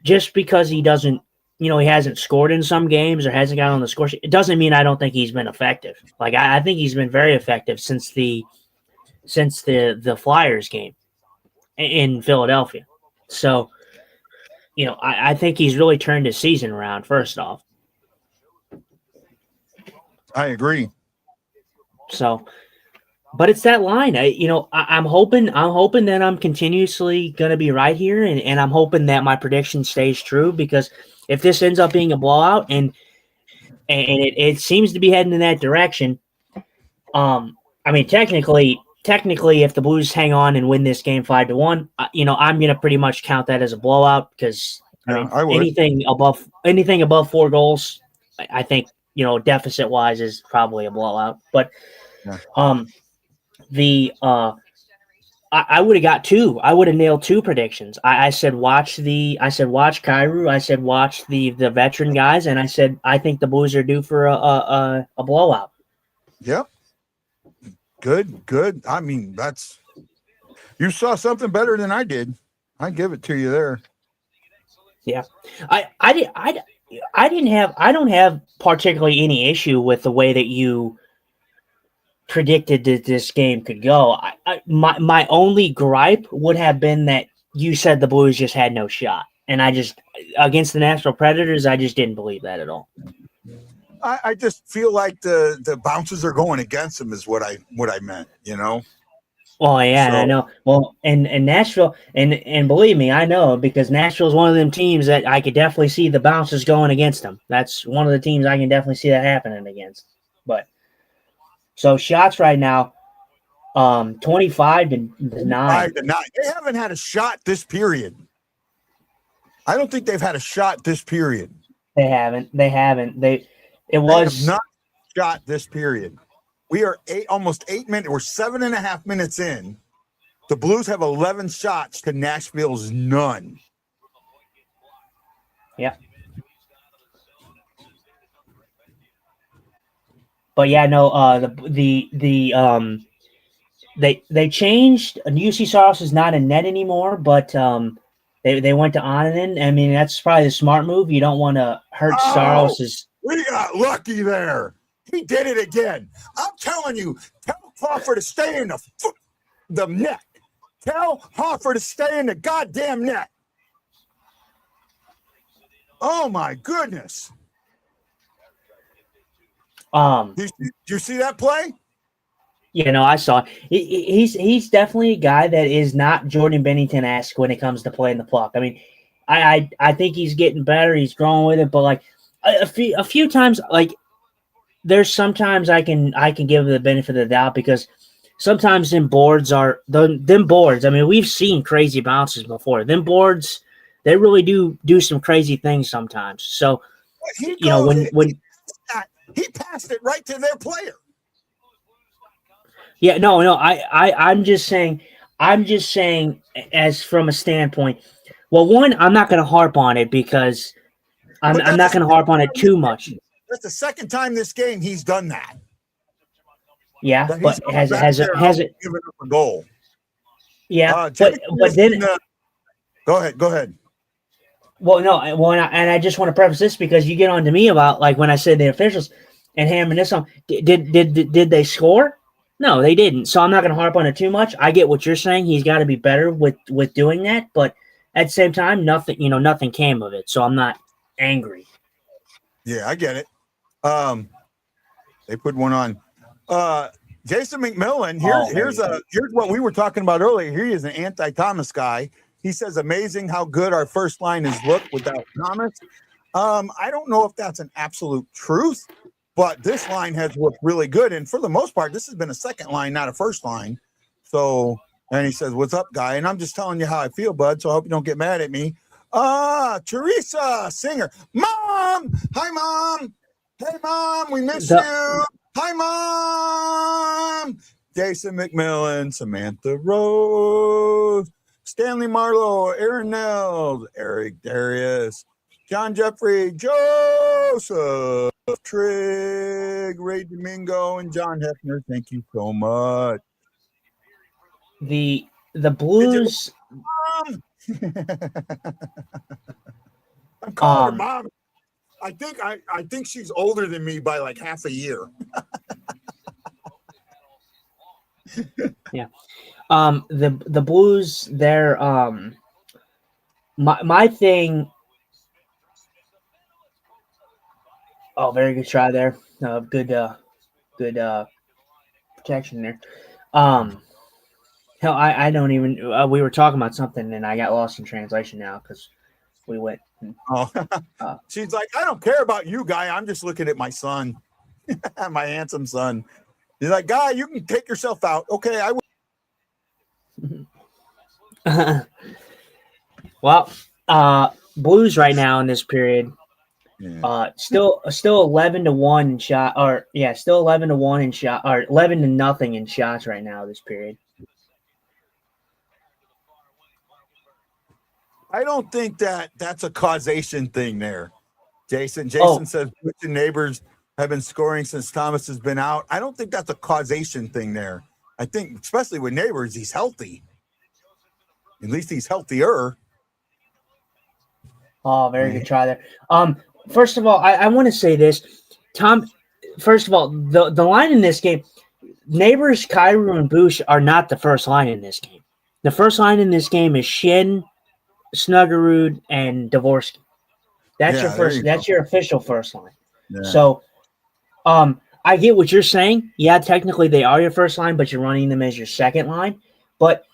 just because he doesn't, he hasn't scored in some games or hasn't got on the score sheet, it doesn't mean I don't think he's been effective. Like I think he's been very effective since the Flyers game in Philadelphia. So, I think he's really turned his season around, first off.
I agree.
So, but it's that line. I'm hoping that I'm continuously going to be right here, and I'm hoping that my prediction stays true, because if this ends up being a blowout and it seems to be heading in that direction, I mean, technically, if the Blues hang on and win this game 5-1, I'm going to pretty much count that as a blowout, because anything above 4 goals, I think, deficit wise is probably a blowout. But I would have got 2. I would have nailed 2 predictions. I said watch Kyrou. I said watch the veteran guys, and I said I think the Blues are due for a blowout.
Yep. Good. I mean, you saw something better than I did. I give it to you there.
Yeah, I don't have particularly any issue with the way that you predicted that this game could go. My only gripe would have been that you said the Blues just had no shot, and I just, against the Nashville Predators, I just didn't believe that at all.
I just feel like the bounces are going against them is what I meant,
Oh yeah, so, I know. Well, and Nashville, and believe me, I know, because Nashville is one of them teams that I could definitely see the bounces going against them. That's one of the teams I can definitely see that happening against. But so shots right now, 25-9.
5-9. They haven't had a shot this period. I don't think they've had a shot this period.
They haven't. They have
not shot this period. We are almost 8 minutes. We're 7.5 minutes in. The Blues have 11 shots to Nashville's none.
Yeah. But yeah, no. They changed. UC Saros is not in net anymore, but they went to Onanen. I mean, that's probably the smart move. You don't want to hurt Saros's.
We got lucky there. He did it again. I'm telling you, tell Crawford to stay in the net. Tell Hoffer to stay in the goddamn net. Oh my goodness. Did you see that play?
I saw. He's definitely a guy that is not Jordan Bennington-esque when it comes to playing the puck. I mean, I think he's getting better. He's growing with it, but like a few times, like there's sometimes I can give him the benefit of the doubt because sometimes them boards. I mean, we've seen crazy bounces before. Them boards, they really do some crazy things sometimes. So
He passed it right to their player.
Yeah, no. I'm just saying as from a standpoint. Well, one, I'm not going to harp on it because I'm not going to harp on it too much.
That's the second time this game he's done that.
Yeah, but has it
given up a goal?
Yeah, but then
go ahead.
Well, no, and I just want to preface this because you get on to me about like when I said the officials and hammering this on. Did they score? No, they didn't. So I'm not going to harp on it too much. I get what you're saying. He's got to be better with doing that, but at the same time, nothing came of it. So I'm not angry.
Yeah, I get it. They put one on. Jason McMillan. Here's what we were talking about earlier. He is an anti-Thomas guy. He says, "Amazing how good our first line has looked without Thomas." I don't know if that's an absolute truth. But this line has looked really good. And for the most part, this has been a second line, not a first line. So, and he says, "What's up, guy?" And I'm just telling you how I feel, bud. So I hope you don't get mad at me. Teresa Singer. Mom! Hi, Mom! Hey, Mom, we miss you. Hi, Mom! Jason McMillan, Samantha Rose, Stanley Marlowe, Aaron Nels, Eric Darius, John Jeffrey, Joseph Trigg, Ray Domingo, and John Hefner. Thank you so much.
The Blues.
I'm calling her mom. I think she's older than me by like half a year.
Yeah. The Blues. They're my thing. Oh, very good try there. Good protection there. Hell, I don't even. We were talking about something, and I got lost in translation now because we went.
She's like, "I don't care about you, guy. I'm just looking at my son, my handsome son." He's like, "Guy, you can take yourself out." Okay, I will.
Well, Blues right now in this period. Yeah. Still 11-1 in shot, or yeah, still 11-1 in shot, or 11-0 in shots right now this period.
I don't think that's a causation thing there, Jason. Says the neighbors have been scoring since Thomas has been out. I don't think that's a causation thing there. I think, especially with neighbors, he's healthy. At least he's healthier.
Oh, very good try there. First of all, I want to say this. Tom, first of all, the line in this game, Neighbors, Kyrou, and Bush are not the first line in this game. The first line in this game is Shin, Snuggerud, and Dvorsky. That's your first. That's your official first line. Yeah. So, I get what you're saying. Yeah, technically they are your first line, but you're running them as your second line. But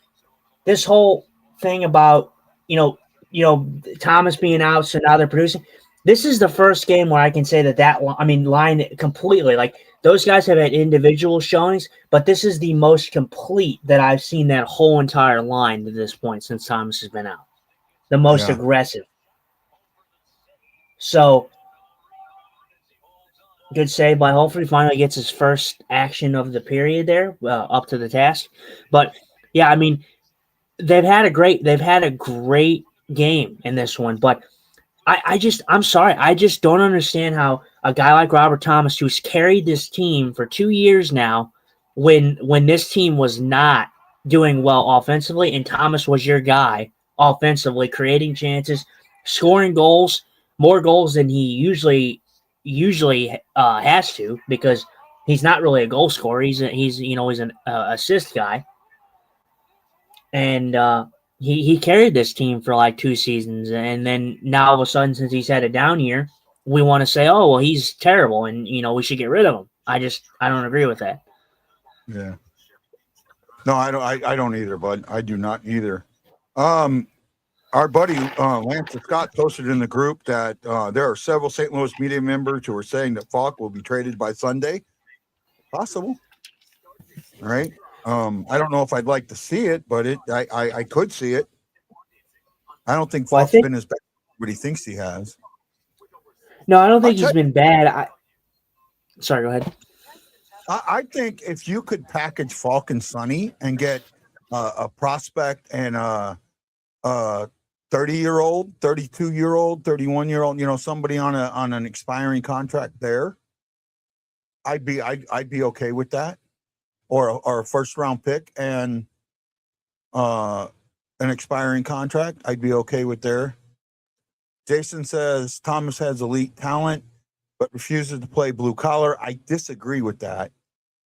this whole thing about Thomas being out, so now they're producing. This is the first game where I can say that line completely, like those guys have had individual showings, but this is the most complete that I've seen that whole entire line to this point since Thomas has been out. The most aggressive. So, good save by Holford. Finally gets his first action of the period there, up to the task. But yeah, I mean, they've had a great game in this one, but I'm sorry. I just don't understand how a guy like Robert Thomas, who's carried this team for 2 years now, when this team was not doing well offensively, and Thomas was your guy offensively, creating chances, scoring goals, more goals than he usually has to, because he's not really a goal scorer. He's an assist guy. and he carried this team for like 2 seasons, and then now all of a sudden, since he's had a down year, we want to say, oh well, he's terrible, and we should get rid of him. I don't agree with that.
Yeah. No, I don't. I don't either, bud. I do not either. Our buddy Lance Scott posted in the group that there are several St. Louis media members who are saying that Falk will be traded by Sunday. Possible. All right. I don't know if I'd like to see it, but I could see it. I don't think Falk's been as bad as what he thinks he has.
No, I don't think he's been bad. Sorry, go ahead.
I think if you could package Falk and Sonny and get a prospect and a 30-year-old, 32-year-old, 31-year-old, somebody on an expiring contract there, I'd be okay with that, or a first round pick and an expiring contract, I'd be okay with there. Jason says Thomas has elite talent, but refuses to play blue collar. I disagree with that.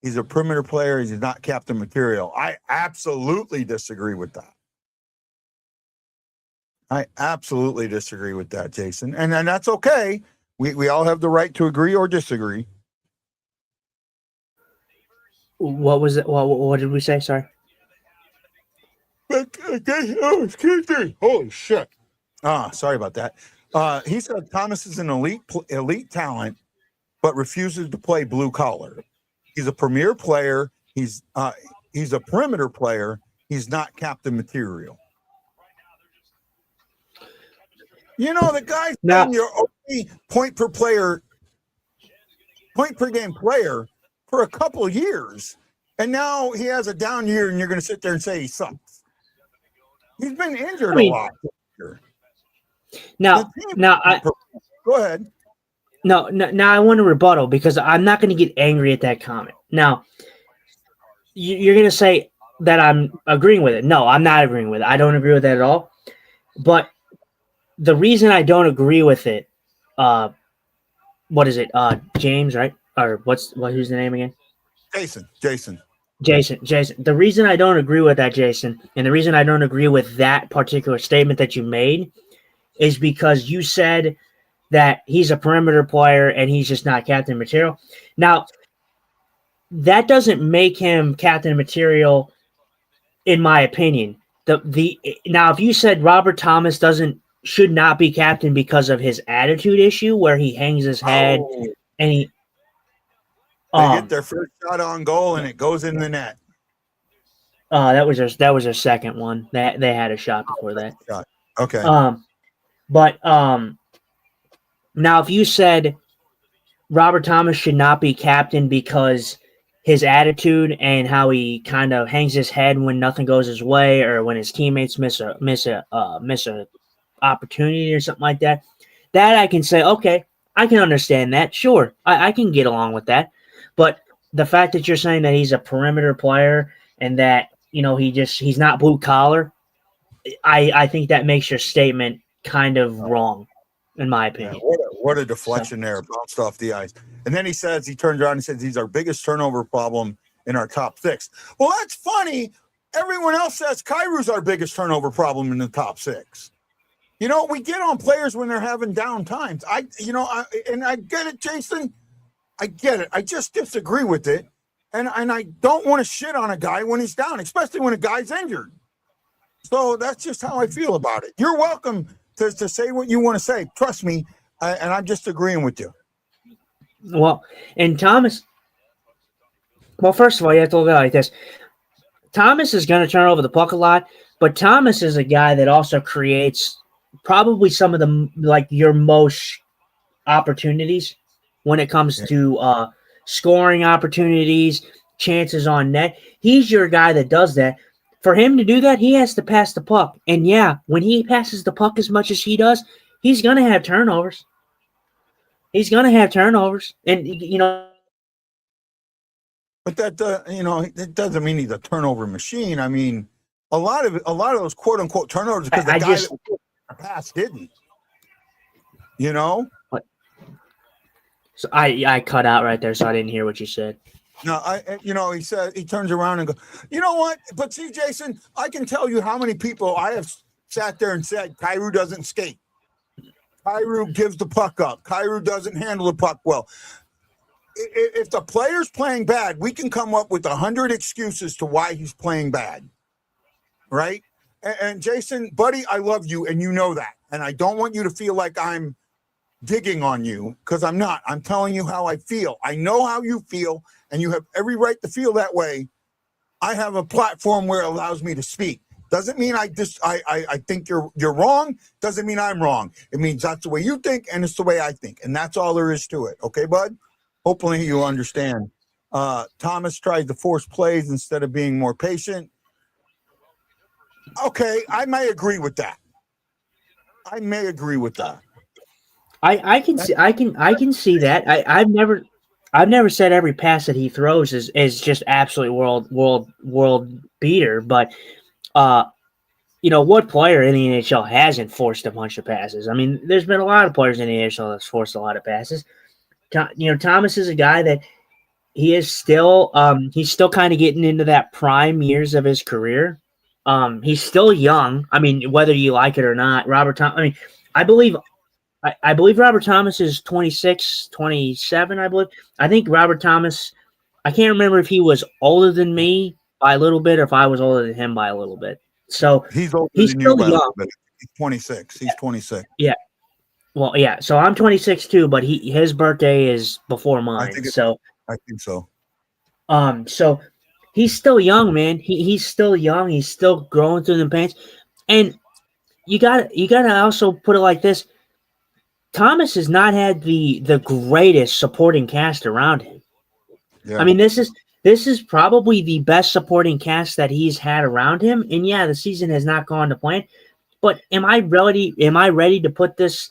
He's a perimeter player. He's not captain material. I absolutely disagree with that. I absolutely disagree with that, Jason. And that's okay. We all have the right to agree or disagree.
What was it? What did we say? Sorry.
Oh, excuse me. Holy shit. Sorry about that. He said Thomas is an elite talent, but refuses to play blue collar. He's a premier player. He's a perimeter player. He's not captain material. The guy's been your only point per game player for a couple of years, and now he has a down year, and you're going to sit there and say he sucks. He's been injured a lot.
Now,
go ahead.
No, I want to rebuttal because I'm not going to get angry at that comment. Now, you're going to say that I'm agreeing with it. No, I'm not agreeing with it. I don't agree with that at all. But the reason I don't agree with it, what is it? James, right? Or who's the name again?
Jason.
The reason I don't agree with that, Jason, and the reason I don't agree with that particular statement that you made is because you said that he's a perimeter player and he's just not captain material. Now, that doesn't make him captain material, in my opinion. Now, if you said Robert Thomas should not be captain because of his attitude issue, where he hangs his head and he
get their first shot on goal and it goes in the net.
That was their second one. They had a shot before that.
Okay.
But now, if you said Robert Thomas should not be captain because his attitude and how he kind of hangs his head when nothing goes his way, or when his teammates miss a opportunity or something like that, that I can say, okay, I can understand that. Sure, I can get along with that. But the fact that you're saying that he's a perimeter player and that he's not blue collar, I think that makes your statement kind of wrong, in my opinion.
Yeah, what a deflection there, bounced off the ice. And then he turns around and says he's our biggest turnover problem in our top 6. Well, that's funny. Everyone else says Kairu's our biggest turnover problem in the top 6. We get on players when they're having down times. I get it, Jason. I get it. I just disagree with it. And I don't want to shit on a guy when he's down, especially when a guy's injured. So that's just how I feel about it. You're welcome to say what you want to say. Trust me. And I'm just agreeing with you.
Well, and Thomas, first of all, you have to look at it like this. Thomas is going to turn over the puck a lot, but Thomas is a guy that also creates probably some of the, your most opportunities when it comes to scoring opportunities, chances on net. He's your guy that does that. For him to do that, he has to pass the puck. And yeah, when he passes the puck as much as he does, he's going to have turnovers. And
but that it doesn't mean he's a turnover machine. I mean, a lot of those quote unquote turnovers because the guy that passed didn't.
So I cut out right there, so I didn't hear what you said.
No, he said, he turns around and goes, you know what? But see, Jason, I can tell you how many people I have sat there and said, Kyrou doesn't skate. Kyrou gives the puck up. Kyrou doesn't handle the puck well. If the player's playing bad, we can come up with 100 excuses to why he's playing bad. Right? And Jason, buddy, I love you, and you know that. And I don't want you to feel like I'm digging on you, because I'm not. I'm telling you how I feel. I know how you feel, and you have every right to feel that way. I have a platform where it allows me to speak. Doesn't mean I think you're wrong. Doesn't mean I'm wrong. It means that's the way you think, and it's the way I think, and that's all there is to it. Okay, bud? Hopefully you understand. Thomas tries to force plays instead of being more patient. Okay, I may agree with that. I
can see that. I've never said every pass that he throws is just absolutely world beater, but what player in the NHL hasn't forced a bunch of passes? I mean, there's been a lot of players in the NHL that's forced a lot of passes. Thomas is a guy that he's still kind of getting into that prime years of his career. He's still young. I mean, whether you like it or not, I believe Robert Thomas is 26, 27, I believe. I think Robert Thomas, I can't remember if he was older than me by a little bit or if I was older than him by a little bit. So
he's older
he's
than
still
you by
young.
He's 26. He's 26.
Yeah. Well, yeah. So I'm 26 too, but his birthday is before mine.
I think so.
So he's still young, man. He's still young. He's still growing through the pains. And you gotta also put it like this. Thomas has not had the greatest supporting cast around him. Yeah. I mean, this is probably the best supporting cast that he's had around him. And yeah, the season has not gone to plan. But am I ready to put this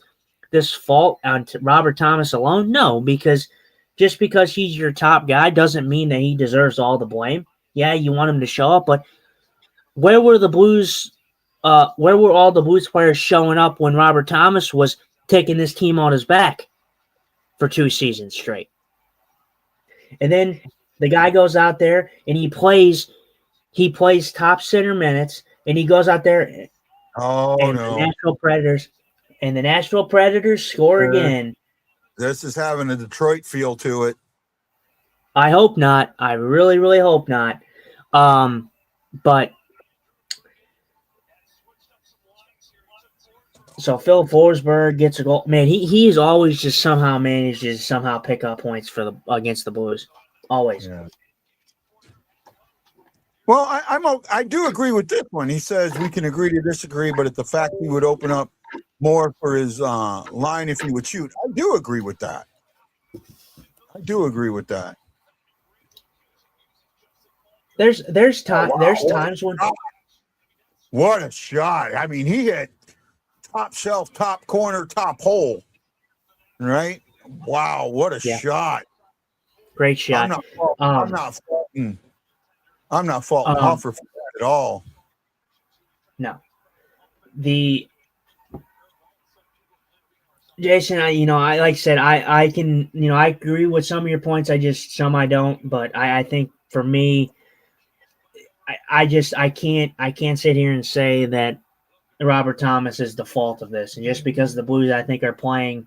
fault on Robert Thomas alone? No, because just because he's your top guy doesn't mean that he deserves all the blame. Yeah, you want him to show up, but where were the Blues? Where were all the Blues players showing up when Robert Thomas was taking this team on his back for 2 seasons straight? And then the guy goes out there and he plays top center minutes, and he goes out there. The Nashville Predators score again.
This is having a Detroit feel to it.
I hope not. I really, really hope not. But so Phil Forsberg gets a goal. Man, he's always just somehow managed to pick up points against the Blues. Always. Yeah.
Well, I do agree with this one. He says we can agree to disagree, but at the fact he would open up more for his line if he would shoot. I do agree with that.
There's times when
what a shot. I mean, he hit top shelf, top corner, top hole. Right? Wow, what a shot.
Great shot.
I'm not faulting Hoffer for that at all.
No. Jason, I like I said, I can, I agree with some of your points. Some I don't, but I think for me, I can't sit here and say that Robert Thomas is the fault of this. And just because the Blues, I think, are playing,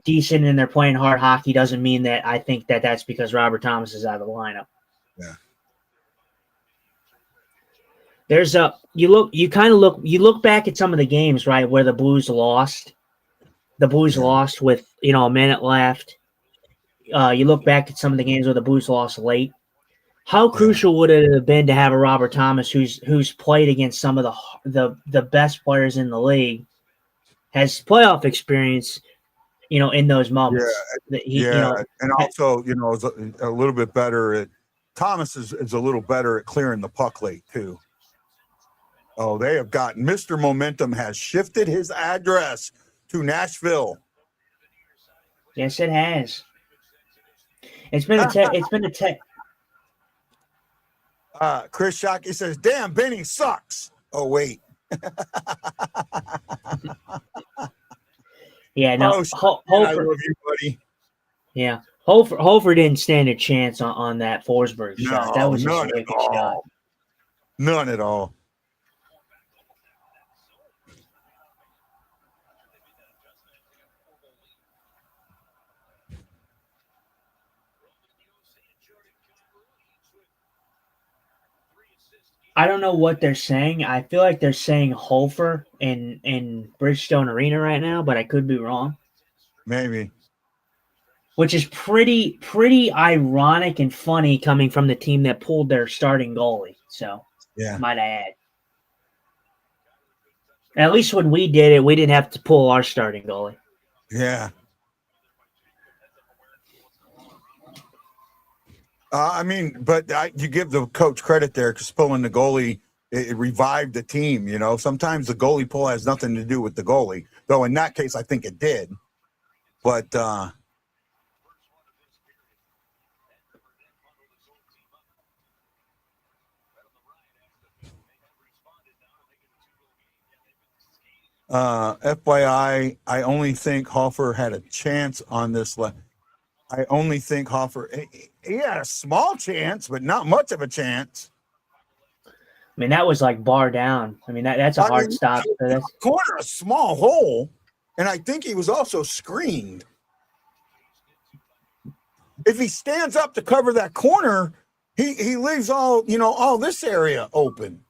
decent and they're playing hard hockey doesn't mean that I think that that's because Robert Thomas is out of the lineup.
Yeah.
There's you look back at some of the games, right, where the Blues lost. The Blues lost with, a minute left. You look back at some of the games where the Blues lost late. How crucial would it have been to have a Robert Thomas who's played against some of the best players in the league, has playoff experience, in those moments.
And also, is a little bit better at Thomas is a little better at clearing the puck late too. Oh, they have gotten Mr. Momentum has shifted his address to Nashville.
Yes, it has. It's been a tech.
Chris Shockey says, "Damn, Benny sucks." Oh wait.
Yeah, no.
I love you, buddy.
Yeah, Hofer didn't stand a chance on that Forsberg shot. That
No,
was just
none
a
at
wicked shot.
all. None at all.
I don't know what they're saying. I feel like they're saying Hofer in Bridgestone Arena right now, but I could be wrong.
Maybe.
Which is pretty ironic and funny coming from the team that pulled their starting goalie. So,
Yeah.
might I add. At least when we did it, we didn't have to pull our starting goalie.
Yeah. I mean, but you give the coach credit there because pulling the goalie, it revived the team. You know, sometimes the goalie pull has nothing to do with the goalie, though in that case, I think it did. But FYI, I only think Hofer had a chance on this. I only think Hofer, he had a small chance, but not much of a chance.
I mean, that was like bar down. I mean, that's a hard stop.
Corner, a small hole, and I think he was also screened. If he stands up to cover that corner, he leaves all this area open.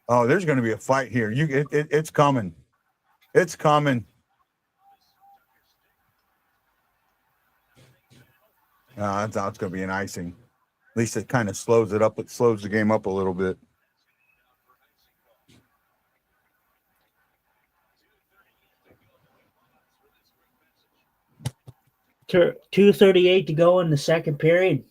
Oh, there's going to be a fight here. It's coming. It's coming. That's going to be an icing. At least it kind of slows it up. It slows the game up a little bit.
.238 to go in the second period.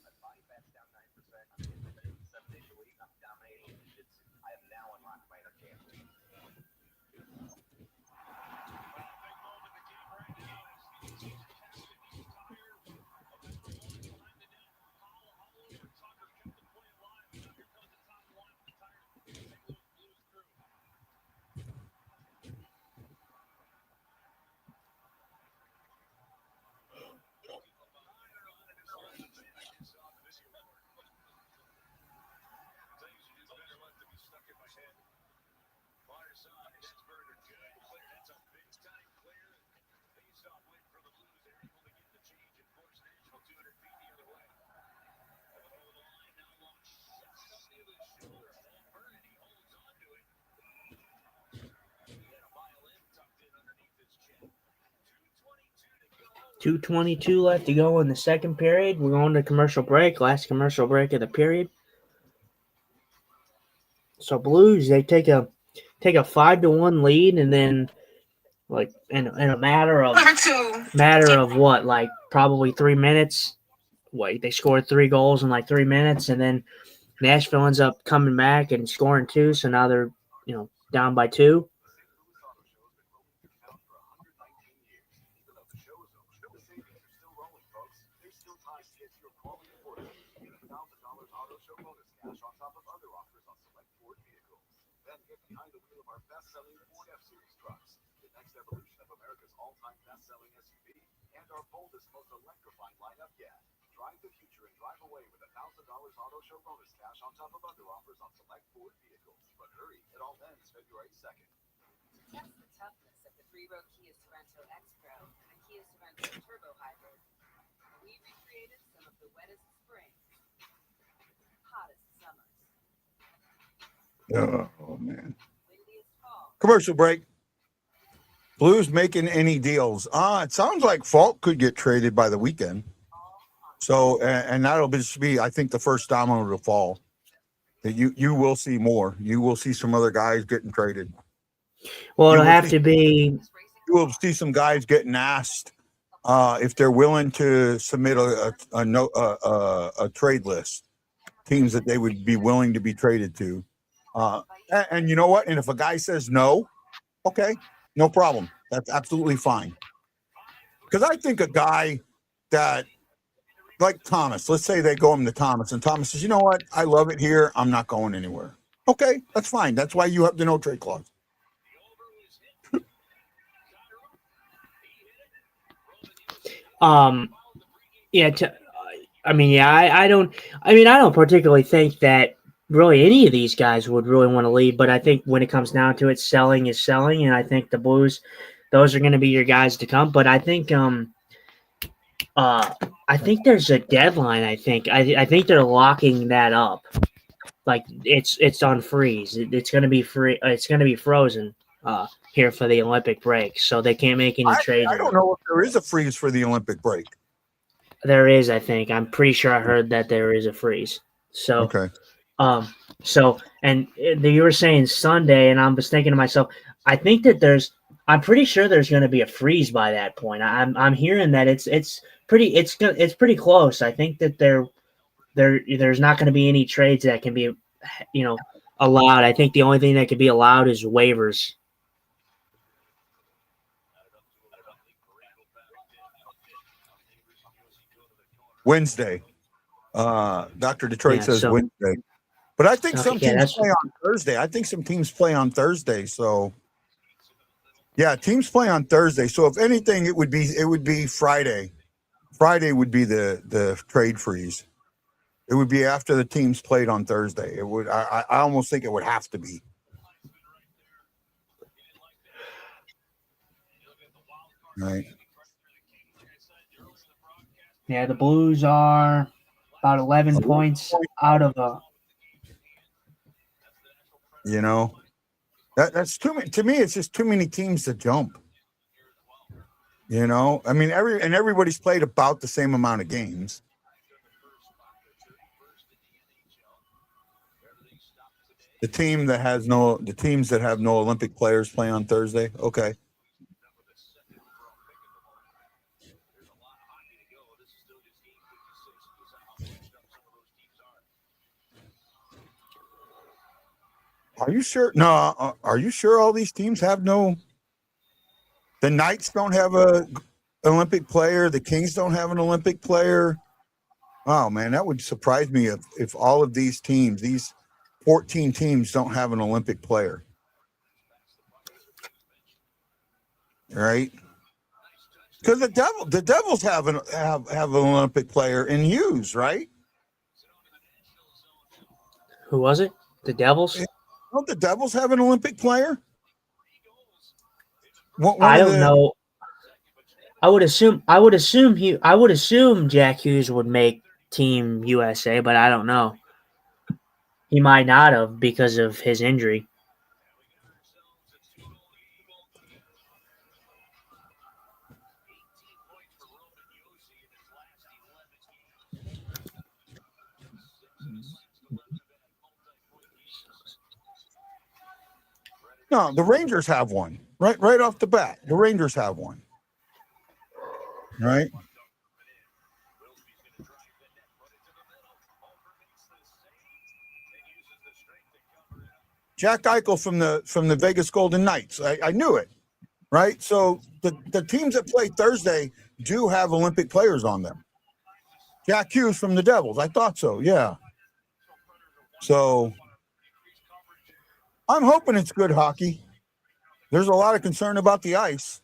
.222 left to go in the second period. We're going to commercial break. Last commercial break of the period. So Blues, they take a 5-1 lead, and then like in a matter of what, like probably 3 minutes. Wait, they scored 3 goals in like 3 minutes, and then Nashville ends up coming back and scoring 2. So now they're down by 2.
Oh, man. Commercial break. Blues making any deals? It sounds like Falk could get traded by the weekend. So, and that'll just be, I think, the first domino to fall. That you will see more. You will see some other guys getting traded.
Well, it'll have to be.
You will see some guys getting asked if they're willing to submit a trade list, teams that they would be willing to be traded to. And you know what? And if a guy says no, okay, no problem. That's absolutely fine. Because I think a guy that, like Thomas, let's say they go him to Thomas, and Thomas says, you know what? I love it here. I'm not going anywhere. Okay, that's fine. That's why you have the no trade clause.
Yeah. I don't. I mean, I don't particularly think that really any of these guys would really want to leave. But I think when it comes down to it, selling is selling, and I think the Blues, those are going to be your guys to come. But I think there's a deadline. I think they're locking that up. Like it's on freeze. It's going to be free. It's going to be frozen here for the Olympic break, so they can't make any trades.
I don't know if there is a freeze for the Olympic break.
There is, I think. I'm pretty sure I heard that there is a freeze. So,
Okay.
And you were saying Sunday, and I was thinking to myself, I think that I'm pretty sure there's going to be a freeze by that point. I'm hearing that it's pretty close. I think that there's not going to be any trades that can be, allowed. I think the only thing that could be allowed is waivers.
Wednesday. Dr. Detroit says
so-
Wednesday. But I think some
Okay,
teams play on Thursday. I think some teams play on Thursday. So yeah, teams play on Thursday. So if anything, it would be Friday. Friday would be the trade freeze. It would be after the teams played on Thursday. It would. I almost think it would have to be. Right.
Yeah, the Blues are about 11 points out of a.
You know, that's too many. To me, it's just too many teams to jump. You know, I mean, everybody's played about the same amount of games. The teams that have no Olympic players play on Thursday. Okay. Are you sure? No. Are you sure all these teams have no? The Knights don't have a Olympic player. The Kings don't have an Olympic player. Oh man, that would surprise me if all of these teams, these 14 teams, don't have an Olympic player. Right? Because the Devils have an Olympic player in Hughes, right?
Who was it? The Devils?
Don't the Devils have an Olympic player?
I don't know. I would assume Jack Hughes would make Team USA, but I don't know. He might not have because of his injury.
No, the Rangers have one. Right off the bat. The Rangers have one. Right? Jack Eichel from the Vegas Golden Knights. I knew it. Right? So the teams that play Thursday do have Olympic players on them. Jack Hughes from the Devils. I thought so, yeah. So I'm hoping it's good hockey. There's a lot of concern about the ice.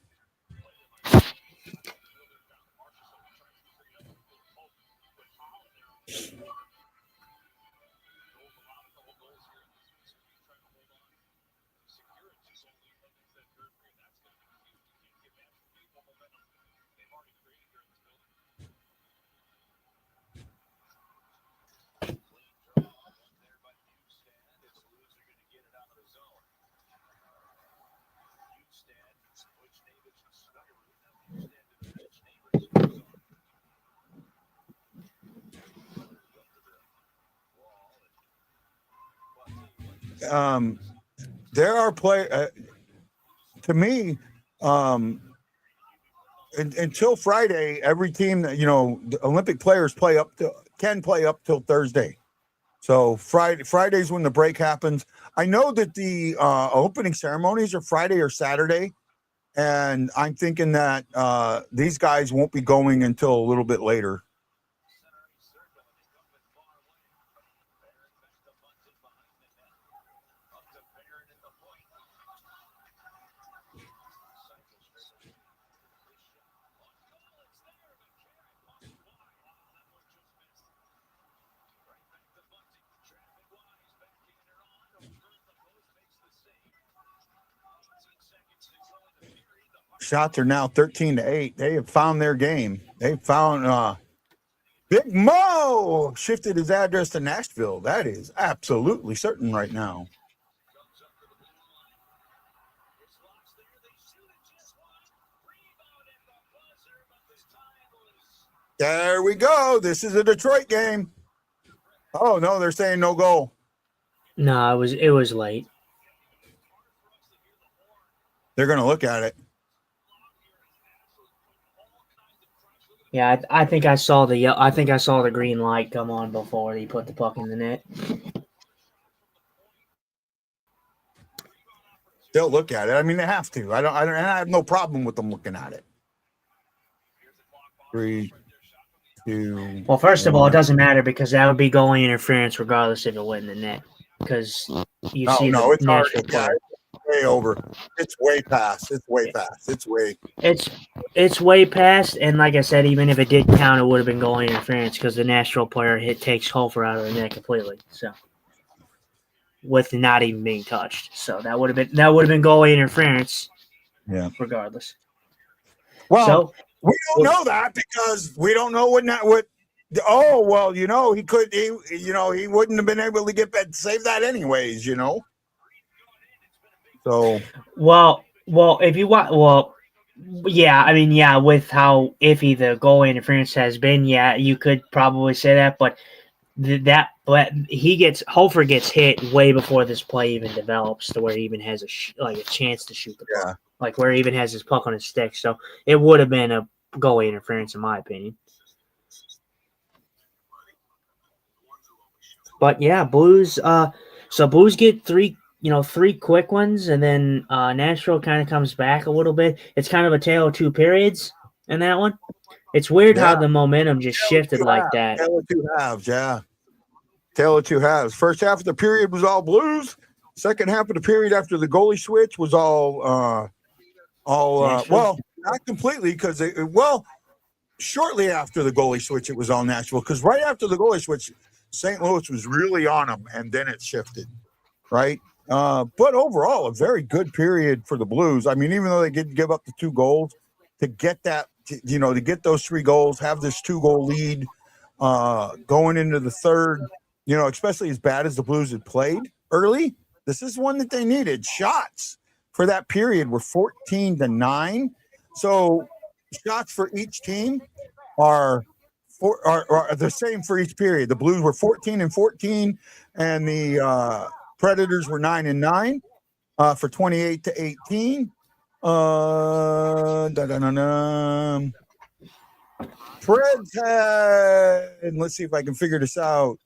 There are to me, until Friday, every team that the Olympic players can play up till Thursday. So Friday's when the break happens. I know that the opening ceremonies are Friday or Saturday, and I'm thinking that these guys won't be going until a little bit later. shots are now 13-8. They have found their game. They found Big Mo shifted his address to Nashville. That is absolutely certain right now. There we go. This is a Detroit game. Oh no, they're saying no goal.
No, it was late.
They're going to look at it.
Yeah, I think I saw the green light come on before he put the puck in the net.
They'll look at it. I mean, they have to. I have no problem with them looking at it. 3, 2.
Well, first of all, it doesn't matter because that would be goalie interference regardless if it went in the net. Because you see the
it's hard.
Nashville player.
Way over. It's way past. It's way past. It's
way past. And like I said, even if it did count, it would have been goalie interference because the Nashville player takes Hofer out of the net completely. So with not even being touched. So that would have been goalie interference.
Yeah.
Regardless.
Well,
so,
we don't know that because we don't know what. Oh well, he could. He wouldn't have been able to save that anyways. So
well, if you want, yeah, I mean, yeah, with how iffy the goal interference has been, yeah, you could probably say that, but Hofer gets hit way before this play even develops to where he even has a chance to shoot the puck, like where he even has his puck on his stick. So it would have been a goal interference in my opinion. But yeah, Blues. So Blues get three quick ones, and then Nashville kind of comes back a little bit. It's kind of a tale of two periods in that one. It's weird how the momentum just shifted like that.
Tale of two halves, yeah. Tale of two halves. First half of the period was all Blues. Second half of the period after the goalie switch was all well, not completely because shortly after the goalie switch it was all Nashville because right after the goalie switch, St. Louis was really on them, and then it shifted, right? But overall, a very good period for the Blues. I mean, even though they did give up the 2 goals, to get that, to get those 3 goals, have this 2-goal lead going into the third, especially as bad as the Blues had played early, this is one that they needed. Shots for that period were 14-9. So shots for each team are the same for each period. The Blues were 14-14, and the Predators were 9-9 for 28-18. Preds had, let's see if I can figure this out,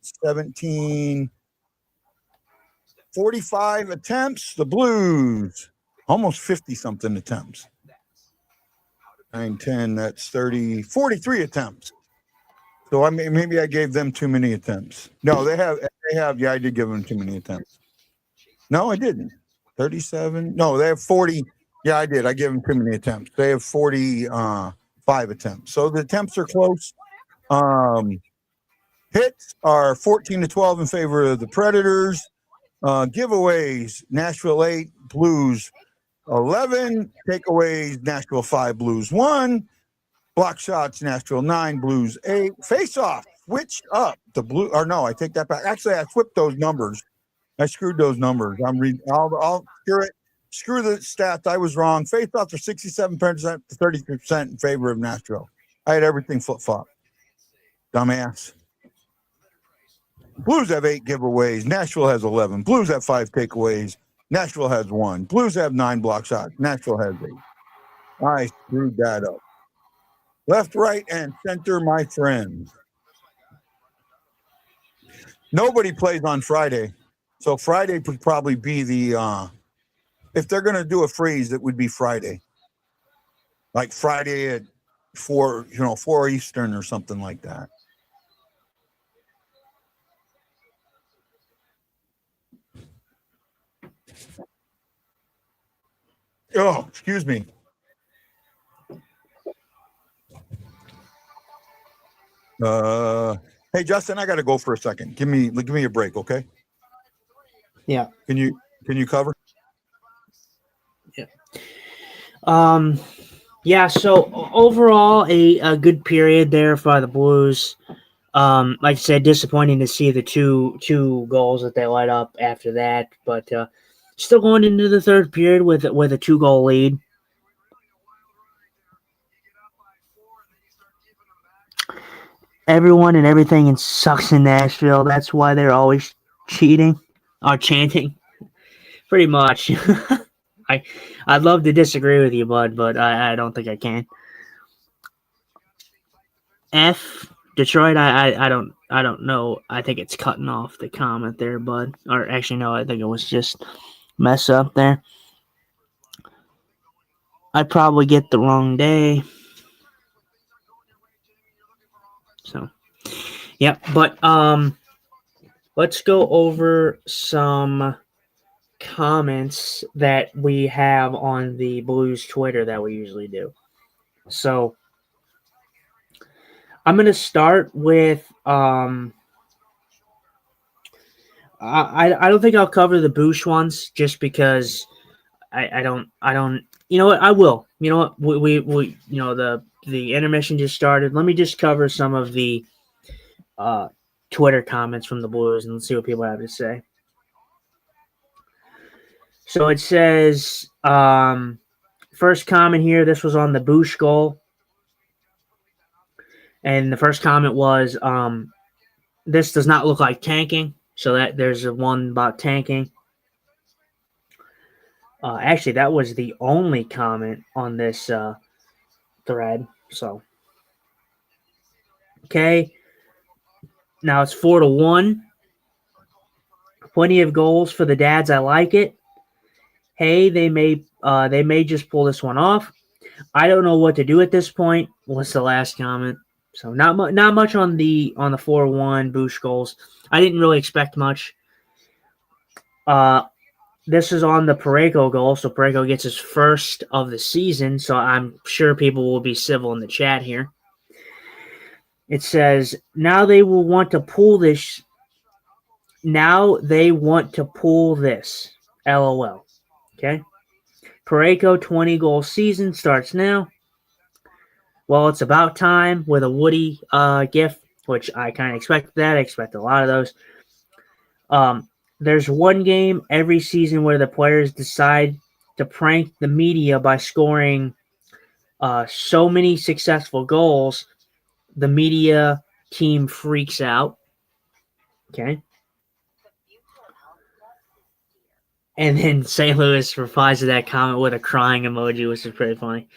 45 attempts. The Blues, almost 50-something attempts. 9, 10, that's 30, 43 attempts. So I mean, maybe I gave them too many attempts. No, they have. Yeah, I did give them too many attempts. No, I didn't. 37. No, they have 40. Yeah, I did. I gave them too many attempts. They have 45 attempts. So the attempts are close. Hits are 14-12 in favor of the Predators. Giveaways: Nashville 8, Blues 11. Takeaways: Nashville 5, Blues 1. Block shots: Nashville 9, Blues 8. Face-off switched up. The Blue, or no, I take that back. Actually, I flipped those numbers. I screwed those numbers. I'll screw it. Screw the stats. I was wrong. Face-offs are 67% to 30% in favor of Nashville. I had everything flip-flop. Dumbass. Blues have 8 giveaways. Nashville has 11. Blues have 5 takeaways. Nashville has 1. Blues have 9 block shots. Nashville has 8. I screwed that up. Left, right, and center, my friends. Nobody plays on Friday. So Friday would probably be the if they're going to do a freeze, it would be Friday. Like Friday at 4 Eastern or something like that. Oh, excuse me. Hey Justin, I got to go for a second. Give me a break, okay?
Yeah.
Can you cover?
Yeah. Yeah, so overall, a good period there for the Blues. Like I said, disappointing to see the two goals that they let up after that, but still going into the third period with a 2-goal lead. Everyone and everything sucks in Nashville. That's why they're always cheating or chanting. Pretty much. I'd love to disagree with you, bud, but I don't think I can. F Detroit. I don't know. I think it's cutting off the comment there, bud. Or actually, no. I think it was just mess up there. I probably get the wrong day. So, yeah. But let's go over some comments that we have on the Blues Twitter that we usually do. So I'm gonna start with I don't think I'll cover the Boosh ones just because I don't you know what, I will. You know what, we you know, the intermission just started. Let me just cover some of the Twitter comments from the Blues and let's see what people have to say. So it says first comment here, this was on the Boosh goal. And the first comment was, this does not look like tanking. So that there's one about tanking. Actually, that was the only comment on this thread. So, okay. Now it's 4-1. Plenty of goals for the dads. I like it. Hey, they may just pull this one off. I don't know what to do at this point. What's the last comment? So not much on the 4-1 Boosh goals. I didn't really expect much. This is on the Parayko goal, so Parayko gets his first of the season, so I'm sure people will be civil in the chat here. It says, now they will want to pull this. Now they want to pull this. LOL. Okay. Parayko 20-goal season starts now. Well, it's about time with a Woody gif, which I kind of expected that. I expect a lot of those. There's one game every season where the players decide to prank the media by scoring so many successful goals, the media team freaks out. Okay. And then St. Louis replies to that comment with a crying emoji, which is pretty funny.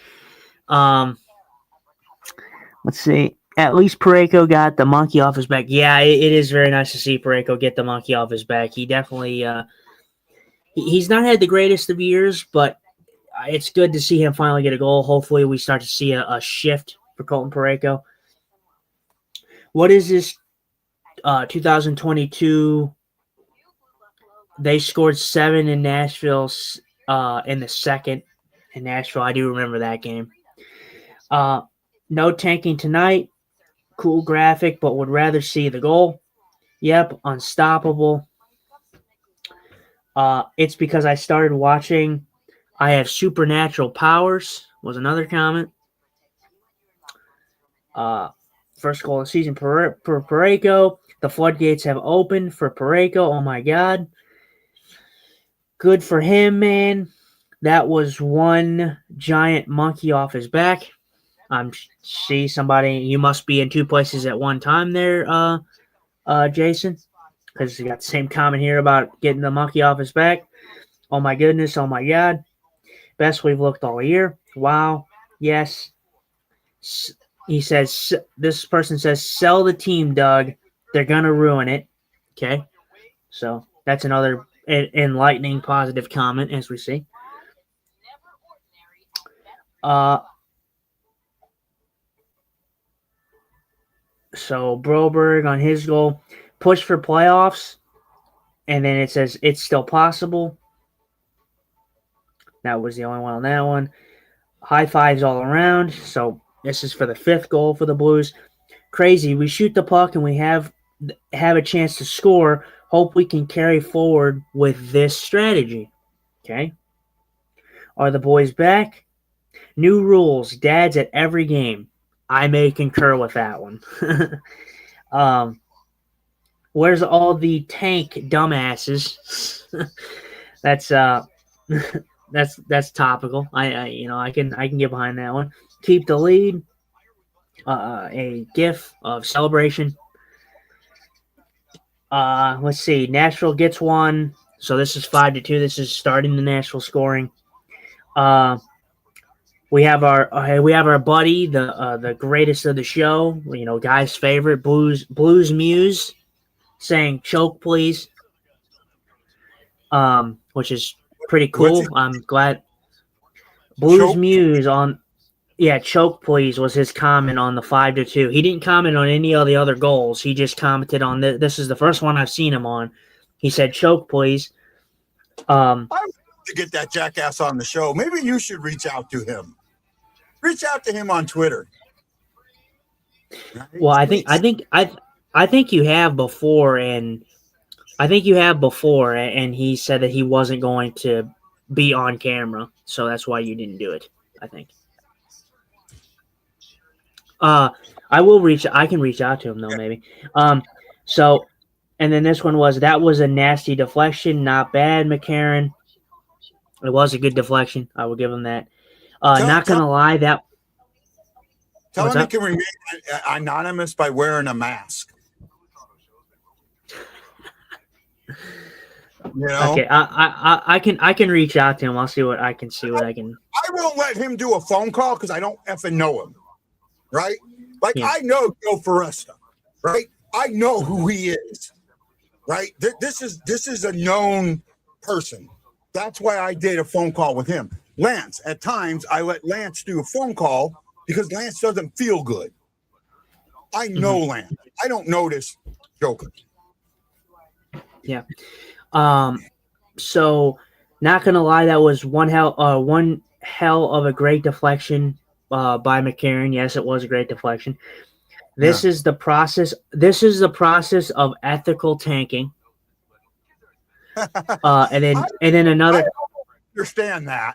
Let's see. At least Parayko got the monkey off his back. Yeah, it is very nice to see Parayko get the monkey off his back. He definitely he's not had the greatest of years, but it's good to see him finally get a goal. Hopefully we start to see a shift for Colton Parayko. What is this 2022? They scored 7 in Nashville in the second in Nashville. I do remember that game. No tanking tonight. Cool graphic, but would rather see the goal. Yep, unstoppable. It's because I started watching. I have supernatural powers, was another comment. First goal of the season for Parayko. The floodgates have opened for Parayko. Oh, my God. Good for him, man. That was one giant monkey off his back. See somebody, you must be in two places at one time there, Jason, because you got the same comment here about getting the monkey off his back. Oh my goodness, oh my God. Best we've looked all year. Wow. Yes. He says, this person says, sell the team, Doug. They're going to ruin it. Okay. So that's another enlightening positive comment, as we see. So Broberg on his goal, push for playoffs, and then it says it's still possible. That was the only one on that one. High fives all around. So this is for the 5th goal for the Blues. Crazy. We shoot the puck and we have a chance to score. Hope we can carry forward with this strategy. Okay. Are the boys back? New rules, dads at every game. I may concur with that one. Where's all the tank dumbasses? That's that's topical. I can get behind that one. Keep the lead. A gif of celebration. Let's see. Nashville gets one. So this is 5-2. This is starting the Nashville scoring. We have our buddy, the greatest of the show. Guy's favorite, Blues Muse, saying "choke, please," which is pretty cool. I'm glad. Blues Muse on. Yeah, choke please was his comment on the 5-2. He didn't comment on any of the other goals. He just commented on this is the first one I've seen him on. He said choke please.
I would love to get that jackass on the show. Maybe you should reach out to him. Reach out to him on Twitter.
Well, I think you have before, and he said that he wasn't going to be on camera, so that's why you didn't do it. I think. I can reach out to him though, maybe. So, and then this one was a nasty deflection, not bad, McCarron. It was a good deflection. I will give him that. Not gonna lie, that.
Tell him he can remain anonymous by wearing a mask.
Okay, I can reach out to him. I'll see what I can.
I won't let him do a phone call because I don't effing know him. Right? Like, yeah. I know Joe Foresta, right? I know who he is, right? This is a known person. That's why I did a phone call with him. Lance, at times, I let Lance do a phone call because Lance doesn't feel good. I know Lance. I don't notice Joker.
Yeah. So, not going to lie, that was one hell of a great deflection by McCarron. Yes, it was a great deflection. This is the process. This is the process of ethical tanking. And then another.
I understand that.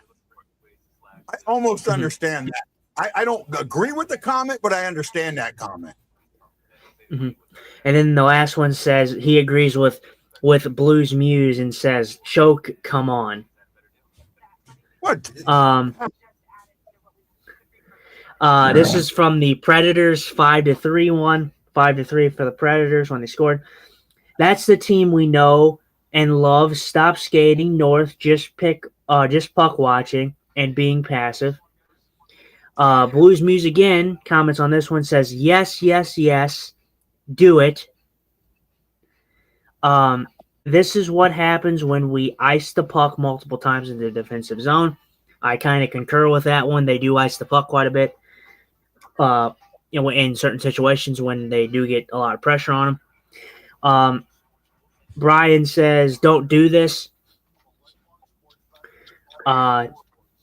I almost understand that. I don't agree with the comment, but I understand that comment.
And then the last one says he agrees with Blues Muse and says, "Choke, come on."
What?
This is from the Predators 5-3 one. 5-3 for the Predators when they scored. That's the team we know and love. Stop skating north. Just puck watching and being passive. Blues Muse again comments on this one, says yes, yes, yes, do it. This is what happens when we ice the puck multiple times in the defensive zone. I kind of concur with that one. They do ice the puck quite a bit. In certain situations when they do get a lot of pressure on them. Brian says, "Don't do this."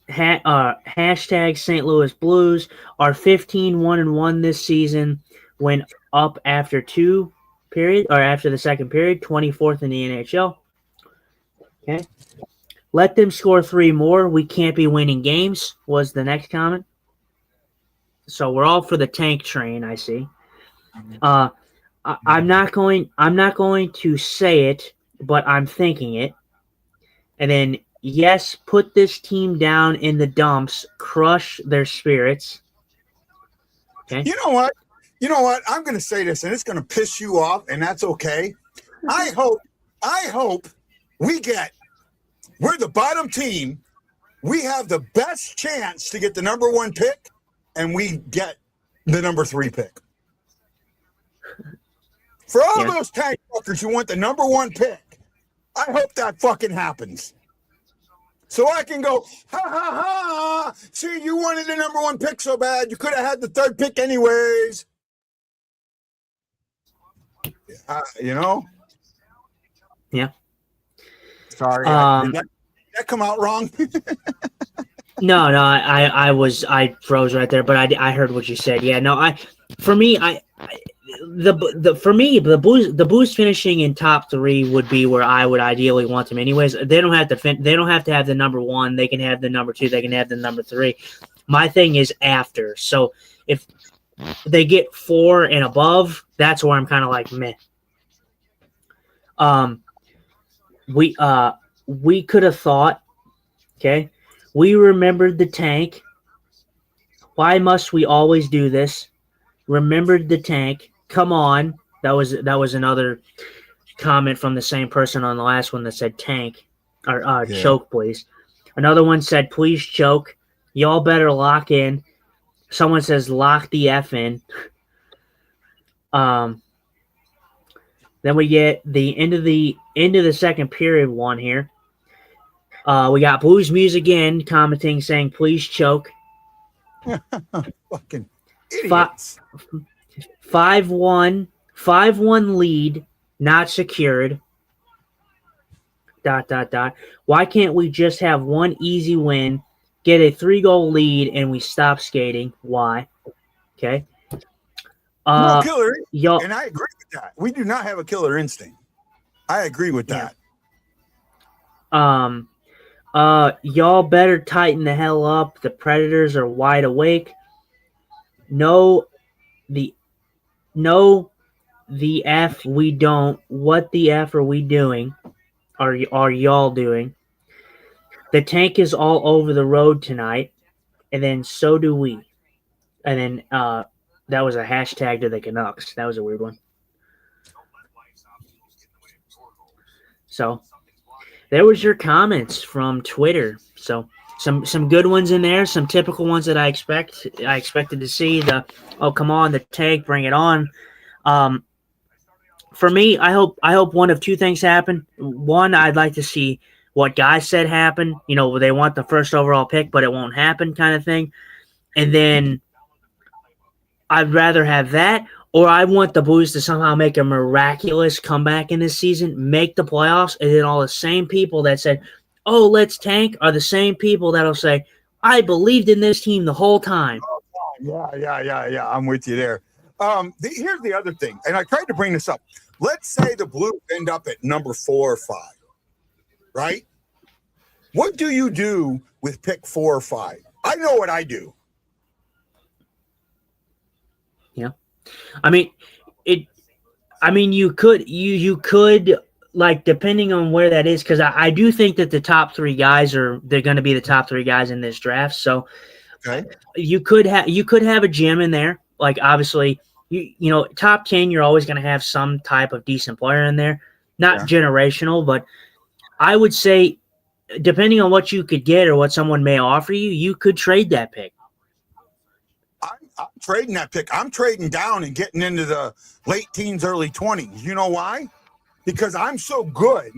Hashtag St. Louis Blues are 15-1-1 this season when up after after the second period, 24th in the NHL. Okay. Let them score 3 more. We can't be winning games, was the next comment. So we're all for the tank train, I see. I'm not going to say it, but I'm thinking it. And then yes, put this team down in the dumps, crush their spirits. Okay.
You know what? I'm going to say this, and it's going to piss you off, and that's okay. I hope we're the bottom team. We have the best chance to get the number 1 pick, and we get the number 3 pick. For all those tank fuckers who want the number 1 pick, I hope that fucking happens. So I can go, ha, ha, ha. See, you wanted the number 1 pick so bad, you could have had the 3rd pick anyways.
Yeah.
Sorry. Did that come out wrong?
No, I froze right there, but I heard what you said. Yeah, no, the Blues finishing in top 3 would be where I would ideally want them. Anyways, they don't have to have the number 1. They can have the number 2. They can have the number 3. My thing is after. So if they get 4 and above, that's where I'm kind of like meh. We could have thought, okay, we remembered the tank. Why must we always do this? Remembered the tank. Come on. That was another comment from the same person on the last one that said tank or choke, please. Another one said, please choke. Y'all better lock in. Someone says lock the F in. Then we get the end of the second period one here. We got Blues Music again commenting saying please choke.
Fucking idiots.
5-1 lead not secured. ... Why can't we just have one easy win, get a 3-goal lead, and we stop skating? Why? Okay.
No killer,
y'all,
and I agree with that. We do not have a killer instinct. I agree with that.
Y'all better tighten the hell up. The Predators are wide awake. No, the F we don't. What the F are we doing? Are y'all doing? The tank is all over the road tonight, and then so do we. And then that was a hashtag to the Canucks. That was a weird one. So there was your comments from Twitter. So some good ones in there, some typical ones that I expected to see. The come on, the tank, bring it on. For me, I hope one of two things happen. One, I'd like to see what guys said happen. You know, they want the first overall pick, but it won't happen, kind of thing. And then I'd rather have that, or I want the Blues to somehow make a miraculous comeback in this season, make the playoffs, and then all the same people that said, "Oh, let's tank," are the same people that'll say, "I believed in this team the whole time."
Yeah. I'm with you there. Here's the other thing, and I tried to bring this up. Let's say the Blues end up at number 4 or 5, right? What do you do with pick 4 or 5? I know what I do.
Yeah, I mean, you could like, depending on where that is, because I do think that the top 3 guys they're going to be the top 3 guys in this draft. So
okay,
you could have a gem in there. Like, obviously, you know, top 10, you're always going to have some type of decent player in there. Not generational, but I would say, depending on what you could get or what someone may offer you, you could trade that pick.
I'm trading that pick. I'm trading down and getting into the late teens, early 20s. You know why? Because I'm so good.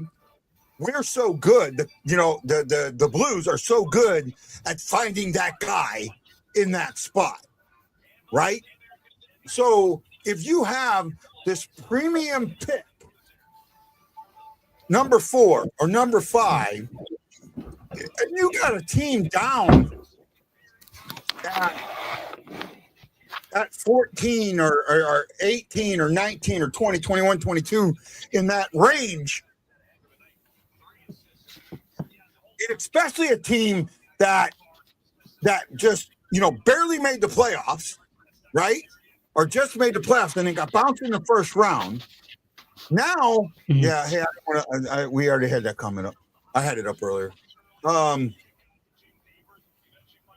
We're so good. The Blues are so good at finding that guy in that spot, right? So if you have this premium pick, number 4 or number 5, and you got a team down at 14 or 18 or 19 or 20, 21, 22, in that range, especially a team that just, barely made the playoffs, right? Or just made the playoffs and then got bounced in the first round. Now, we already had that coming up. I had it up earlier.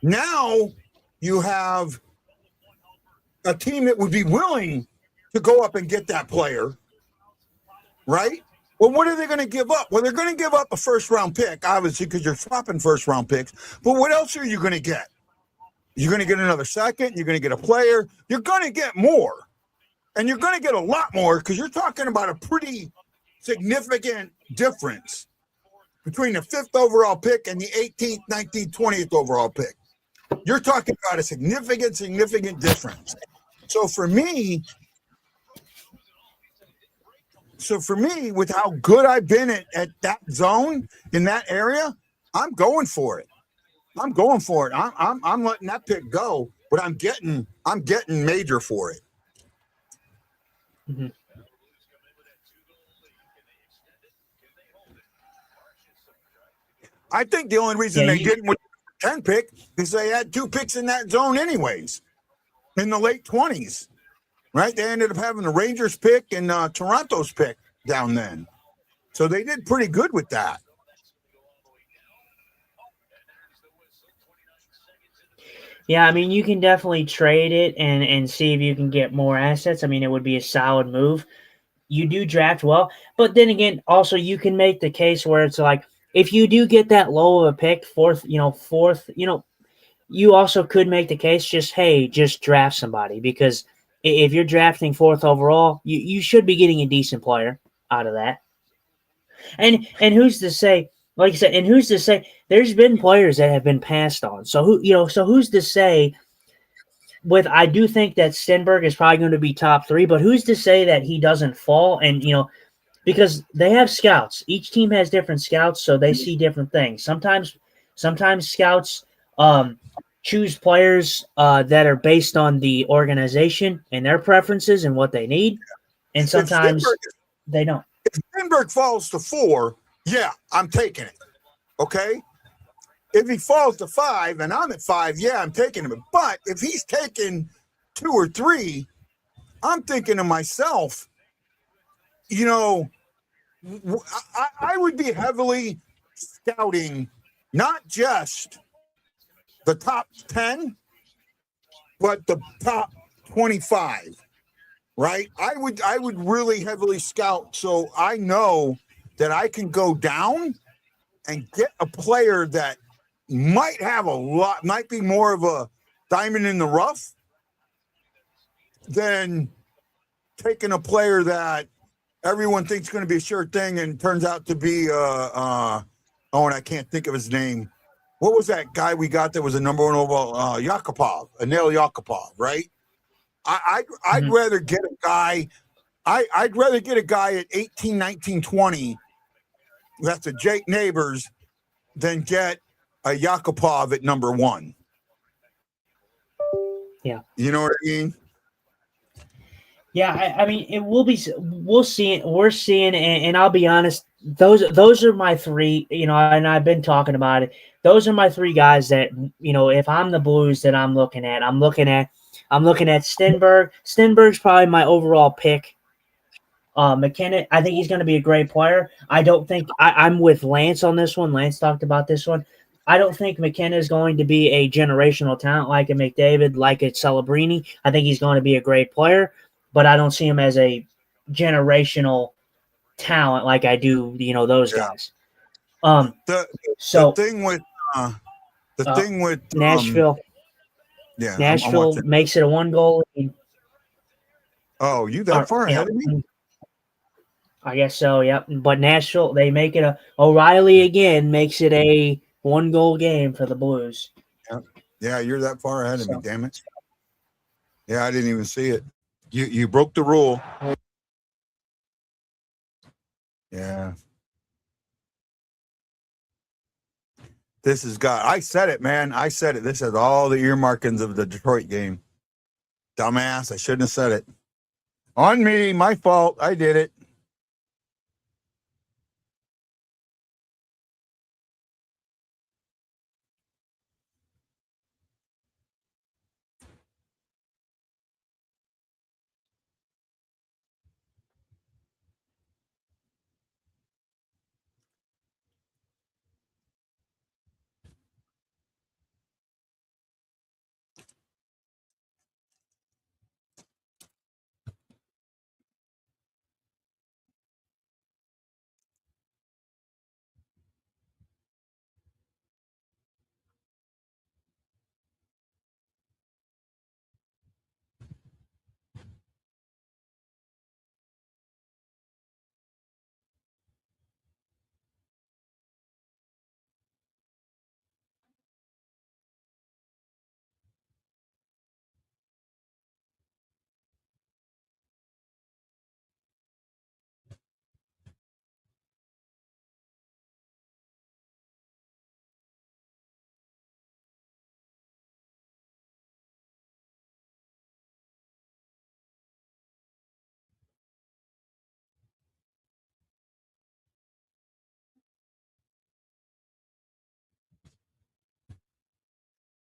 Now you have a team that would be willing to go up and get that player, right? Well, what are they going to give up? Well, they're going to give up a first-round pick, obviously, because you're swapping first-round picks. But what else are you going to get? You're going to get another second. You're going to get a player. You're going to get more. And you're going to get a lot more, because you're talking about a pretty significant difference between the 5th overall pick and the 18th, 19th, 20th overall pick. You're talking about a significant difference. So for me, with how good I've been at that zone in that area, I'm going for it. I'm letting that pick go, but I'm getting major for it.
Mm-hmm.
I think the only reason they didn't 10 pick because they had 2 picks in that zone anyways in the late 20s, right? They ended up having the Rangers pick and Toronto's pick down then. So they did pretty good with that.
Yeah, I mean, you can definitely trade it and see if you can get more assets. I mean, it would be a solid move. You do draft well, but then again, also you can make the case where it's like if you do get that low of a pick, fourth, you also could make the case just hey, just draft somebody because if you're drafting fourth overall, you should be getting a decent player out of that. And who's to say, like I said, and who's to say there's been players that have been passed on. So who's to say I do think that Stenberg is probably going to be top 3, but who's to say that he doesn't fall and because they have scouts. Each team has different scouts, so they see different things. Sometimes scouts choose players that are based on the organization and their preferences and what they need, and sometimes they don't.
If Stenberg falls to 4, yeah, I'm taking it. Okay? If he falls to 5 and I'm at 5, yeah, I'm taking him. But if he's taking 2 or 3, I'm thinking to myself, I would be heavily scouting not just the top 10, but the top 25, right? I would really heavily scout so I know that I can go down and get a player that might be more of a diamond in the rough than taking a player that everyone thinks going to be a sure thing and turns out to be and I can't think of his name. What was that guy we got that was a number 1 overall? Yakupov, Anil Yakupov, right? I'd rather get a guy. I'd rather get a guy at 18, 19, 20 that's a Jake Neighbors than get a Yakupov at number 1.
Yeah.
You know what I mean?
Yeah, I mean, it will be. We'll see. We're seeing, and I'll be honest. Those are my 3. And I've been talking about it. Those are my 3 guys that if I'm the Blues that I'm looking at Stenberg. Stenberg's probably my overall pick. McKenna, I think he's going to be a great player. I don't think I'm with Lance on this one. Lance talked about this one. I don't think McKenna is going to be a generational talent like a McDavid, like a Celebrini. I think he's going to be a great player, but I don't see him as a generational talent like I do, those guys.
The thing with
Nashville.
Yeah,
Nashville makes it a 1 goal.
Oh, you that far ahead of me?
I guess so, yep. But Nashville, they make it O'Reilly again makes it a 1 goal game for the Blues.
Yeah, you're that far ahead of me, damn it. Yeah, I didn't even see it. You broke the rule. Yeah. This has got, I said it, man. I said it. This has all the earmarkings of the Detroit game. Dumbass. I shouldn't have said it. On me. My fault. I did it.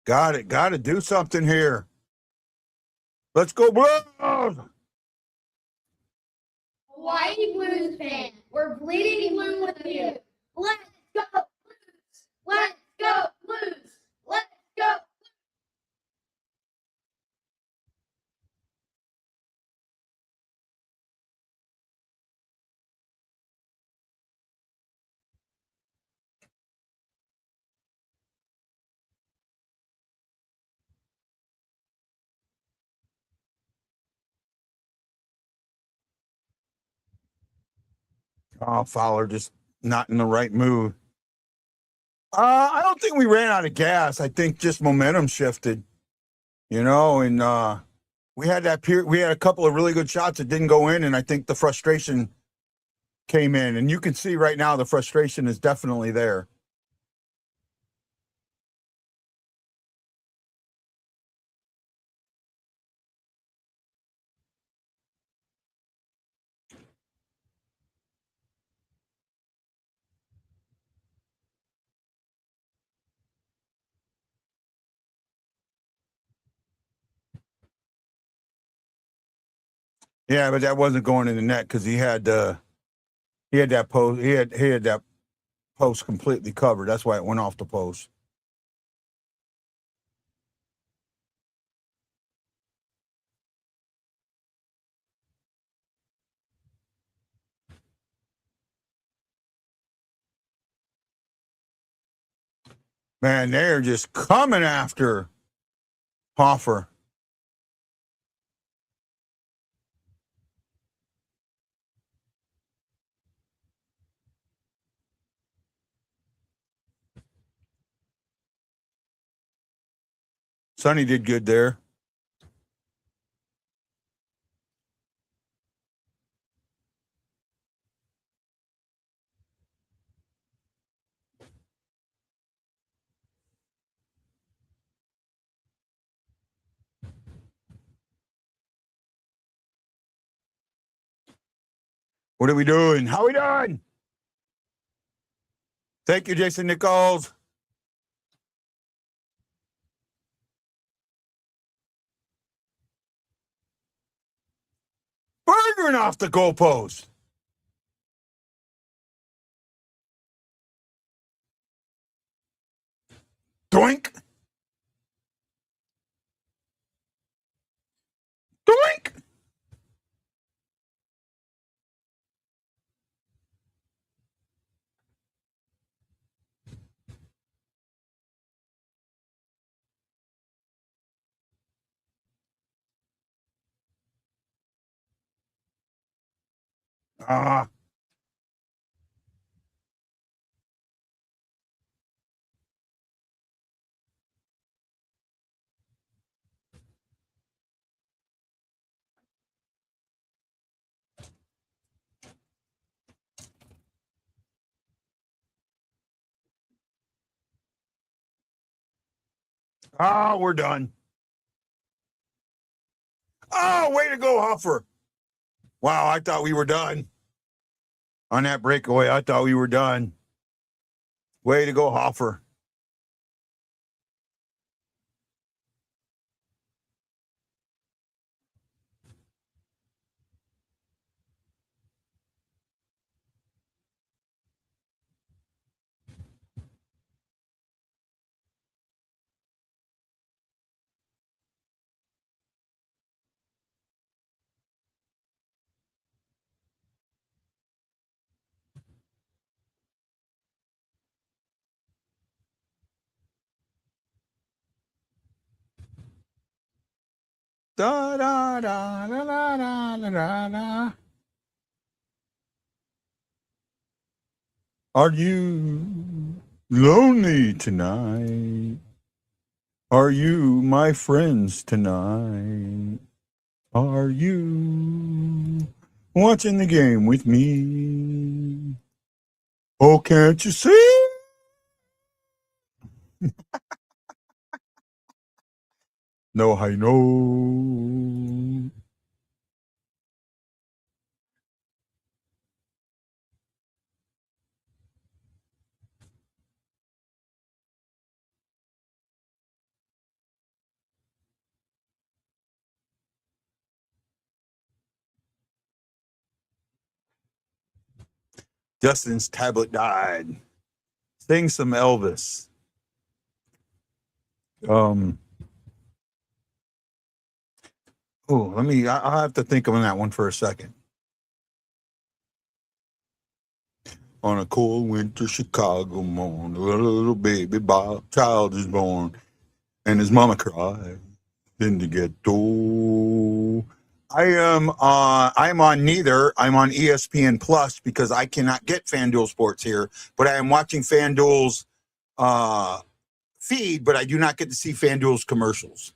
Got it. Got to do something here. Let's go, Blues!
Hawaii Blues fan, we're bleeding blue with you. Let's go Blues! Let's go Blues! Let's go!
Oh, Fowler just not in the right mood. I don't think we ran out of gas. I think just momentum shifted, and we had that period. We had a couple of really good shots that didn't go in, and I think the frustration came in. And you can see right now the frustration is definitely there. Yeah, but that wasn't going in the net because he had that post. He had that post completely covered. That's why it went off the post. Man, they're just coming after Hoffer. Sonny did good there. What are we doing? How we doing? Thank you, Jason Nichols. Bergeron off the goalpost. Doink. Doink. Ah. Oh, we're done. Oh, way to go, Hoffer. Wow, I thought we were done. On that breakaway, I thought we were done. Way to go, Hoffer. Da da da da da da da da. Are you lonely tonight? Are you my friends tonight? Are you watching the game with me? Oh, can't you see? No, I know. Justin's tablet died. Sing some Elvis. Oh, I'll have to think on that one for a second. On a cold winter Chicago morning, a little baby child is born, and his mama cried in the ghetto. I'm on neither. I'm on ESPN Plus because I cannot get FanDuel Sports here, but I am watching FanDuel's feed, but I do not get to see FanDuel's commercials.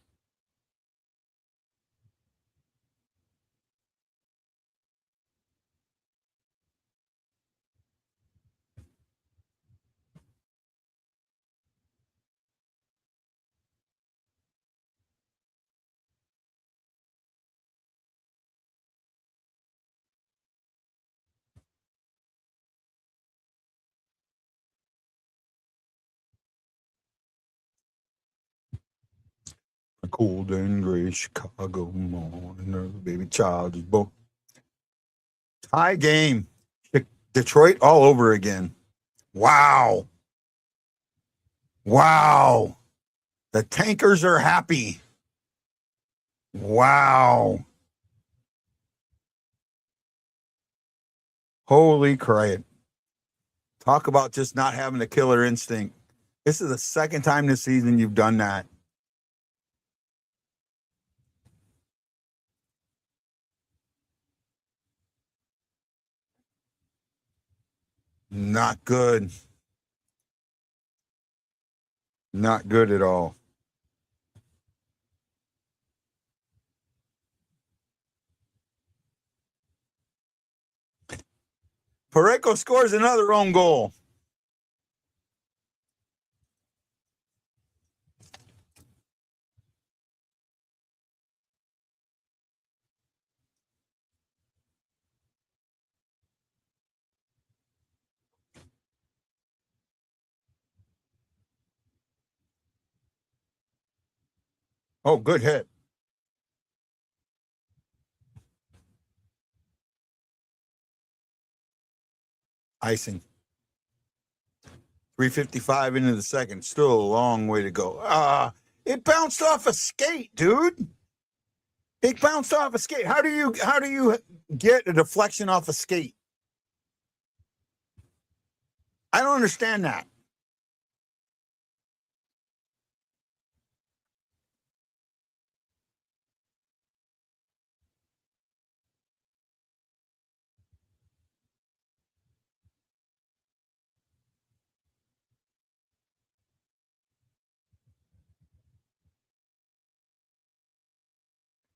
A cold and gray Chicago morning, a baby child is born. Tie game. Detroit all over again. Wow. Wow. The tankers are happy. Wow. Holy crap. Talk about just not having a killer instinct. This is the second time this season you've done that. Not good. Not good at all. Pareko scores another own goal. Oh, good hit. Icing. 3:55 into the second. Still a long way to go. It bounced off a skate, dude. It bounced off a skate. How do you get a deflection off a skate? I don't understand that.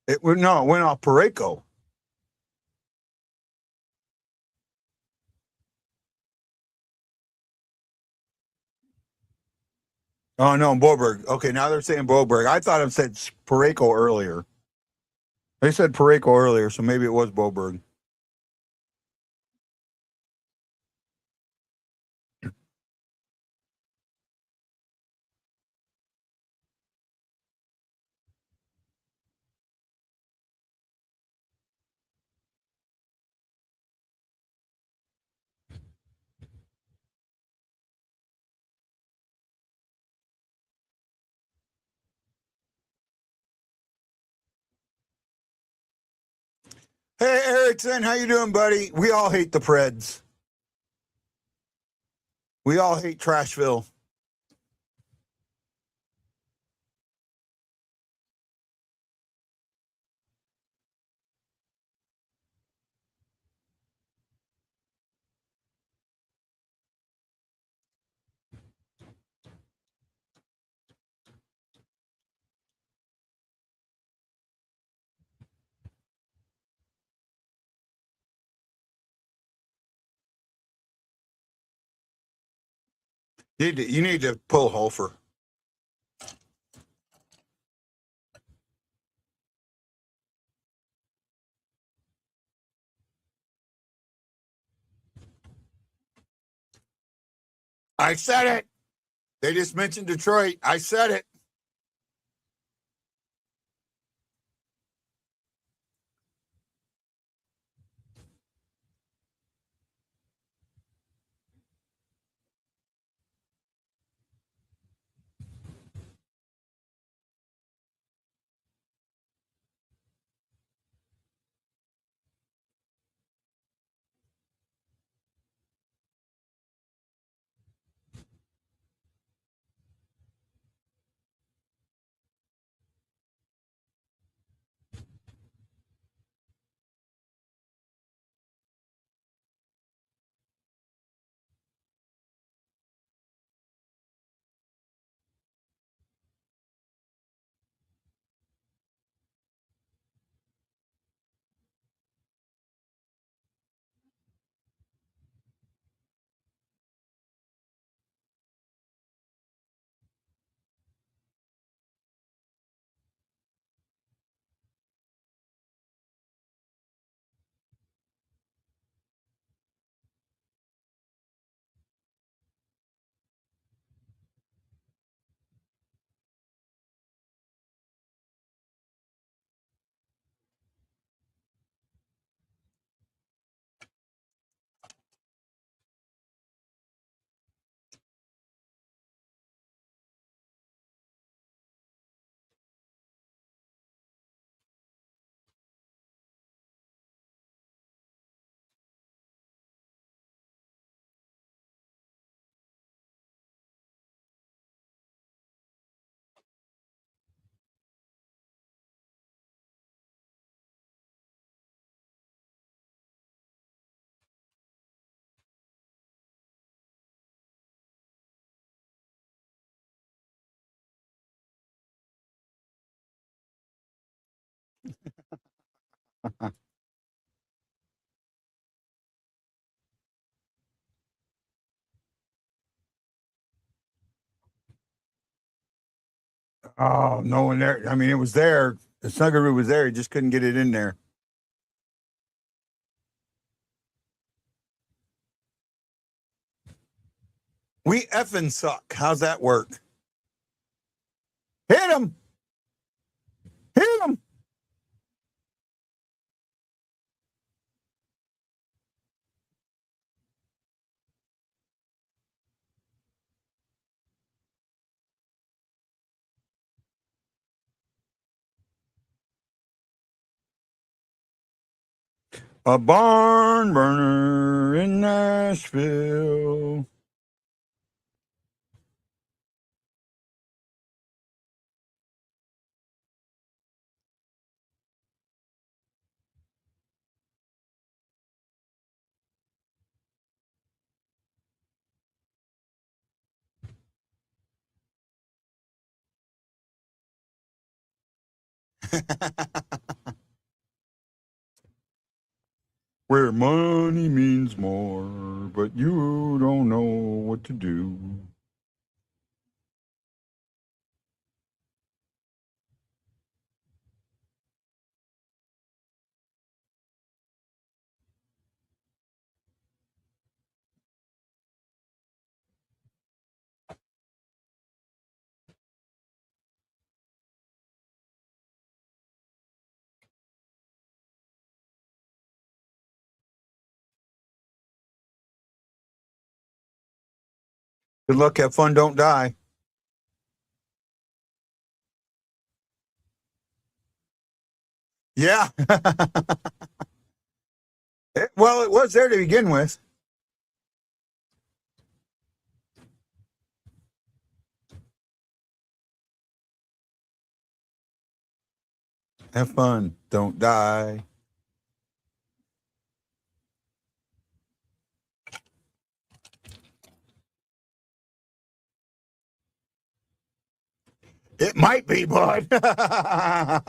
It went off Pareko. Oh no, Boberg. Okay, now they're saying Boberg. I thought it said Pareko earlier. They said Pareko earlier, so maybe it was Boberg. Hey Erickson, how you doing, buddy? We all hate the Preds. We all hate Trashville. You need to pull Hofer. I said it. They just mentioned Detroit. I said it. Oh, no one there. I mean, it was there. The Snuggeroo was there. He just couldn't get it in there. We effing suck. How's that work? Hit him. Hit him. A barn burner in Nashville. Where money means more, but you don't know what to do. Good luck, have fun, don't die. Yeah. Well, it was there to begin with. Have fun, don't die. It might be, bud. I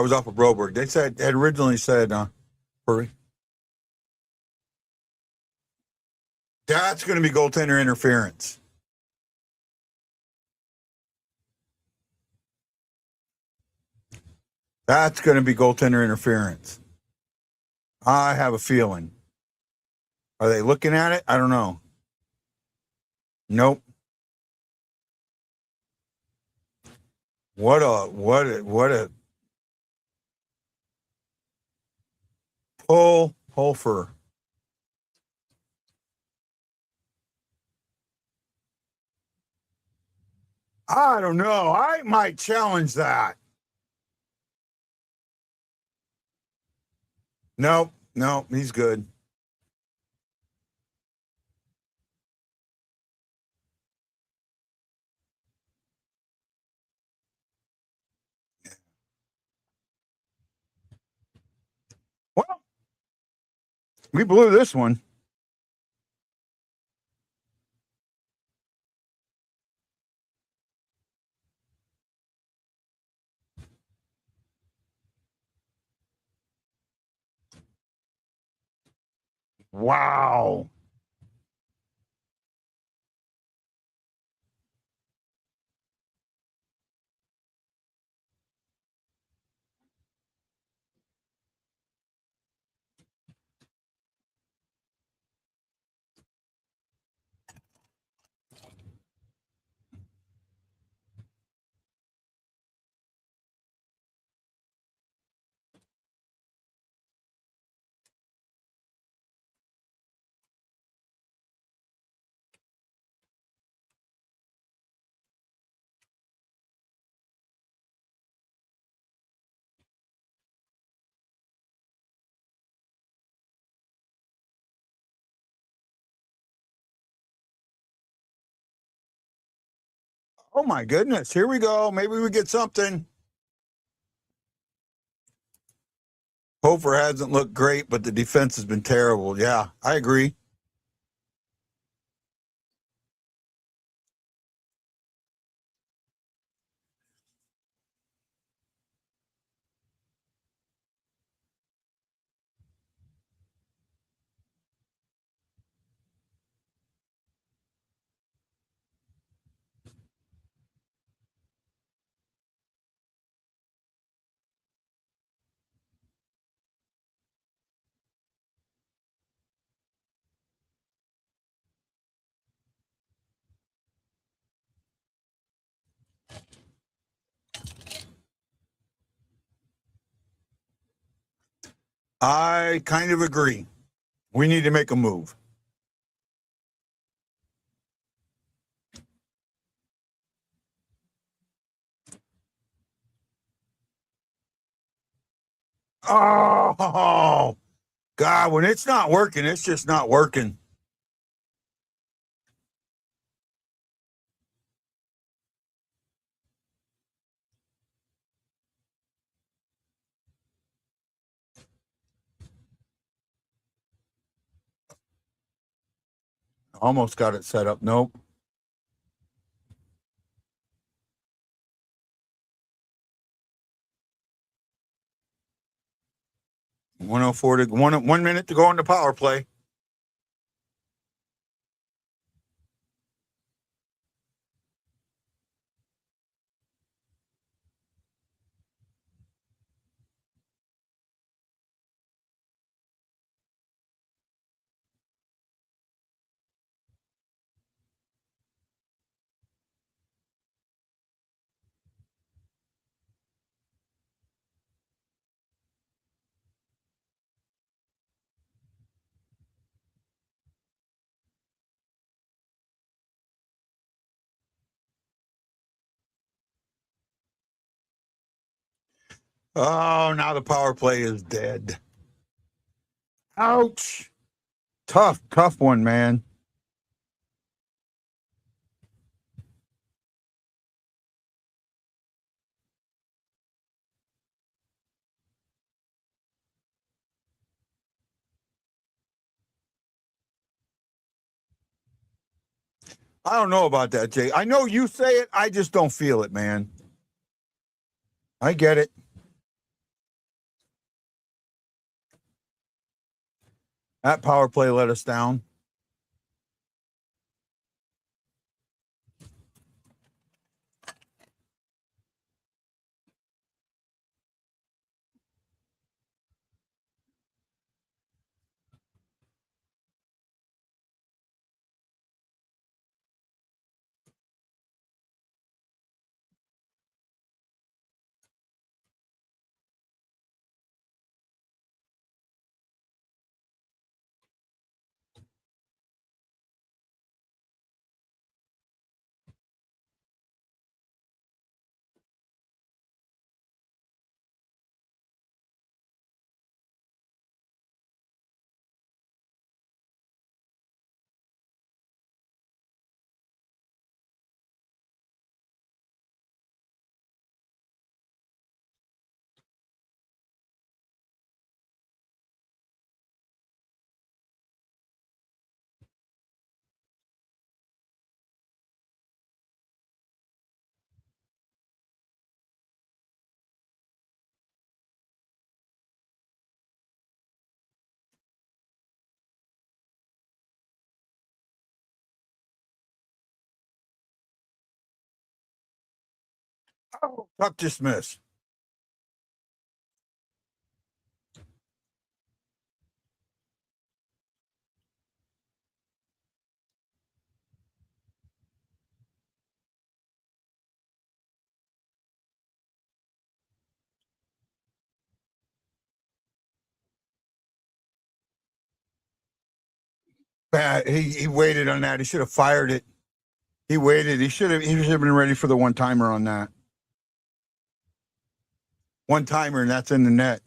was off of Broberg. They had originally said, hurry. That's going to be goaltender interference. That's going to be goaltender interference. I have a feeling. Are they looking at it? I don't know. Nope. What a pull Holfer. I don't know. I might challenge that. Nope. Nope. He's good. Well, we blew this one. Wow. Oh my goodness. Here we go. Maybe we get something. Hofer hasn't looked great, but the defense has been terrible. Yeah, I agree. I kind of agree. We need to make a move. Oh, God, when it's not working, it's just not working. Almost got it set up. Nope. .104 to 1 minute to go on the power play. Oh, now the power play is dead. Ouch. Tough one, man. I don't know about that, Jay. I know you say it. I just don't feel it, man. I get it. That power play let us down. Oh, tough dismiss. Bad. He waited on that. He should have fired it. He waited. He should have been ready for the one timer on that. One timer, and that's in the net.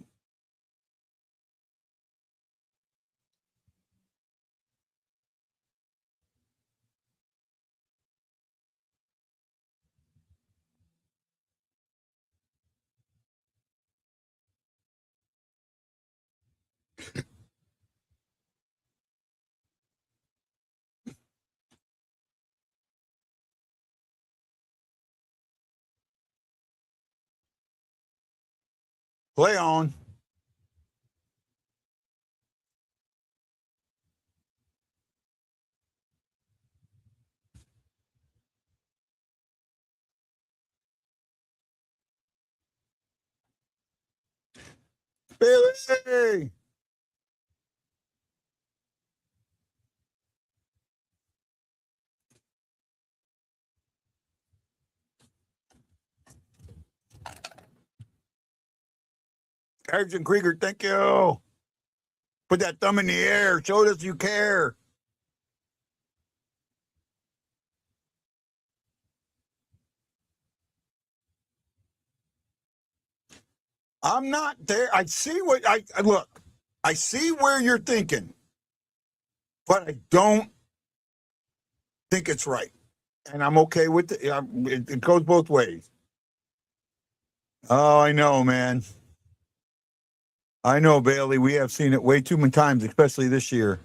Play on. Bailey! Sergeant Krieger, thank you. Put that thumb in the air. Show us you care. I'm not there. I see what I look. I see where you're thinking, but I don't think it's right. And I'm okay with it. It goes both ways. Oh, I know, man. I know, Bailey. We have seen it way too many times, especially this year.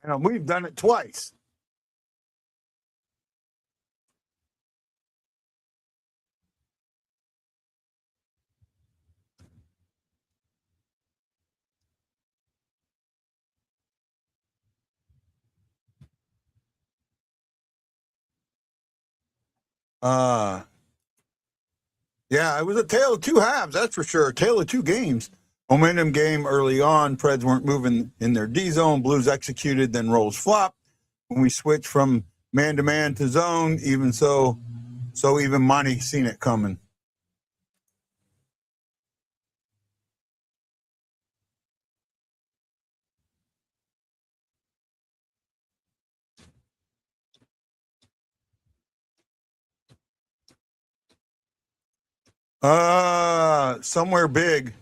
And we've done it twice. Yeah, it was a tale of two halves, that's for sure. A tale of two games. Momentum game early on. Preds weren't moving in their D zone. Blues executed, then rolls flop. When we switched from man to man to zone, even so even Monty seen it coming. Somewhere big.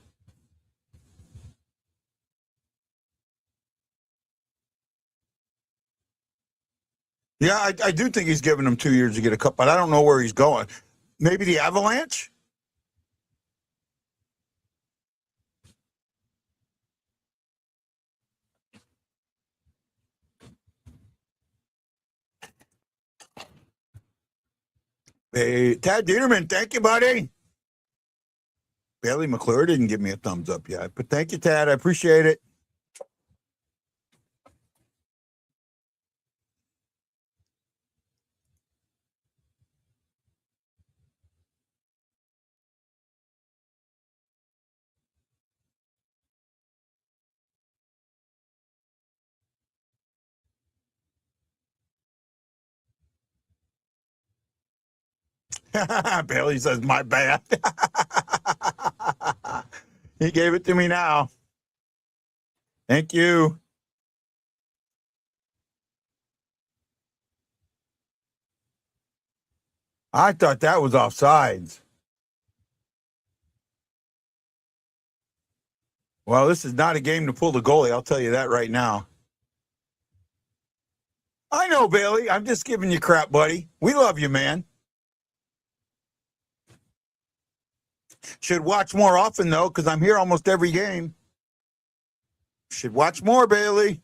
Yeah, I do think he's giving him 2 years to get a cup, but I don't know where he's going. Maybe the Avalanche? Hey, Tad Dieterman, thank you, buddy. Bailey McClure didn't give me a thumbs up yet, but thank you, Tad. I appreciate it. Bailey says, my bad. He gave it to me now. Thank you. I thought that was offsides. Well, this is not a game to pull the goalie. I'll tell you that right now. I know, Bailey. I'm just giving you crap, buddy. We love you, man. Should watch more often, though, because I'm here almost every game. Should watch more, Bailey.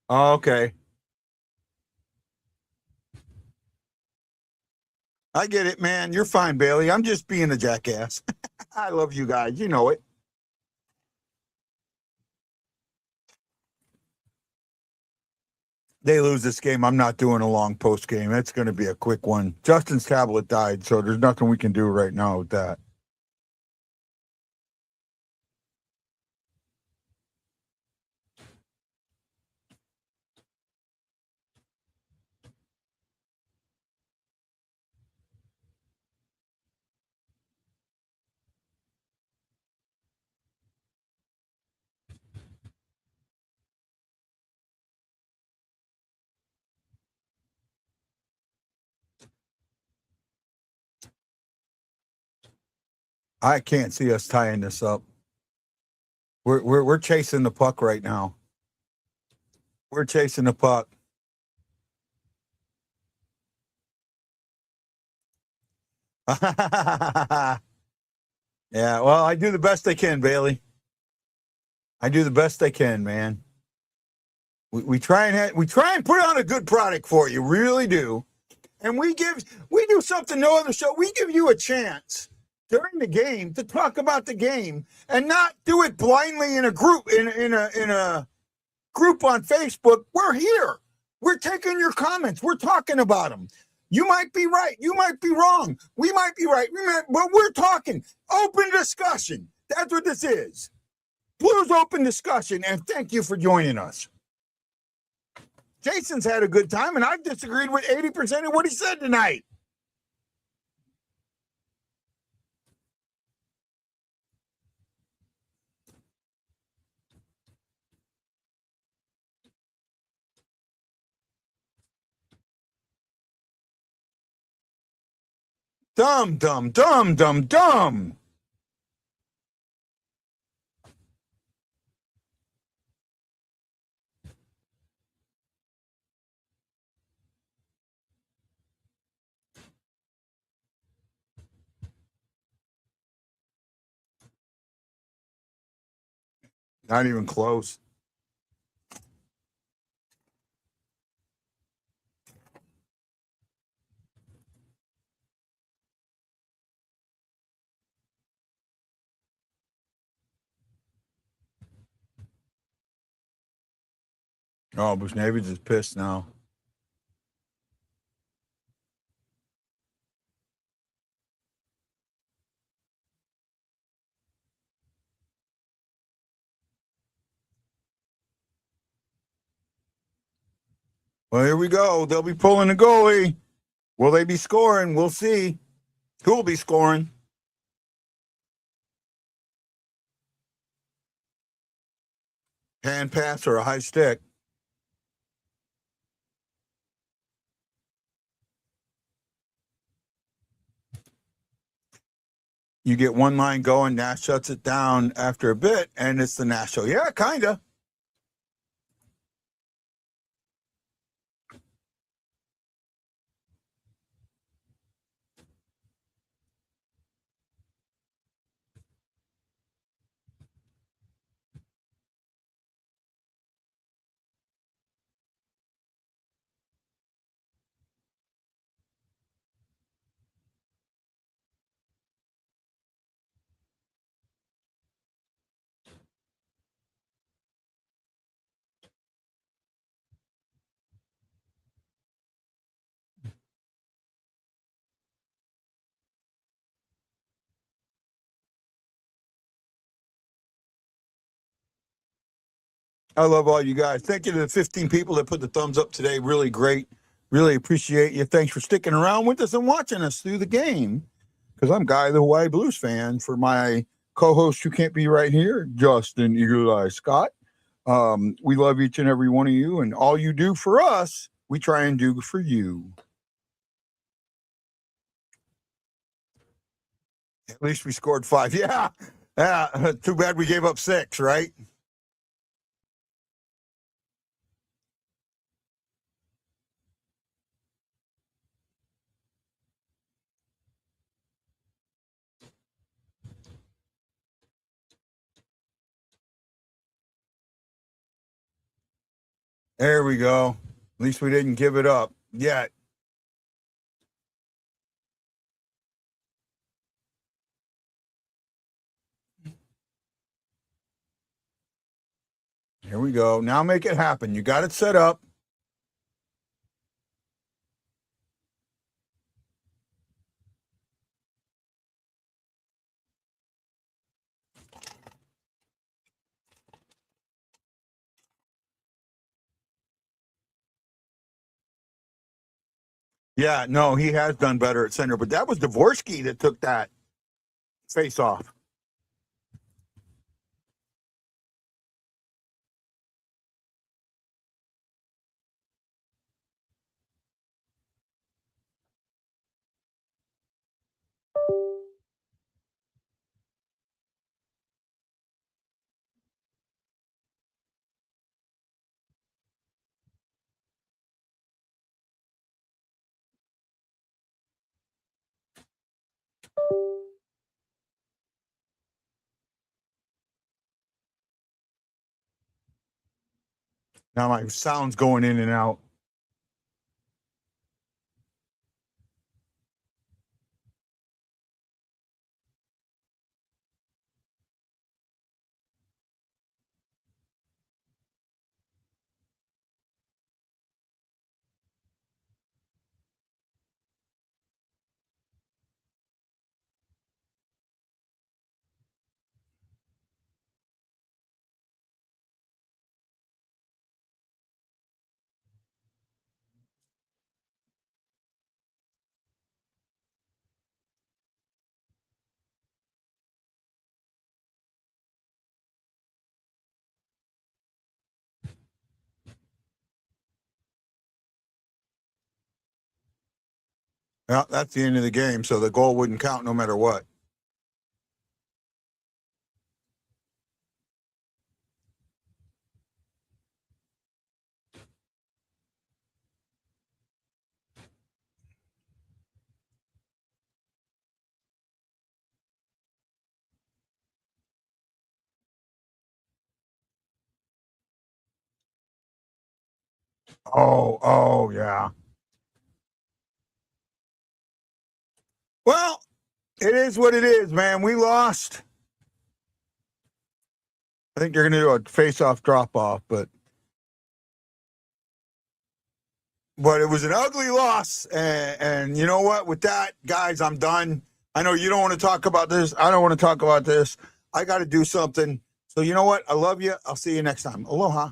Oh, okay. I get it, man. You're fine, Bailey. I'm just being a jackass. I love you guys. You know it. They lose this game. I'm not doing a long post game. It's going to be a quick one. Justin's tablet died, so there's nothing we can do right now with that. I can't see us tying this up. We're chasing the puck right now. We're chasing the puck. Yeah, well, I do the best I can, Bailey. I do the best I can, man. We try and put on a good product for you, really do. And we do something no other show. We give you a chance during the game to talk about the game and not do it blindly in a group in a group on Facebook. We're here. We're taking your comments. We're talking about them. You might be right. You might be wrong. We might be right. But we're talking. Open discussion. That's what this is. Blues open discussion. And thank you for joining us. Jason's had a good time, and I've disagreed with 80% of what he said tonight. Dumb, dumb, dumb, dumb, dumb. Not even close. Oh, Bush Navy's is pissed now. Well, here we go. They'll be pulling the goalie. Will they be scoring? We'll see. Who will be scoring? Hand pass or a high stick? You get one line going, Nash shuts it down after a bit, and it's the Nash show. Yeah, kind of. I love all you guys. Thank you to the 15 people that put the thumbs up today. Really great. Really appreciate you. Thanks for sticking around with us and watching us through the game. Because I'm Guy, the Hawaii Blues fan. For my co-host who can't be right here, Justin Eagle Eye Scott. We love each and every one of you, and all you do for us, we try and do for you. At least we scored 5. Yeah. Too bad we gave up 6, right? There we go. At least we didn't give it up yet. Here we go. Now make it happen. You got it set up. Yeah, no, he has done better at center, but that was Dvorsky that took that face off. Now my sound's going in and out. Yeah, that's the end of the game, so the goal wouldn't count no matter what. Oh, yeah. Well, it is what it is, man. We lost. I think they're going to do a face-off drop-off, but it was an ugly loss. And you know what? With that, guys, I'm done. I know you don't want to talk about this. I don't want to talk about this. I got to do something. So you know what? I love you. I'll see you next time. Aloha.